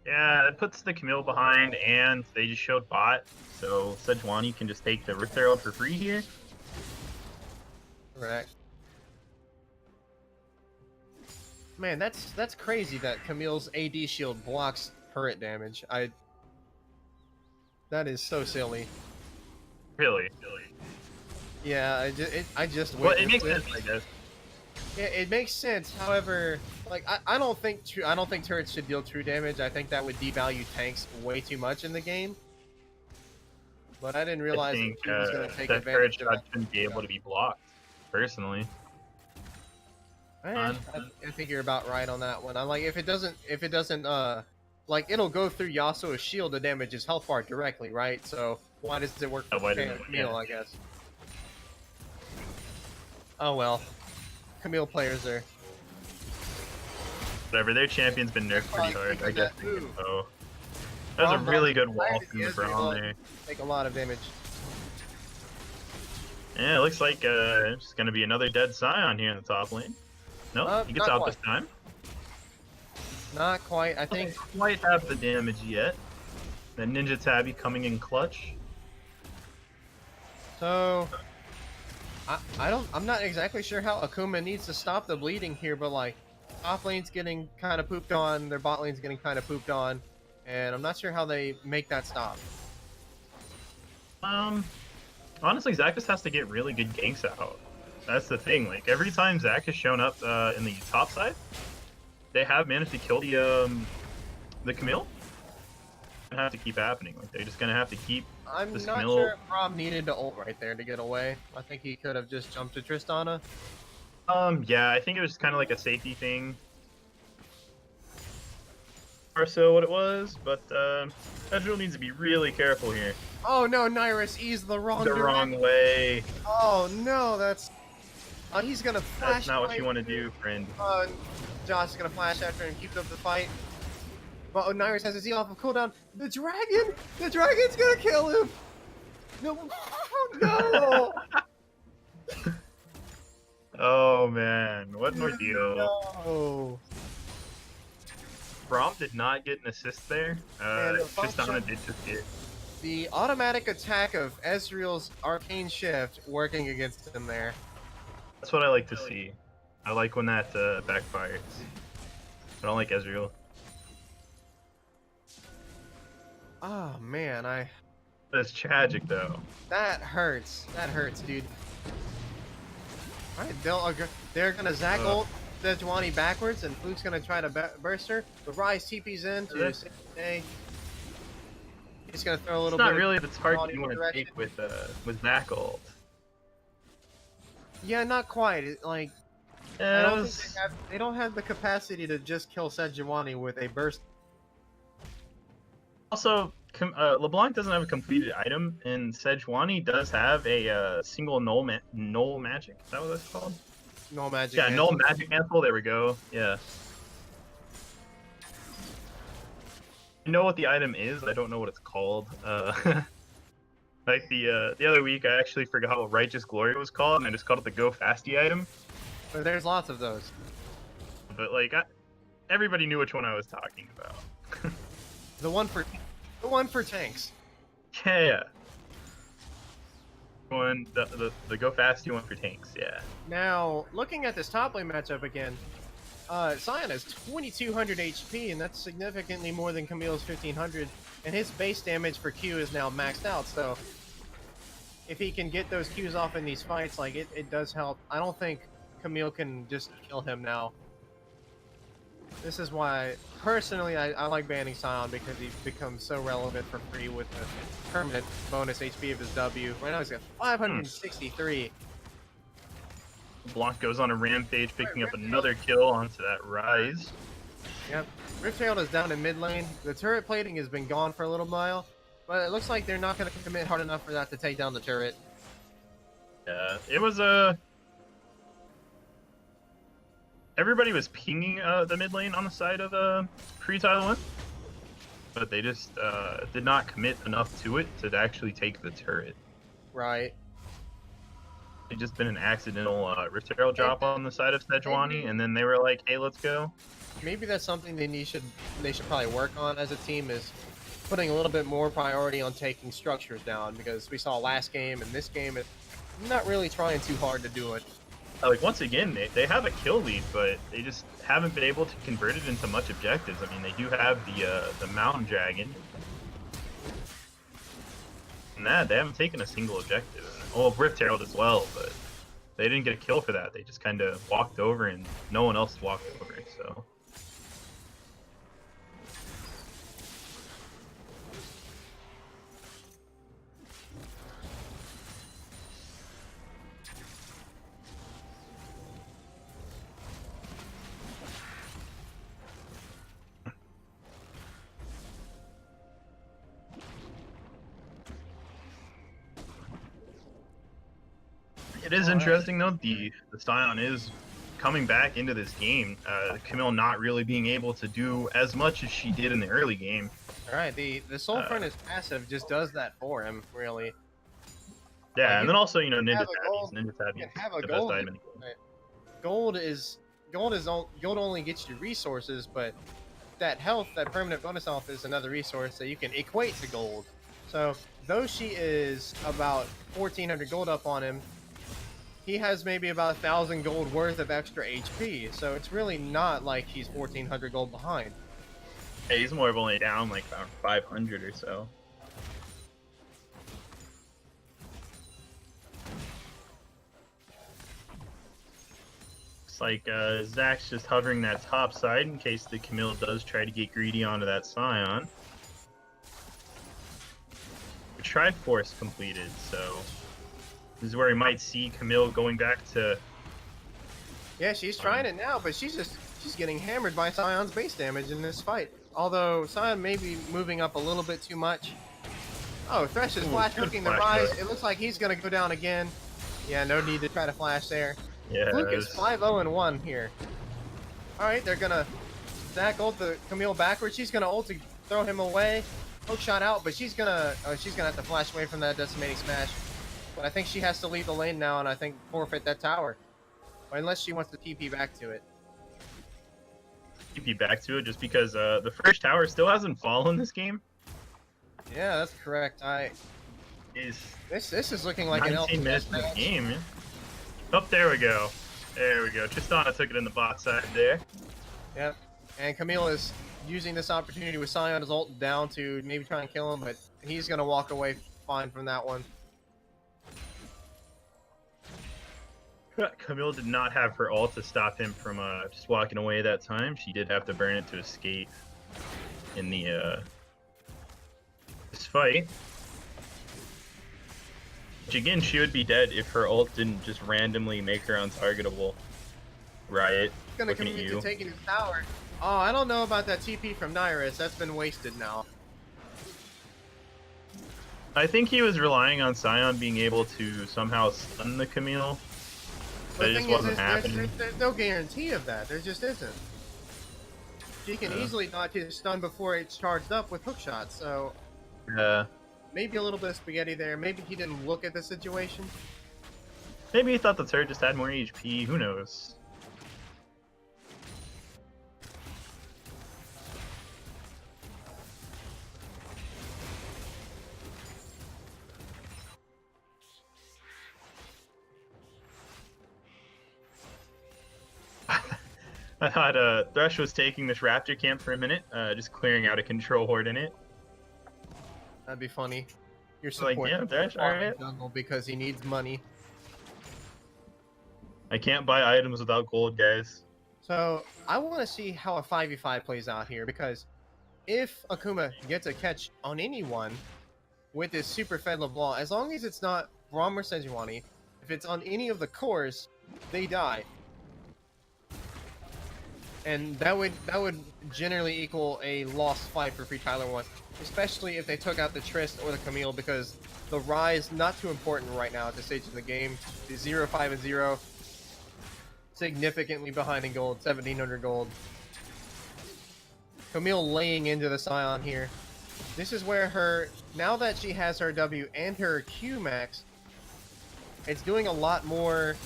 Yeah, it puts the Camille behind, and they just showed bot, so Sejuani can just take the Rift Arrow for free here. Correct. Man, that's crazy that Camille's AD shield blocks turret damage. That is so silly. Really? Yeah, I just. Well, it makes sense, I guess. Yeah, it makes sense. However, like I don't think turrets should deal true damage. I think that would devalue tanks way too much in the game. But I didn't realize he was going to take advantage of that. Shouldn't be able to be blocked, personally. I think you're about right on that one. I'm like, if it doesn't, like it'll go through Yasuo's shield to damage his health bar directly, right? So why does it work for Camille? I guess. Oh well. Camille players are. Whatever, their champion's been nerfed pretty hard, I guess. So that was a really good wall from the Braum there. Take a lot of damage. Yeah, it looks like it's gonna be another dead Scion here in the top lane. No, he gets out this time. Not quite. I think. Doesn't quite have the damage yet. The Ninja Tabby coming in clutch. So. I'm not exactly sure how Akuma needs to stop the bleeding here, but like, top lane's getting kind of pooped on, their bot lane's getting kind of pooped on, and I'm not sure how they make that stop. Honestly, Zach just has to get really good ganks out. That's the thing. Like every time Zach has shown up in the top side, they have managed to kill the Camille. Have to keep happening. Like they're just gonna have to keep. I'm not sure if Braum needed to ult right there to get away. I think he could have just jumped to Tristana. Yeah, I think it was kind of like a safety thing, or so what it was. But Ezreal needs to be really careful here. Oh no, Nyrus eased the wrong way. Oh no, that's. He's gonna flash. That's not what you want to do, friend. Josh is gonna flash after him, keep up the fight. But Nyrus has his E off of cooldown. The dragon's gonna kill him. No, no. Oh man, what an ordeal. No. Braum did not get an assist there. Tristana did just get. The automatic attack of Ezreal's arcane shift working against him there. That's what I like to see. I like when that backfires. I don't like Ezreal. Oh man, That's tragic though. that hurts. That hurts, dude. All right, they're gonna Zac ult Sejuani backwards, and Fluke's gonna try to burst her. But Rise TP's in to save the day. He's gonna throw a little. It's bit not really the target you want to direction. take with Zac ult. Yeah, not quite. Like I don't think they don't have the capacity to just kill Sejuani with a burst. Also, LeBlanc doesn't have a completed item, and Sejuani does have a single null magic. Is that what that's called? Null magic. Yeah, null magic mantle. There we go. Yeah. I know what the item is. I don't know what it's called. Like the other week, I actually forgot what Righteous Glory was called, and I just called it the Go Fasty item. But there's lots of those. But like, everybody knew which one I was talking about. The one for tanks. Yeah. The Go Fasty one for tanks. Yeah. Now, looking at this top lane matchup again, Sion has 2200 HP, and that's significantly more than Camille's 1500. And his base damage for Q is now maxed out. So, if he can get those Qs off in these fights, like it does help. I don't think Camille can just kill him now. This is why, personally, I like banning Sion, because he becomes so relevant for free with the permanent bonus HP of his W. Right now he's got 563. Blanc goes on a rampage, picking up another kill onto that Rise. Yep. Riptail is down in mid lane. The turret plating has been gone for a little while, but it looks like they're not going to commit hard enough for that to take down the turret. Yeah, it was everybody was pinging the mid lane on the side of FreeTyler1, but they just did not commit enough to it to actually take the turret. Right. It just been an accidental Riptail drop on the side of Sejuani, and then they were like, "Hey, let's go." Maybe that's something they should probably work on as a team, is putting a little bit more priority on taking structures down, because we saw last game and this game it's not really trying too hard to do it. Like, once again, they have a kill lead, but they just haven't been able to convert it into much objectives. I mean, they do have the Mountain Dragon, and that they haven't taken a single objective. Well, Riptail as well, but they didn't get a kill for that. They just kind of walked over, and no one else walked over. So. It is interesting though. The Sion is coming back into this game. Camille not really being able to do as much as she did in the early game. All right, the Soul Furnace passive just does that for him, really. Yeah, and then also Ninja Tabby is the best item in the game. Right. Gold only gets you resources, but that health, that permanent bonus health, is another resource that you can equate to gold. So though she is about 1400 gold up on him, he has maybe about 1,000 gold worth of extra HP, so it's really not like he's 1,400 gold behind. Yeah, he's more of only down like about 500 or so. Looks like Zac's just hovering that top side in case the Camille does try to get greedy onto that Sion. The Triforce completed, so this is where we might see Camille going back to... Yeah, she's trying it now, but she's getting hammered by Sion's base damage in this fight. Although Sion may be moving up a little bit too much. Oh, Thresh is flash hooking the Rise. It looks like he's going to go down again. Yeah, no need to try to flash there. Yeah, Luke is 5-0-1 here. Alright, they're going to Zac ult the Camille backwards. She's going to ult to throw him away. Hook shot out, but she's going to have to flash away from that decimating smash. But I think she has to leave the lane now, and I think forfeit that tower. Or unless she wants to TP back to it. TP back to it just because the first tower still hasn't fallen this game. Yeah, that's correct. This is looking like 19 minutes in the game. Oh, there we go. There we go. Tristana took it in the bot side there. Yep. And Camille is using this opportunity with Sion's ult down to maybe try and kill him, but he's going to walk away fine from that one. Camille did not have her ult to stop him from just walking away that time. She did have to burn it to escape in the this fight. Which again, she would be dead if her ult didn't just randomly make her untargetable. Riot, Gonna commit to taking his tower. Oh, I don't know about that TP from Nyrus. That's been wasted now. I think he was relying on Sion being able to somehow stun the Camille. But it just wasn't happening. There's no guarantee of that. There just isn't. She can easily dodge his stun before it's charged up with hookshot, so... maybe a little bit of spaghetti there. Maybe he didn't look at the situation. Maybe he thought the turret just had more HP. Who knows? I thought Thresh was taking this Raptor camp for a minute, just clearing out a control horde in it. That'd be funny. You're like, yeah, Thresh, alright. Because he needs money. I can't buy items without gold, guys. So, I want to see how a 5v5 plays out here, because if Akuma gets a catch on anyone with his super fed LeBlanc, as long as it's not Braum or Sejuani, if it's on any of the cores, they die. And that would generally equal a lost fight for FreeTyler1, especially if they took out the Trist or the Camille, because the Rise, not too important right now at this stage of the game. The 0-5-0, significantly behind in gold, 1700 gold. Camille laying into the Sion here. This is where now that she has her W and her Q max, it's doing a lot more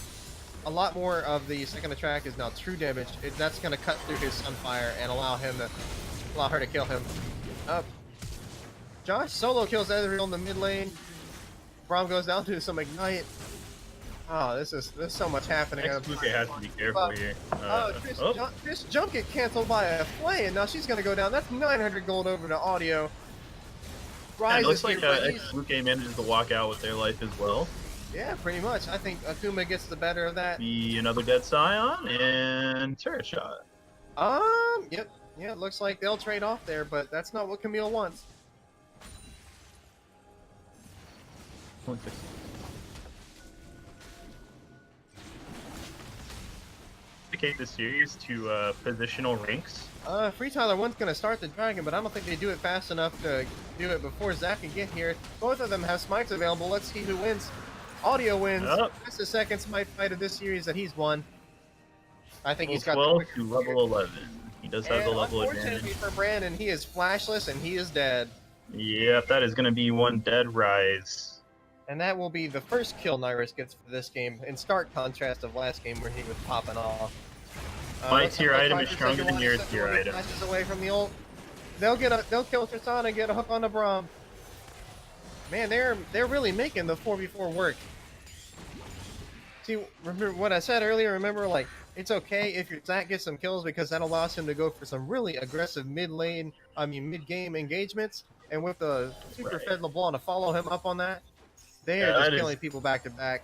of the second attack is now true damage. That's going to cut through his Sunfire and allow her to kill him. Josh solo kills Ezreal in the mid lane. Braum goes down to some Ignite. Oh, there's so much happening. Luke has to be careful here. This jump get canceled by a flay, and now she's going to go down. That's 900 gold over to Audio. Yeah, it looks like Luke manages to walk out with their life as well. Yeah, pretty much. I think Akuma gets the better of that. Be another dead Sion and turret shot. Yep. Yeah, it looks like they'll trade off there, but that's not what Camille wants. Dedicate the series to positional ranks. FreeTyler1's gonna start the dragon, but I don't think they do it fast enough to do it before Zach can get here. Both of them have smites available. Let's see who wins. Audio wins. That's the second smite fight of this series that he's won. I think he's got 12 to level 11. He does have the level advantage. Unfortunately for Brandon, he is flashless and he is dead. Yep, that is going to be one dead Rise. And that will be the first kill Nyrus gets for this game, in stark contrast of last game where he was popping off. My tier item is stronger than your tier item. Flashes away from the ult. They'll kill Tristana and get a hook on the Braum. Man, they're really making the 4v4 work. See, remember what I said earlier? Remember, like, it's okay if your Zach gets some kills because that allows him to go for some really aggressive mid-game engagements. And with the super fed LeBlanc to follow him up on that, they are just killing people back to back.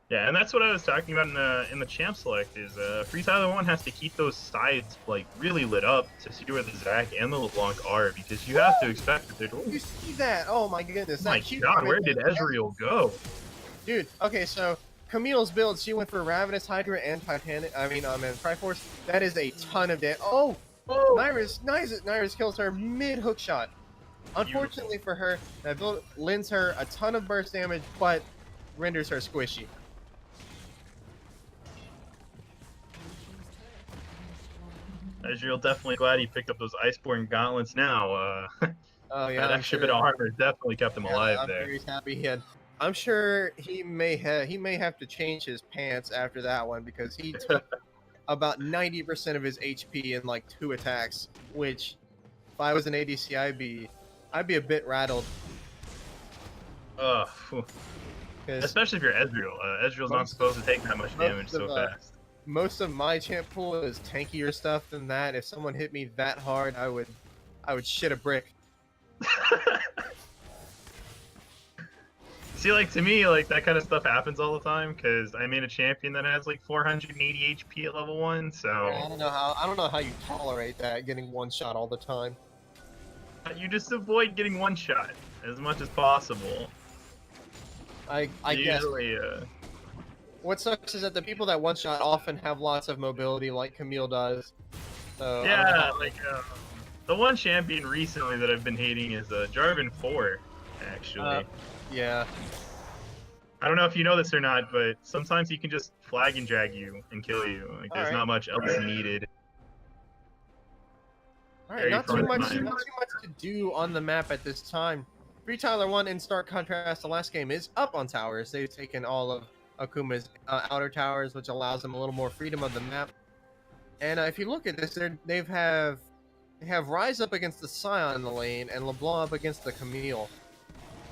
Yeah, and that's what I was talking about in the champ select. Is FreeTyler1 has to keep those sides like really lit up to see where the Zach and the LeBlanc are, because you have to expect that they're. You see that? Oh my goodness! Oh my God, where did Ezreal go? Dude, okay, so Camille's build, she went for Ravenous Hydra and Triforce. That is a ton of damage. Oh! Nyrus kills her mid-hook shot. Unfortunately for her, that build lends her a ton of burst damage, but renders her squishy. Ezreal definitely glad he picked up those Iceborne gauntlets now. Oh yeah, that extra bit of armor definitely kept him alive there. I'm very happy he had I'm sure he may have to change his pants after that one because he took about 90% of his HP in like 2 attacks, which if I was an ADC, I'd be a bit rattled. Especially if you're Ezreal. Ezreal's not supposed to take that much damage so fast. Most of my champ pool is tankier stuff than that. If someone hit me that hard, I would shit a brick. See, like, to me, like, that kind of stuff happens all the time, because I made a champion that has, like, 480 HP at level 1, so... Yeah, I don't know how you tolerate that, getting one shot all the time. You just avoid getting one shot as much as possible. I guess. What sucks is that the people that one shot often have lots of mobility, like Camille does. So yeah, like the one champion recently that I've been hating is Jarvan 4, actually. Yeah. I don't know if you know this or not, but sometimes he can just flag and drag you and kill you. Like, there's not much else needed. Alright, not too much to do on the map at this time. FreeTyler1, in stark contrast to last game, is up on towers. They've taken all of Akuma's outer towers, which allows them a little more freedom of the map. And if you look at this, they have Ryze up against the Scion in the lane, and LeBlanc up against the Camille.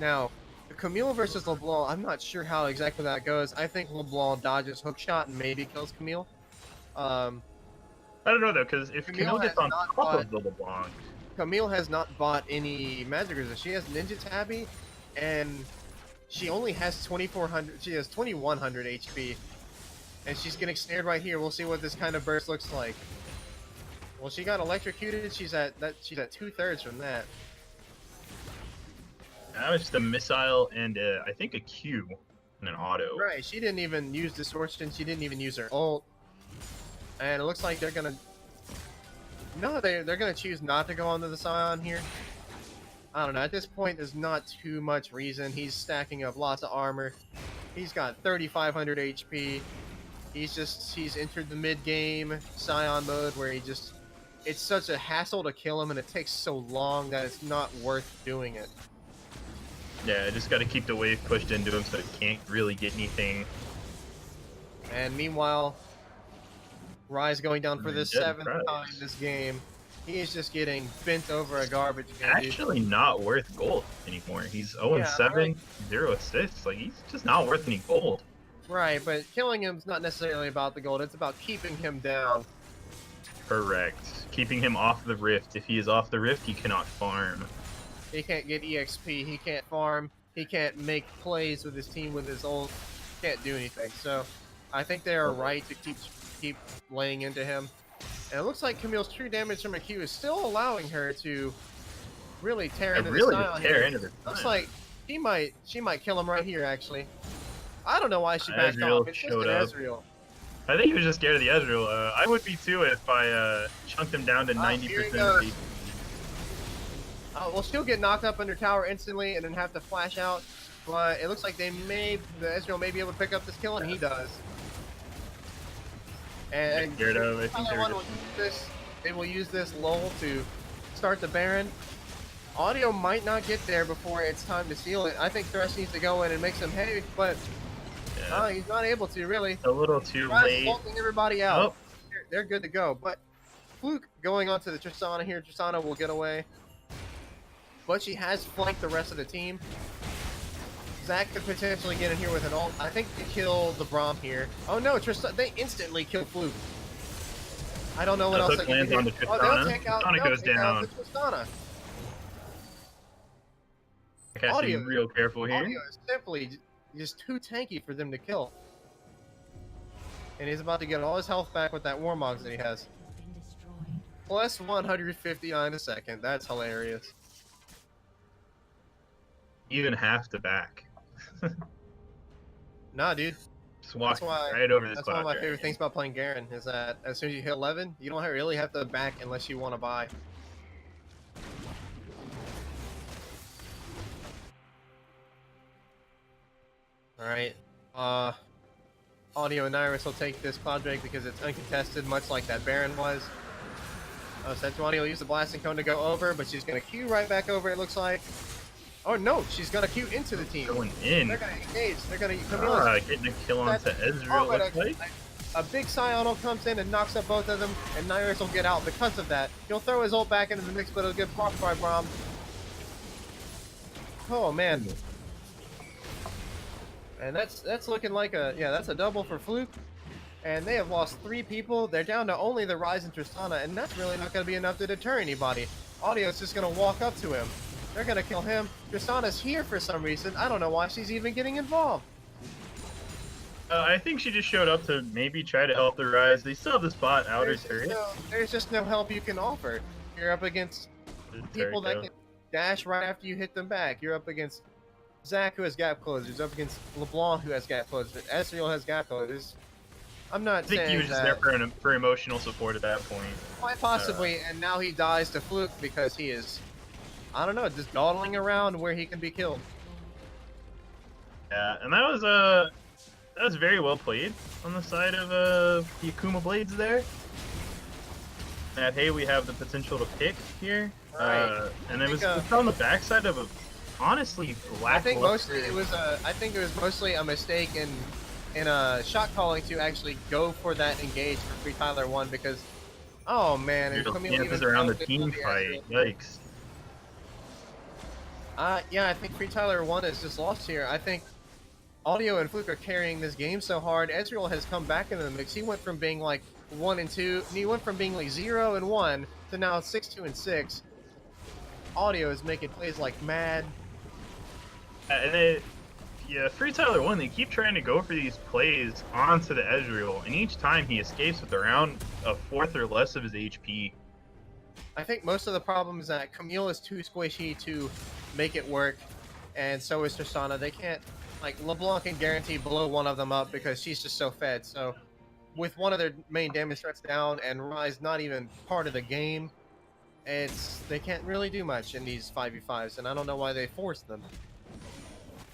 Now, the Camille versus LeBlanc, I'm not sure how exactly that goes. I think LeBlanc dodges hookshot and maybe kills Camille. I don't know, though, because if Camille gets on top of the LeBlanc... Camille has not bought any magic resist. She has Ninja Tabby, and she only has 2,400. She has 2,100 HP, and she's getting snared right here. We'll see what this kind of burst looks like. Well, she got electrocuted. She's at 2/3 from that. That was just a missile and I think a Q and an auto. Right. She didn't even use distortion. She didn't even use her ult, and it looks like they're gonna. No, they're gonna choose not to go onto the Scion here. I don't know. At this point, there's not too much reason. He's stacking up lots of armor. He's got 3,500 HP. He's entered the mid game Scion mode where it's such a hassle to kill him, and it takes so long that it's not worth doing it. Yeah, I just got to keep the wave pushed into him so it can't really get anything. And meanwhile, Ryze going down for the 7th time this game. He is just getting bent over a garbage can. Actually not worth gold anymore. He's 0-7, 0 assists. Like, he's just not worth any gold. Right, but killing him's not necessarily about the gold. It's about keeping him down. Correct. Keeping him off the rift. If he is off the rift, he cannot farm. He can't get EXP. He can't farm. He can't make plays with his team with his ult. Can't do anything. So I think they are right to keep laying into him. And it looks like Camille's true damage from a Q is still allowing her to really tear into the Scion. Looks like she might kill him right here, actually. I don't know why she backed off. It's just an Ezreal. I think he was just scared of the Ezreal. I would be too if I chunked him down to 90% of the... We'll still get knocked up under tower instantly and then have to flash out. But it looks like the Ezreal may be able to pick up this kill, and he does. And they will use this lull to start the Baron. Audio might not get there before it's time to seal it. I think Thresh needs to go in and make some hay, but he's not able to, really. A little too late. Ulting everybody out. Oh. They're good to go. But Fluke going on to the Tristana here. Tristana will get away. But she has flanked the rest of the team. Zach could potentially get in here with an ult. I think they kill the Braum here. Oh no, they instantly kill Fluke. I don't know what else they can do. They'll take out the Tristana. I gotta be real careful here. Audio is simply just too tanky for them to kill. And he's about to get all his health back with that Warmogs that he has. Plus 159 a second. That's hilarious. Even half the back. Nah, dude. Just walk right over this. That's one of my favorite things about playing Garen is that as soon as you hit 11, you don't really have to back unless you want to buy. All right. Audio and Iris will take this Cloud Drake because it's uncontested, much like that Baron was. Setuani will use the Blasting Cone to go over, but she's going to Q right back over, it looks like. Oh no, she's gonna queue into the team. Going in. They're gonna engage. They're gonna getting a kill onto Ezreal. Looks like a big Scion comes in and knocks up both of them, and Nyrus will get out because of that. He'll throw his ult back into the mix, but it'll get blocked by Braum. Oh man. And that's looking like that's a double for Fluke. And they have lost 3 people. They're down to only the Rise and Tristana, and that's really not going to be enough to deter anybody. Audio's just going to walk up to him. They're going to kill him. Tristana's here for some reason. I don't know why she's even getting involved. I think she just showed up to maybe try to help the Rise. They still have the spot outer turret. There's just no help you can offer. You're up against people that can dash right after you hit them back. You're up against Zach, who has gap closers. Up against LeBlanc, who has gap closers. Ezreal has gap closers. I'm not saying I think he was just there for emotional support at that point. Quite possibly, and now he dies to Fluke because he is, I don't know, just dawdling around where he can be killed. Yeah, and that was very well played on the side of the Akuma Blades there. That hey, we have the potential to pick here, right. And it was on the backside of a honestly black. I think mostly it was mostly a mistake in shot calling to actually go for that engage for FreeTyler1 because, oh man, there's chances around the team fight. Yikes. Yeah, I think FreeTyler1 is just lost here. I think Audio and Fluke are carrying this game so hard. Ezreal has come back into the mix. He went from being like 1-2, and he went from being like 0-1 to now 6-2-6. Audio is making plays like mad. Yeah, FreeTyler1, they keep trying to go for these plays onto the Ezreal, and each time he escapes with around a fourth or less of his HP. I think most of the problem is that Camille is too squishy to make it work, and so is Tristana. They can't, like, LeBlanc can guarantee blow one of them up because she's just so fed. So, with one of their main damage threats down and Rise not even part of the game, they can't really do much in these 5v5s, and I don't know why they forced them.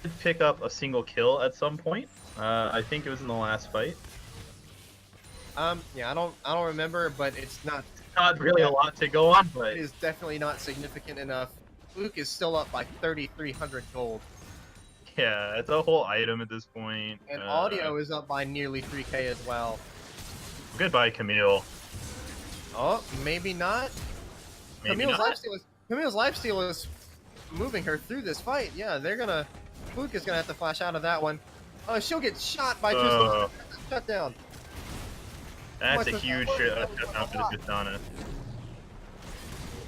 Did pick up a single kill at some point. I think it was in the last fight. Yeah, I don't remember, but it's not really a lot to go on, but it is definitely not significant enough. Luke is still up by 3,300 gold. Yeah, it's a whole item at this point. And Audio is up by nearly 3k as well. Goodbye, Camille. Oh, maybe not. Camille's lifesteal is moving her through this fight. Yeah, Fluke is gonna have to flash out of that one. Oh, she'll get shot by Tristana. Shut down. That's a huge shutdown for the Tristana.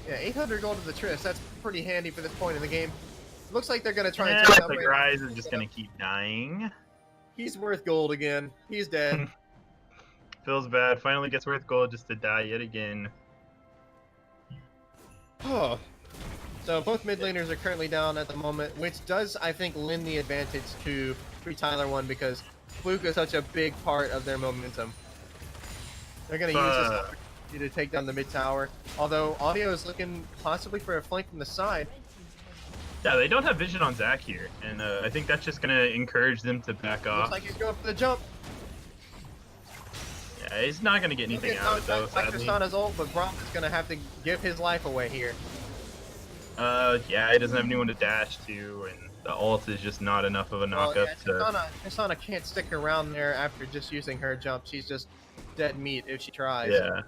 Yeah, 800 gold to the Triss. That's pretty handy for this point in the game. Looks like they're gonna try and take the Rise is just gonna keep dying. He's worth gold again. He's dead. Feels bad. Finally gets worth gold just to die yet again. Oh. So both mid laners are currently down at the moment, which does, I think, lend the advantage to FreeTyler1 because Fluke is such a big part of their momentum. They're going to use this opportunity to take down the mid tower, although Audio is looking possibly for a flank from the side. Yeah, they don't have vision on Zach here, and I think that's just going to encourage them to back off. Looks like he's going for the jump. Yeah, he's not going to get anything out of it, though, sadly. Tristana's ult, but Braum is going to have to give his life away here. Yeah, he doesn't have anyone to dash to, and the ult is just not enough of a knockup Tristana can't stick around there after just using her jump. She's just dead meat if she tries. Yeah.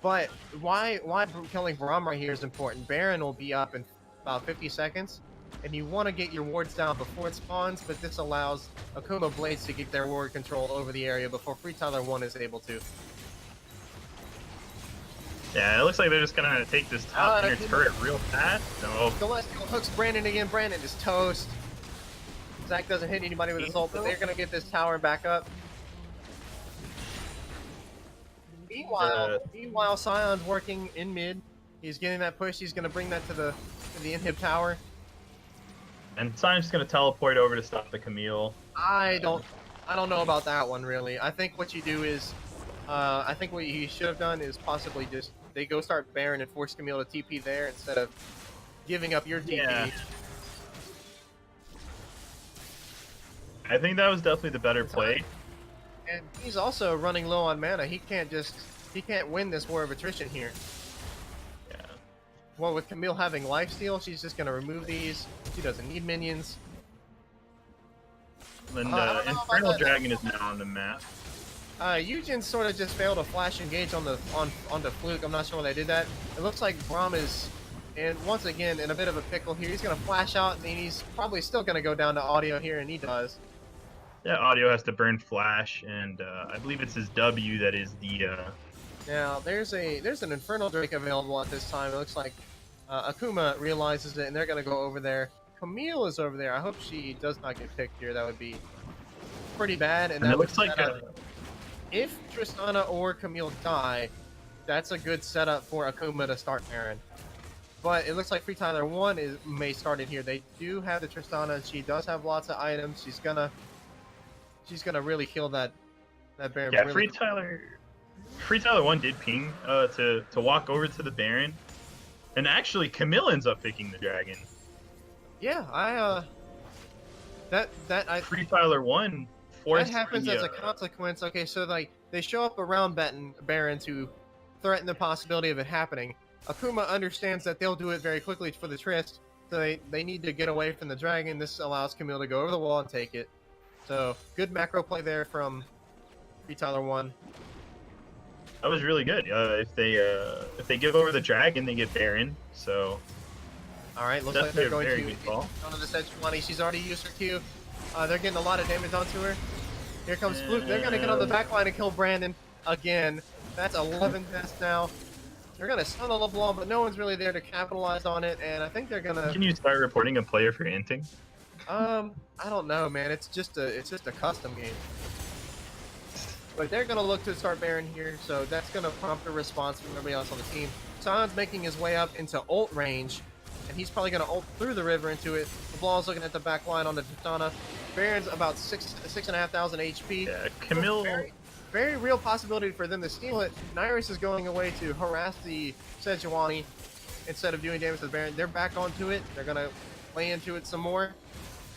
But why killing Braum right here is important. Baron will be up in about 50 seconds, and you want to get your wards down before it spawns, but this allows Akuma Blades to get their ward control over the area before FreeTyler1 is able to. Yeah, it looks like they're just gonna take this top inner turret real fast. No. Celestial hooks Brandon again. Brandon is toast. Zach doesn't hit anybody with his ult, but they're gonna get this tower back up. Meanwhile, Scion's working in mid. He's getting that push. He's gonna bring that to the inhib tower. And Scion's gonna teleport over to stop the Camille. I don't know about that one really. I think what you do is, I think what you should have done is possibly just they go start Baron and force Camille to TP there instead of giving up your TP. Yeah. I think that was definitely the better play. And he's also running low on mana. He can't win this war of attrition here. Yeah. well, with Camille having lifesteal, she's just gonna remove these. She doesn't need minions. And Infernal Dragon is now on the map. Eugen sort of just failed to flash engage on the Fluke. I'm not sure why they did that. It looks like Braum is, and once again, in a bit of a pickle here. He's gonna flash out, and he's probably still gonna go down to Audio here, and he does. Yeah, Audio has to burn flash, and I believe it's his W that is the. Now there's an Infernal Drake available at this time. It looks like Akuma realizes it, and they're gonna go over there. Camille is over there. I hope she does not get picked here. That would be pretty bad. And that it looks like if Tristana or Camille die, that's a good setup for Akuma to start Baron. But it looks like FreeTyler1 may start it here. They do have the Tristana. She does have lots of items. She's gonna really kill that Baron. Yeah, really FreeTyler1 did ping to walk over to the Baron, and actually Camille ends up picking the dragon. Yeah, FreeTyler1 that happens as a consequence. Okay, so like they show up around Baron to threaten the possibility of it happening. Akuma understands that they'll do it very quickly for the Trist, so they need to get away from the dragon. This allows Camille to go over the wall and take it. So good macro play there from FreeTyler1. That was really good. If they give over the dragon, they get Baron. So all right, looks like they're going to good call. Onto the Sejuani. She's already used her Q. They're getting a lot of damage onto her. Here comes Fluke. They're gonna get on the back line and kill Brandon again. That's 11 deaths now. They're gonna stun the LeBlanc, but no one's really there to capitalize on it, and I think they're gonna. Can you start reporting a player for inting? I don't know, man. It's just a custom game. But they're gonna look to start Baron here, so that's gonna prompt a response from everybody else on the team. Sion's making his way up into ult range, and he's probably gonna ult through the river into it. LeBlanc's looking at the back line on the Tristana. Baron's about 6,500 HP. Yeah, Camille. Very real possibility for them to steal it. Nyrus is going away to harass the Sejuani instead of doing damage to the Baron. They're back onto it. They're gonna play into it some more.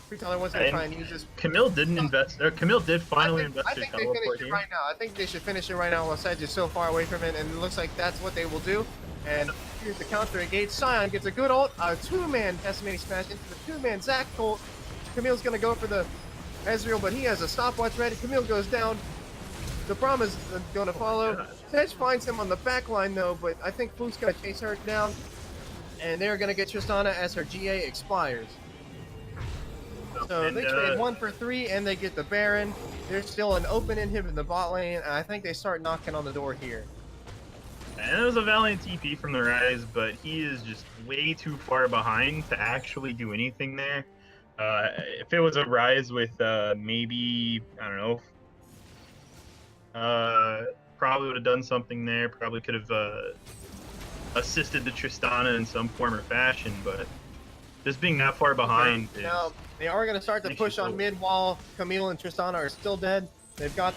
FreeTyler1's gonna try and use this. Camille didn't invest. Or Camille did finally invest. I think they finished it right now. I think they should finish it right now while Sedge is so far away from it, and it looks like that's what they will do. And here's the counter engage. Sion gets a good ult. A two-man decimating smash into the two-man Zac ult. Camille's gonna go for the Ezreal, but he has a stopwatch ready. Camille goes down. The Braum is going to follow. Sedge finds him on the back line, though, but I think Fluke's going to chase her down, and they're going to get Tristana as her GA expires. So they trade 1 for 3, and they get the Baron. There's still an open inhib in the bot lane, and I think they start knocking on the door here. And it was a valiant TP from the Rise, but he is just way too far behind to actually do anything there. If it was a Rise with maybe, I don't know, probably would have done something there. Probably could have assisted the Tristana in some form or fashion, but just being that far behind. Now they are going to start to push on mid while Camille and Tristana are still dead. They've got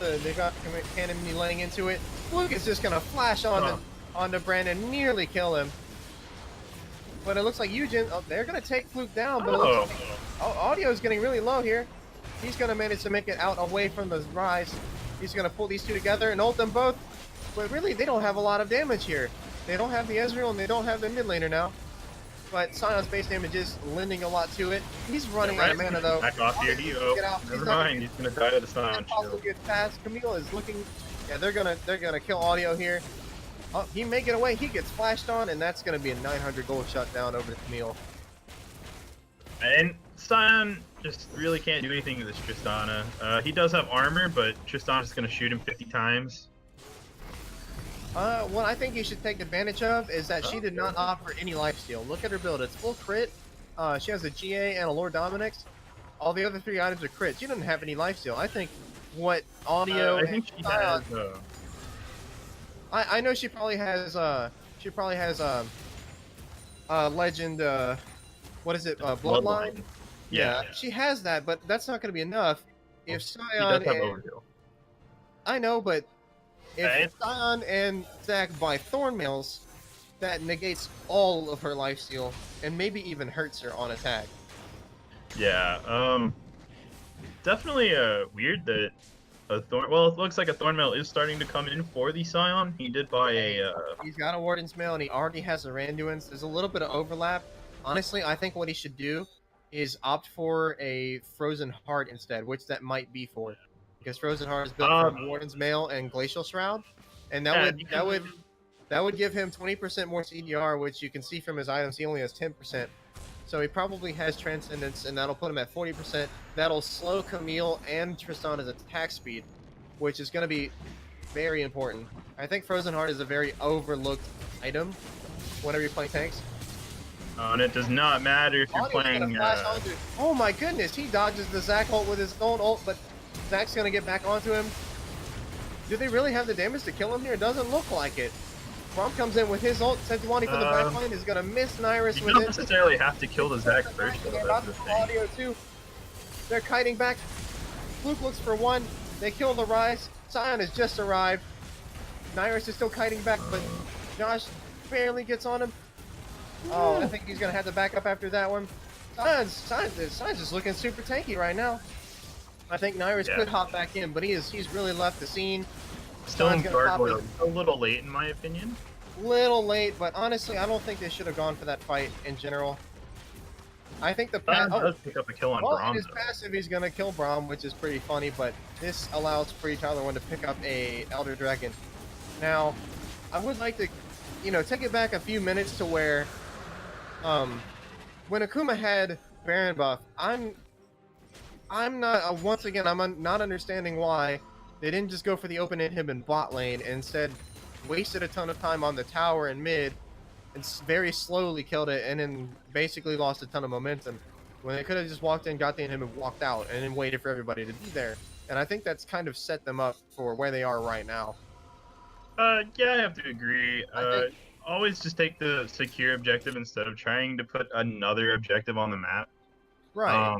Cannon laying into it. Fluke is just going to flash onto Brandon, nearly kill him. But it looks like Eugen. Oh, they're going to take Fluke down, but it looks like Audio is getting really low here. He's going to manage to make it out away from the Rise. He's going to pull these two together and ult them both. But really, they don't have a lot of damage here. They don't have the Ezreal and they don't have the mid laner now. But Sion's base damage is lending a lot to it. He's running out of mana, though. Back off here, never mind. He's going to die to the Sion. Also get past. Camille is looking. Yeah, they're gonna kill Audio here. Oh, he may get away. He gets flashed on, and that's going to be a 900 gold shutdown over to Camille. And Sion just really can't do anything to this Tristana. He does have armor, but Tristana's going to shoot him 50 times. What I think you should take advantage of is that she did not offer any lifesteal. Look at her build. It's full crit. She has a GA and a Lord Dominix. All the other 3 items are crit. She doesn't have any lifesteal. I think what Audio I think she has... I know she probably has legend what is it, bloodline? Yeah, she has that, but that's not going to be enough. If Sion and... I know, but if Sion and Zac buy Thornmails, that negates all of her lifesteal and maybe even hurts her on attack. Yeah, definitely weird that Well, it looks like a Thornmail is starting to come in for the Scion. He did buy a. He's got a Warden's Mail and he already has a Randuin's. There's a little bit of overlap. Honestly, I think what he should do is opt for a Frozen Heart instead, which that might be for, because Frozen Heart is built from Warden's Mail and Glacial Shroud, and that would give him 20% more CDR, which you can see from his items. He only has 10%. So he probably has Transcendence, and that'll put him at 40%. That'll slow Camille and Tristana's attack speed, which is going to be very important. I think Frozen Heart is a very overlooked item whenever you're playing tanks. And it does not matter if you're playing... Oh my goodness, he dodges the Zac ult with his own ult, but Zac's going to get back onto him. Do they really have the damage to kill him here? It doesn't look like it. Braum comes in with his ult. Sejuani from the backline is going to miss Nyrus with it. You don't necessarily have to kill the Zac first, though. That's the thing. Audio too. They're kiting back. Fluke looks for one. They kill the Rise. Scion has just arrived. Nyrus is still kiting back, but Josh barely gets on him. Oh, I think he's going to have to back up after that one. Scion's just looking super tanky right now. I think Nyrus could hop back in, but he's really left the scene. Still in Gargoyle. A little late, in my opinion. Little late, but honestly, I don't think they should have gone for that fight in general. I think the does pick up a kill on Braum. His passive, he's gonna kill Braum, which is pretty funny. But this allows FreeTyler1 to pick up a Elder Dragon. Now, I would like to, take it back a few minutes to where, when Akuma had Baron buff, I'm not once again I'm not understanding why they didn't just go for the open inhib in bot lane and instead wasted a ton of time on the tower and mid and very slowly killed it and then basically lost a ton of momentum when they could have just walked in, got the inhib and walked out and then waited for everybody to be there. And I think that's kind of set them up for where they are right now. Yeah, I have to agree. Always just take the secure objective instead of trying to put another objective on the map. Right.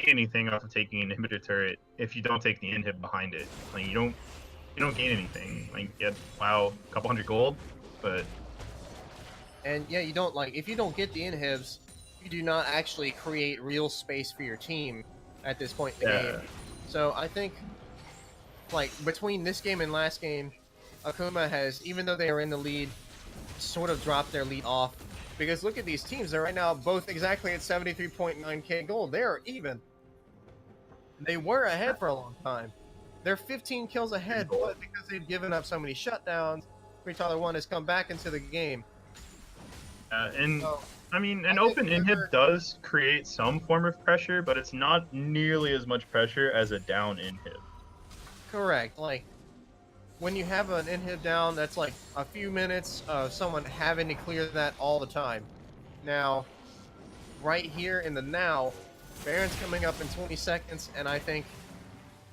Anything off of taking an inhibitor turret if you don't take the inhib behind it. Like you don't gain anything. Like you get a couple hundred gold, but you don't if you don't get the inhibs, you do not actually create real space for your team at this point in the game. So I think between this game and last game, Akuma has, even though they are in the lead, sort of dropped their lead off. Because look at these teams, they're right now both exactly at 73.9k gold. They are even. They were ahead for a long time. They're 15 kills ahead, but because they've given up so many shutdowns, FreeTyler1 has come back into the game. An open inhib does create some form of pressure, but it's not nearly as much pressure as a down inhib. Correct. When you have an inhib down, that's a few minutes of someone having to clear that all the time. Now, right here in the now, Baron's coming up in 20 seconds, and I think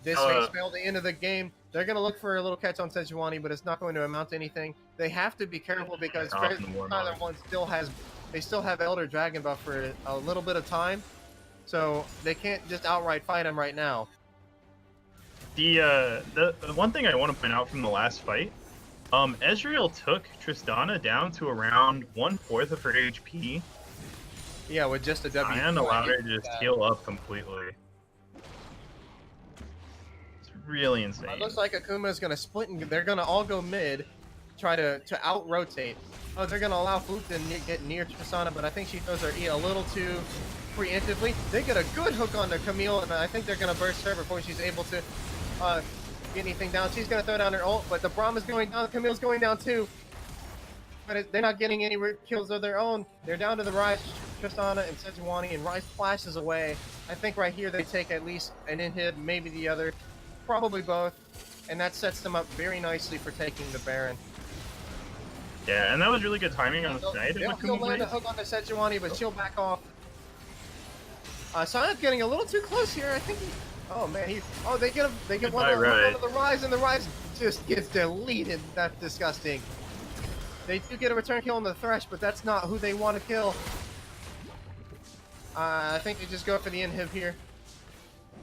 this may spell the end of the game. They're going to look for a little catch on Sejuani, but it's not going to amount to anything. They have to be careful because FreeTyler1 still have Elder Dragon buff for a little bit of time, so they can't just outright fight him right now. The one thing I want to point out from the last fight, Ezreal took Tristana down to around 1/4 of her HP. Yeah, with just a W. And allowed her to just heal up completely. It's really insane. It looks like Akuma is going to split and they're going to all go mid, try to out-rotate. Oh, they're going to allow Fluke to get near Tristana, but I think she throws her E a little too preemptively. They get a good hook onto Camille, and I think they're going to burst her before she's able to get anything down. She's going to throw down her ult, but the Braum is going down. Camille's going down too. But they're not getting any kills of their own. They're down to the Rise, Tristana, and Sejuani, and Rise flashes away. I think right here they take at least an inhib, maybe the other, probably both, and that sets them up very nicely for taking the Baron. Yeah, and that was really good timing on the side. They'll land a hook onto Sejuani, but she'll back off. Sion's getting a little too close here. I think oh man, they get one on the Rise, and the Rise just gets deleted. That's disgusting. They do get a return kill on the Thresh, but that's not who they want to kill. I think they just go for the inhib here.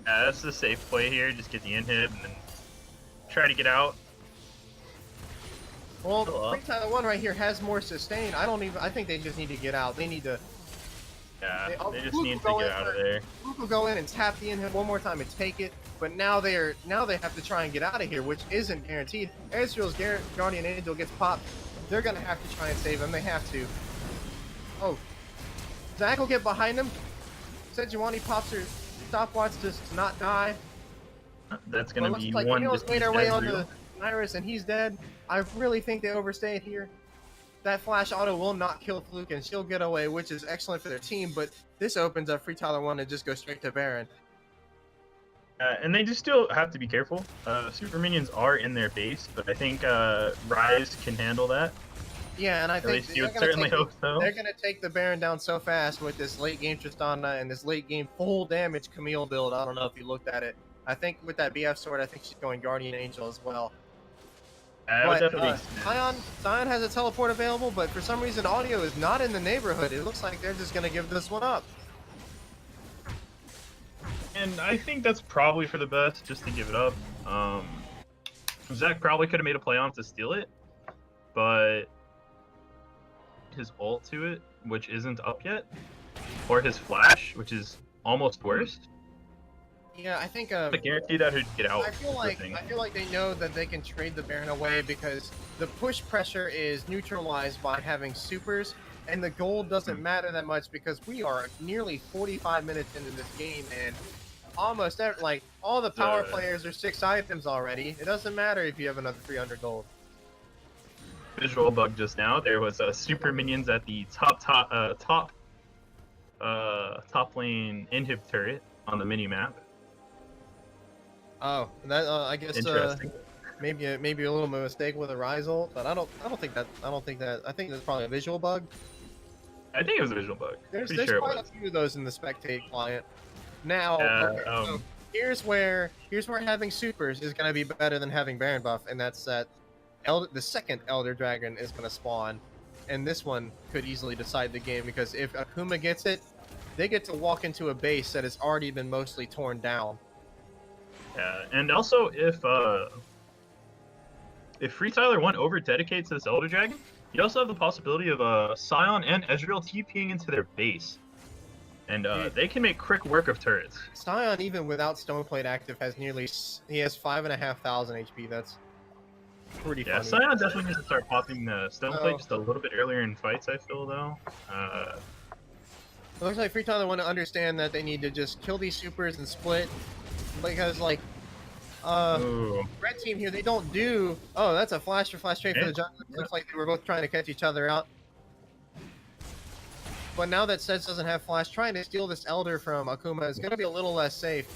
Yeah, that's the safe play here. Just get the inhib and then try to get out. Well, FreeTyler1 right here has more sustain. I think they just need to get out. They need to Yeah, they just need to get out of there. Fluke will go in and tap the inhib one more time and take it, but now they have to try and get out of here, which isn't guaranteed. Ezreal's Guardian Angel gets popped. They're gonna have to try and save him. They have to. Oh, Zach will get behind him. Sejuani pops her stopwatch to not die. That's gonna be like one. Camille's made her way onto Iris and he's dead. I really think they overstayed here. That flash auto will not kill Fluke and she'll get away, which is excellent for their team, but this opens up FreeTyler1 to just go straight to Baron. And they just still have to be careful. Super minions are in their base, but I think Rise can handle that. Yeah, and I think you would certainly hope so. They're going to take the Baron down so fast with this late game Tristana and this late game full damage Camille build. I don't know if you looked at it. I think with that BF sword, I think she's going Guardian Angel as well. Sion has a teleport available, but for some reason audio is not in the neighborhood. It looks like they're just going to give this one up. And I think that's probably for the best, just to give it up. Zach probably could have made a play on to steal it, but his ult to it, which isn't up yet, or his flash, which is almost worse. Yeah, I think I guarantee that he'd get out. I feel like they know that they can trade the Baron away because the push pressure is neutralized by having supers, and the gold doesn't matter that much because we are nearly 45 minutes into this game, and almost all the power players are 6 items already. It doesn't matter if you have another 300 gold. Visual bug just now. There was super minions at the top lane inhib turret on the mini map. Oh, that I guess interesting. maybe a little mistake with a Rise ult, but I don't think that. I think that's probably a visual bug. I think it was a visual bug. There's sure quite a few of those in the spectate client. Now, so here's where having supers is going to be better than having Baron buff, and that's that the second Elder Dragon is going to spawn, and this one could easily decide the game because if Akuma gets it, they get to walk into a base that has already been mostly torn down. Yeah, and also if FreeTyler1 over dedicates to this Elder Dragon, you also have the possibility of Sion and Ezreal TPing into their base. And they can make quick work of turrets. Sion, even without Stoneplate active, has he has 5,500 HP. That's pretty funny. Yeah, Sion definitely needs to start popping the Stoneplate just a little bit earlier in fights, I feel, though. It looks like FreeTyler want to understand that they need to just kill these supers and split. Because, like, red team here, they don't do... Oh, that's a flash trade for the jungle. It looks like they were both trying to catch each other out. But now that Sets doesn't have flash, trying to steal this Elder from Akuma is going to be a little less safe.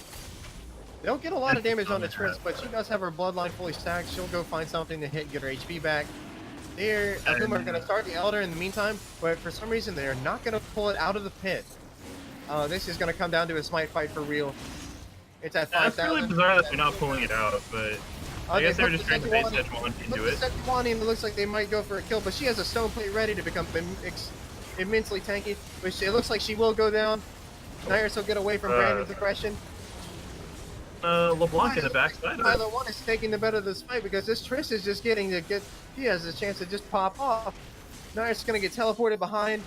They'll get a lot of damage on the Triss, but she does have her bloodline fully stacked. She'll go find something to hit and get her HP back. Akuma are going to start the Elder in the meantime, but for some reason they're not going to pull it out of the pit. This is going to come down to a smite fight for real. It's at 5,000. It's really bizarre that they're not pulling it out, but I guess they're just trying to base Sejuani into it. Sejuani, it looks like they might go for a kill, but she has a stone plate ready to become immensely tanky, which it looks like she will go down. Nyrus will get away from Brandon's aggression. LeBlanc in the backside of it. FreeTyler1 is taking the better of this fight because this Triss is just he has a chance to just pop off. Nyrus is going to get teleported behind.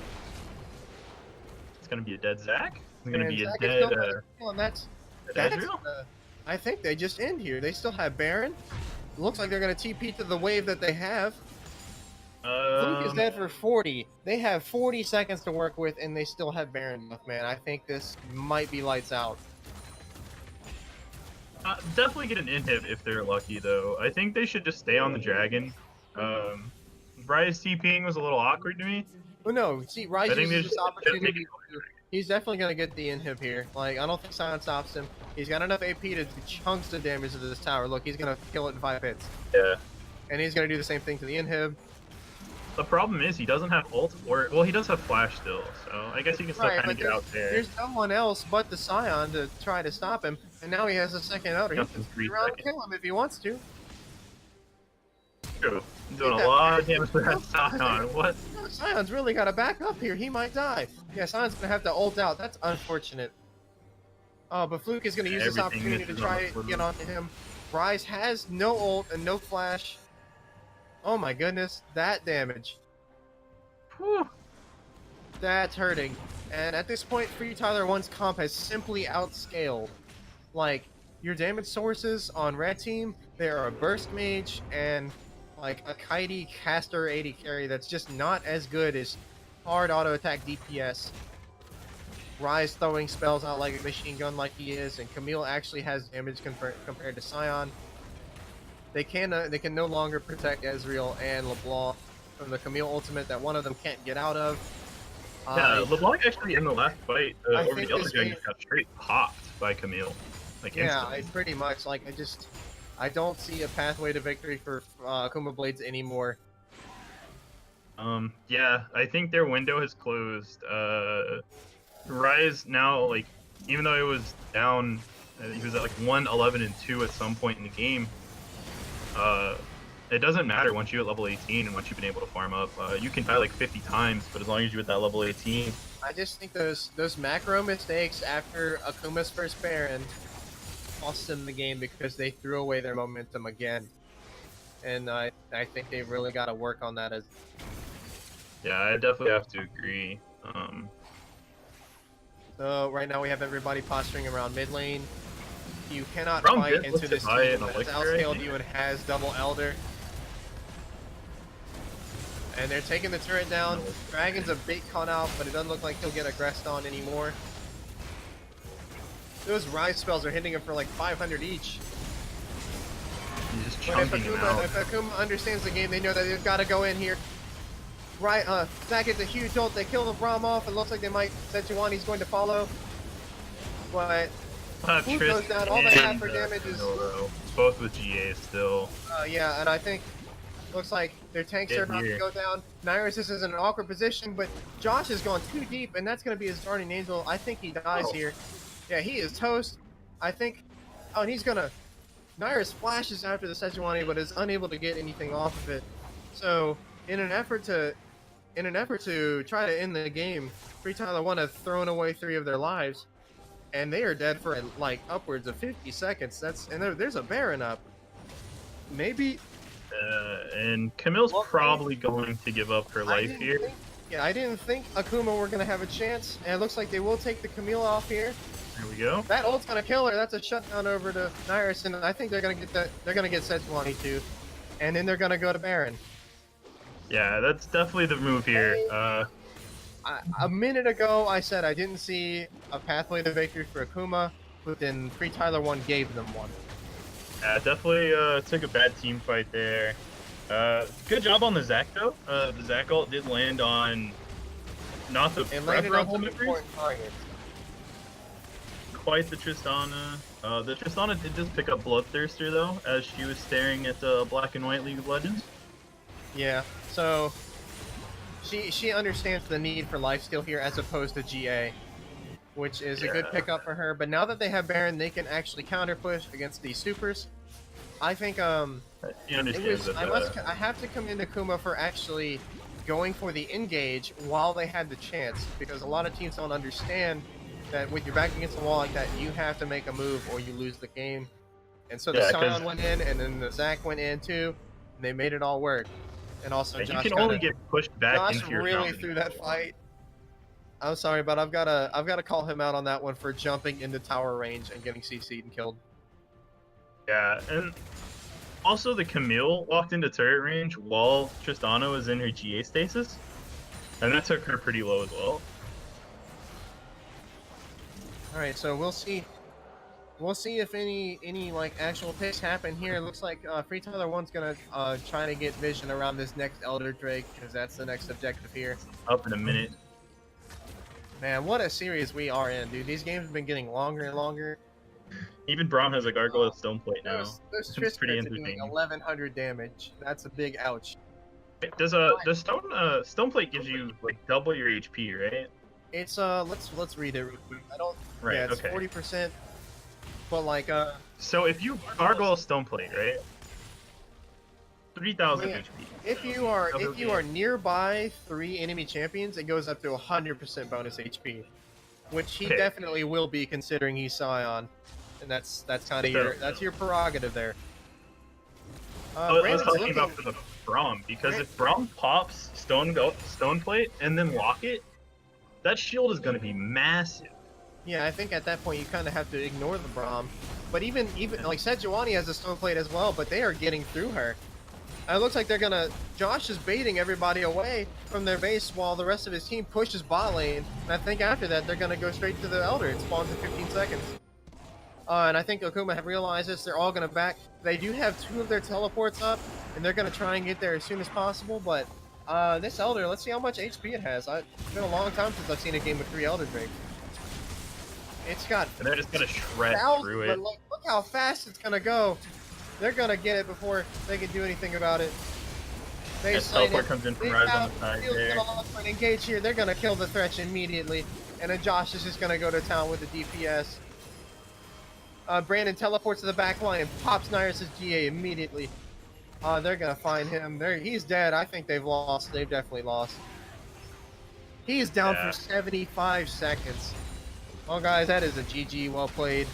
It's going to be a dead Zach. It's going to be a dead I think they just end here. They still have Baron. It looks like they're going to TP to the wave that they have. Fluke is dead for 40. They have 40 seconds to work with, and they still have Baron left, man. I think this might be lights out. Definitely get an inhib if they're lucky, though. I think they should just stay on the dragon. Rise TPing was a little awkward to me. Oh no, see, Rise uses this opportunity. He's definitely going to get the inhib here. Like, I don't think Sion stops him. He's got enough AP to do chunks of damage to this tower. Look, he's going to kill it in 5 hits. Yeah. And he's going to do the same thing to the inhib. The problem is he doesn't have ult, well, he does have flash still, so I guess he can still kind of get out there. There's no one else but the Sion to try to stop him, and now he has a second Elder. He can kill him if he wants to. True. He's doing a lot of damage to that Sion. What? Sion's really got to back up here. He might die. Yeah, Sion's going to have to ult out. That's unfortunate. Oh, but Fluke is going to use this opportunity to try to get onto him. Rise has no ult and no flash. Oh my goodness, that damage. Whew. That's hurting. And at this point, FreeTyler1's comp has simply outscaled. Like, your damage sources on red team, they are a burst mage and like a kitey caster 80 carry that's just not as good as hard auto attack DPS. Rise throwing spells out like a machine gun like he is, and Camille actually has damage compared to Scion. They can no longer protect Ezreal and LeBlanc from the Camille ultimate that one of them can't get out of. Yeah, LeBlanc actually in the last fight over the other guy game... got straight popped by Camille. Like instantly. Yeah, pretty much. Like I don't see a pathway to victory for Akuma Blades anymore. Yeah, I think their window has closed. Rise now, like, even though it was down, he was at like 1-11-2 at some point in the game. It doesn't matter once you hit level 18 and once you've been able to farm up. You can die like 50 times, but as long as you hit that level 18. I just think those macro mistakes after Akuma's first Baron cost them the game because they threw away their momentum again. And I think they've really got to work on that. Yeah, I definitely have to agree. So right now we have everybody posturing around mid lane. You cannot fight into this team that's outscaled you and has double Elder. And they're taking the turret down. Dragon's a bit caught out, but it doesn't look like he'll get aggressed on anymore. Those Rise spells are hitting him for like 500 each. He's just chunking him out. If Akuma understands the game, they know that they've got to go in here. Right, Zach gets a huge ult. They kill the Braum off. It looks like they might. Sejuani's going to follow. But who goes down? All they have for damage is both with GA still. Yeah, and I think looks like their tanks are about to go down. Nyrus is in an awkward position, but Josh has gone too deep, and that's going to be his Guardian Angel. I think he dies here. Yeah, he is toast. I think. Oh, and he's gonna. Nyrus flashes after the Sejuani, but is unable to get anything off of it. So, in an effort to try to end the game, FreeTyler1 has thrown away 3 of their lives, and they are dead for like upwards of 50 seconds. There's a Baron up. Maybe. And Camille's probably going to give up her life here. I didn't think Akuma were gonna have a chance, and it looks like they will take the Camille off here. There we go. That ult's gonna kill her. That's a shutdown over to Nyrus, and I think they're gonna get that. They're gonna get Sejuani too, and then they're gonna go to Baron. Yeah, that's definitely the move here. A minute ago, I said I didn't see a pathway to victory for Akuma, but then FreeTyler1 gave them one. Yeah, definitely took a bad team fight there. Good job on the Zac though. The Zac ult did land on not the preferable important targets. Quite the Tristana. The Tristana did just pick up Bloodthirster though, as she was staring at the Black and White League of Legends. Yeah, so she understands the need for lifesteal here as opposed to GA, which is a good pickup for her. But now that they have Baron, they can actually counter push against these supers. I think I have to commend Akuma for actually going for the engage while they had the chance, because a lot of teams don't understand that with your back against the wall like that, you have to make a move or you lose the game. And so the Scion went in, and then the Zac went in too, and they made it all work. And also, Josh you can only get pushed back into your really threw that fight. I'm sorry, but I've gotta call him out on that one for jumping into tower range and getting CC'd and killed. Yeah, and also the Camille walked into turret range while Tristana was in her GA stasis, and that took her pretty low as well. All right, so we'll see if any like actual picks happen here. It looks like FreeTyler1's gonna try to get vision around this next Elder Drake, because that's the next objective here. Up in a minute. Man, what a series we are in, dude. These games have been getting longer and longer. Even Braum has a Gargoyle Stone Plate now. Those Tristan's are doing 1100 damage. That's a big ouch. Does Stone Plate gives you like double your HP, right? It's let's read it real quick. I don't. Right. Yeah, it's 40%. But like So if you Gargoyle Stone Plate, right? 3000 HP. If you are nearby 3 enemy champions, it goes up to 100% bonus HP, which he definitely will be, considering he's Scion, and that's kind of your prerogative there. I was talking about for the Braum, because if Braum pops Stone Plate and then lock it, that shield is going to be massive. Yeah, I think at that point you kind of have to ignore the Braum. But even like Sejuani has a stone plate as well, but they are getting through her. It looks like they're gonna. Josh is baiting everybody away from their base while the rest of his team pushes bot lane. And I think after that they're gonna go straight to the Elder. It spawns in 15 seconds. And I think Akuma have realized this. They're all gonna back. They do have 2 of their teleports up, and they're gonna try and get there as soon as possible. But this Elder, let's see how much HP it has. It's been a long time since I've seen a game with 3 Elder Drakes. It's got. And they're just gonna shred through it. But look how fast it's gonna go. They're gonna get it before they can do anything about it. They teleport comes in from Rise on the side there. Gonna engage here. They're gonna kill the Thresh immediately, and then Josh is just gonna go to town with the DPS. Brandon teleports to the back line and pops Nyrus' GA immediately. They're gonna find him. He's dead. I think they've lost. They've definitely lost. He's down for 75 seconds. Well, guys, that is a GG. Well played.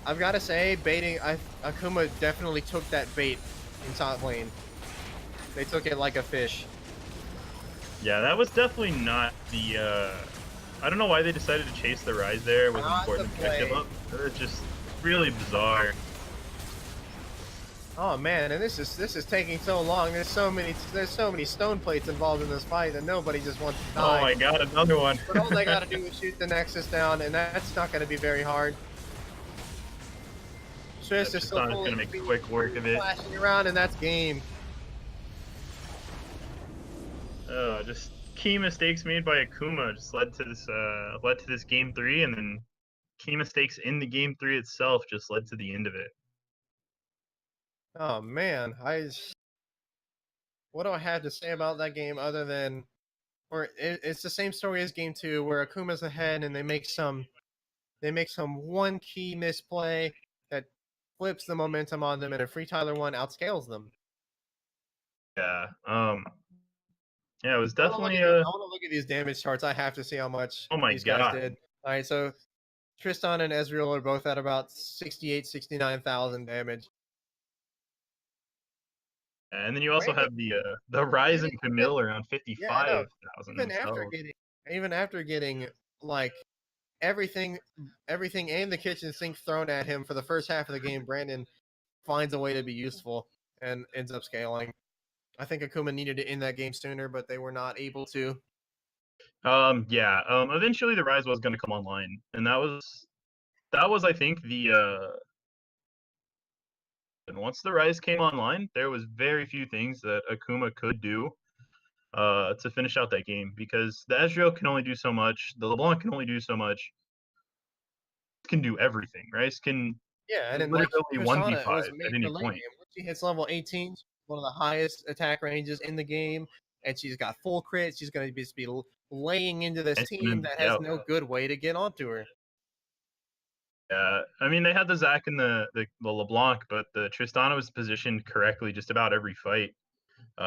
I've got to say, Akuma definitely took that bait in top lane. They took it like a fish. Yeah, that was definitely not the. I don't know why they decided to chase the Rise there with important objective up. It's just really bizarre. Oh man, and this is taking so long. There's so many stone plates involved in this fight that nobody just wants to die. Oh my god, another one. But all they gotta do is shoot the Nexus down, and that's not gonna be very hard. Just is still gonna make quick work of it. Flashing around, and that's game. Just key mistakes made by Akuma just led to this game 3, and then key mistakes in the game 3 itself just led to the end of it. Oh man, what do I have to say about that game other than, it's the same story as game 2 where Akuma's ahead and they make some one key misplay that flips the momentum on them, and a FreeTyler1 outscales them. Yeah. Yeah, it was definitely. I want to look at these damage charts. I have to see how much these guys did. All right, so Tristan and Ezreal are both at about 69,000 damage. And then you also have the Rise and Camille around 55,000. Even after getting like everything and the kitchen sink thrown at him for the first half of the game, Brandon finds a way to be useful and ends up scaling. I think Akuma needed to end that game sooner, but they were not able to. Eventually the Rise was going to come online, and that was I think and once the Rise came online, there was very few things that Akuma could do to finish out that game, because the Ezreal can only do so much, the LeBlanc can only do so much. Can do everything. Rice can and then literally 1v5 at any point. Once she hits level 18, one of the highest attack ranges in the game, and she's got full crit. She's going to just be laying into this team that has no good way to get onto her. Yeah, I mean, they had the Zac and the LeBlanc, but the Tristana was positioned correctly just about every fight,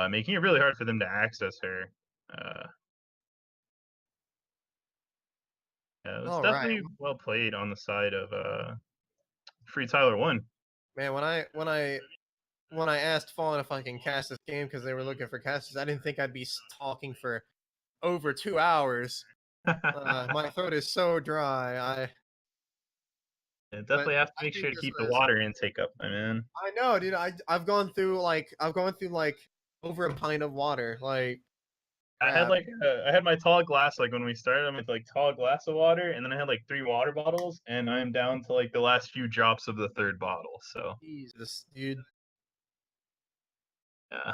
making it really hard for them to access her. It was definitely well played on the side of FreeTyler1. Man, when I asked Fallen if I can cast this game because they were looking for casters, I didn't think I'd be talking for over 2 hours. My throat is so dry. Definitely have to make sure to keep the water intake up, my man. I know, dude. I've gone through like over a pint of water. Like I had my tall glass, like when we started, I had like tall glass of water, and then I had like 3 water bottles, and I'm down to like the last few drops of the 3rd bottle. So Jesus, dude. Yeah.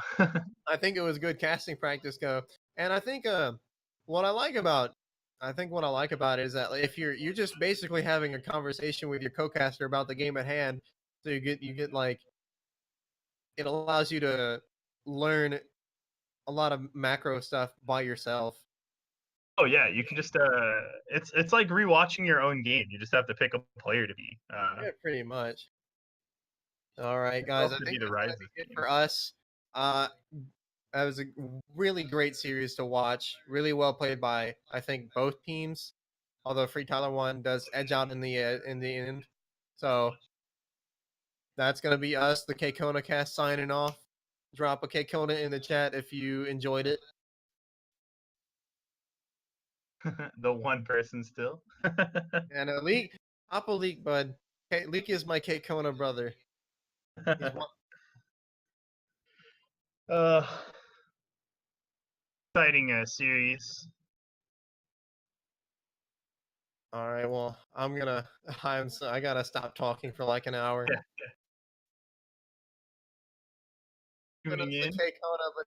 I think it was good casting practice, and I think what I like about it is that if you're just basically having a conversation with your co-caster about the game at hand, so you get like, it allows you to learn a lot of macro stuff by yourself. Oh yeah, you can just it's like rewatching your own game. You just have to pick a player to be. Yeah, pretty much. All right, guys. I think that's it for us. That was a really great series to watch. Really well played by, I think, both teams. Although FreeTyler1 does edge out in the end. So that's gonna be us, the K-Kona cast, signing off. Drop a K-Kona in the chat if you enjoyed it. The one person still. And Leak, Papa Leak, bud. Leak is my Kate Kona brother. He's one. Exciting series. All right, well, I gotta stop talking for like an hour. Tuning in. Kate Kona, but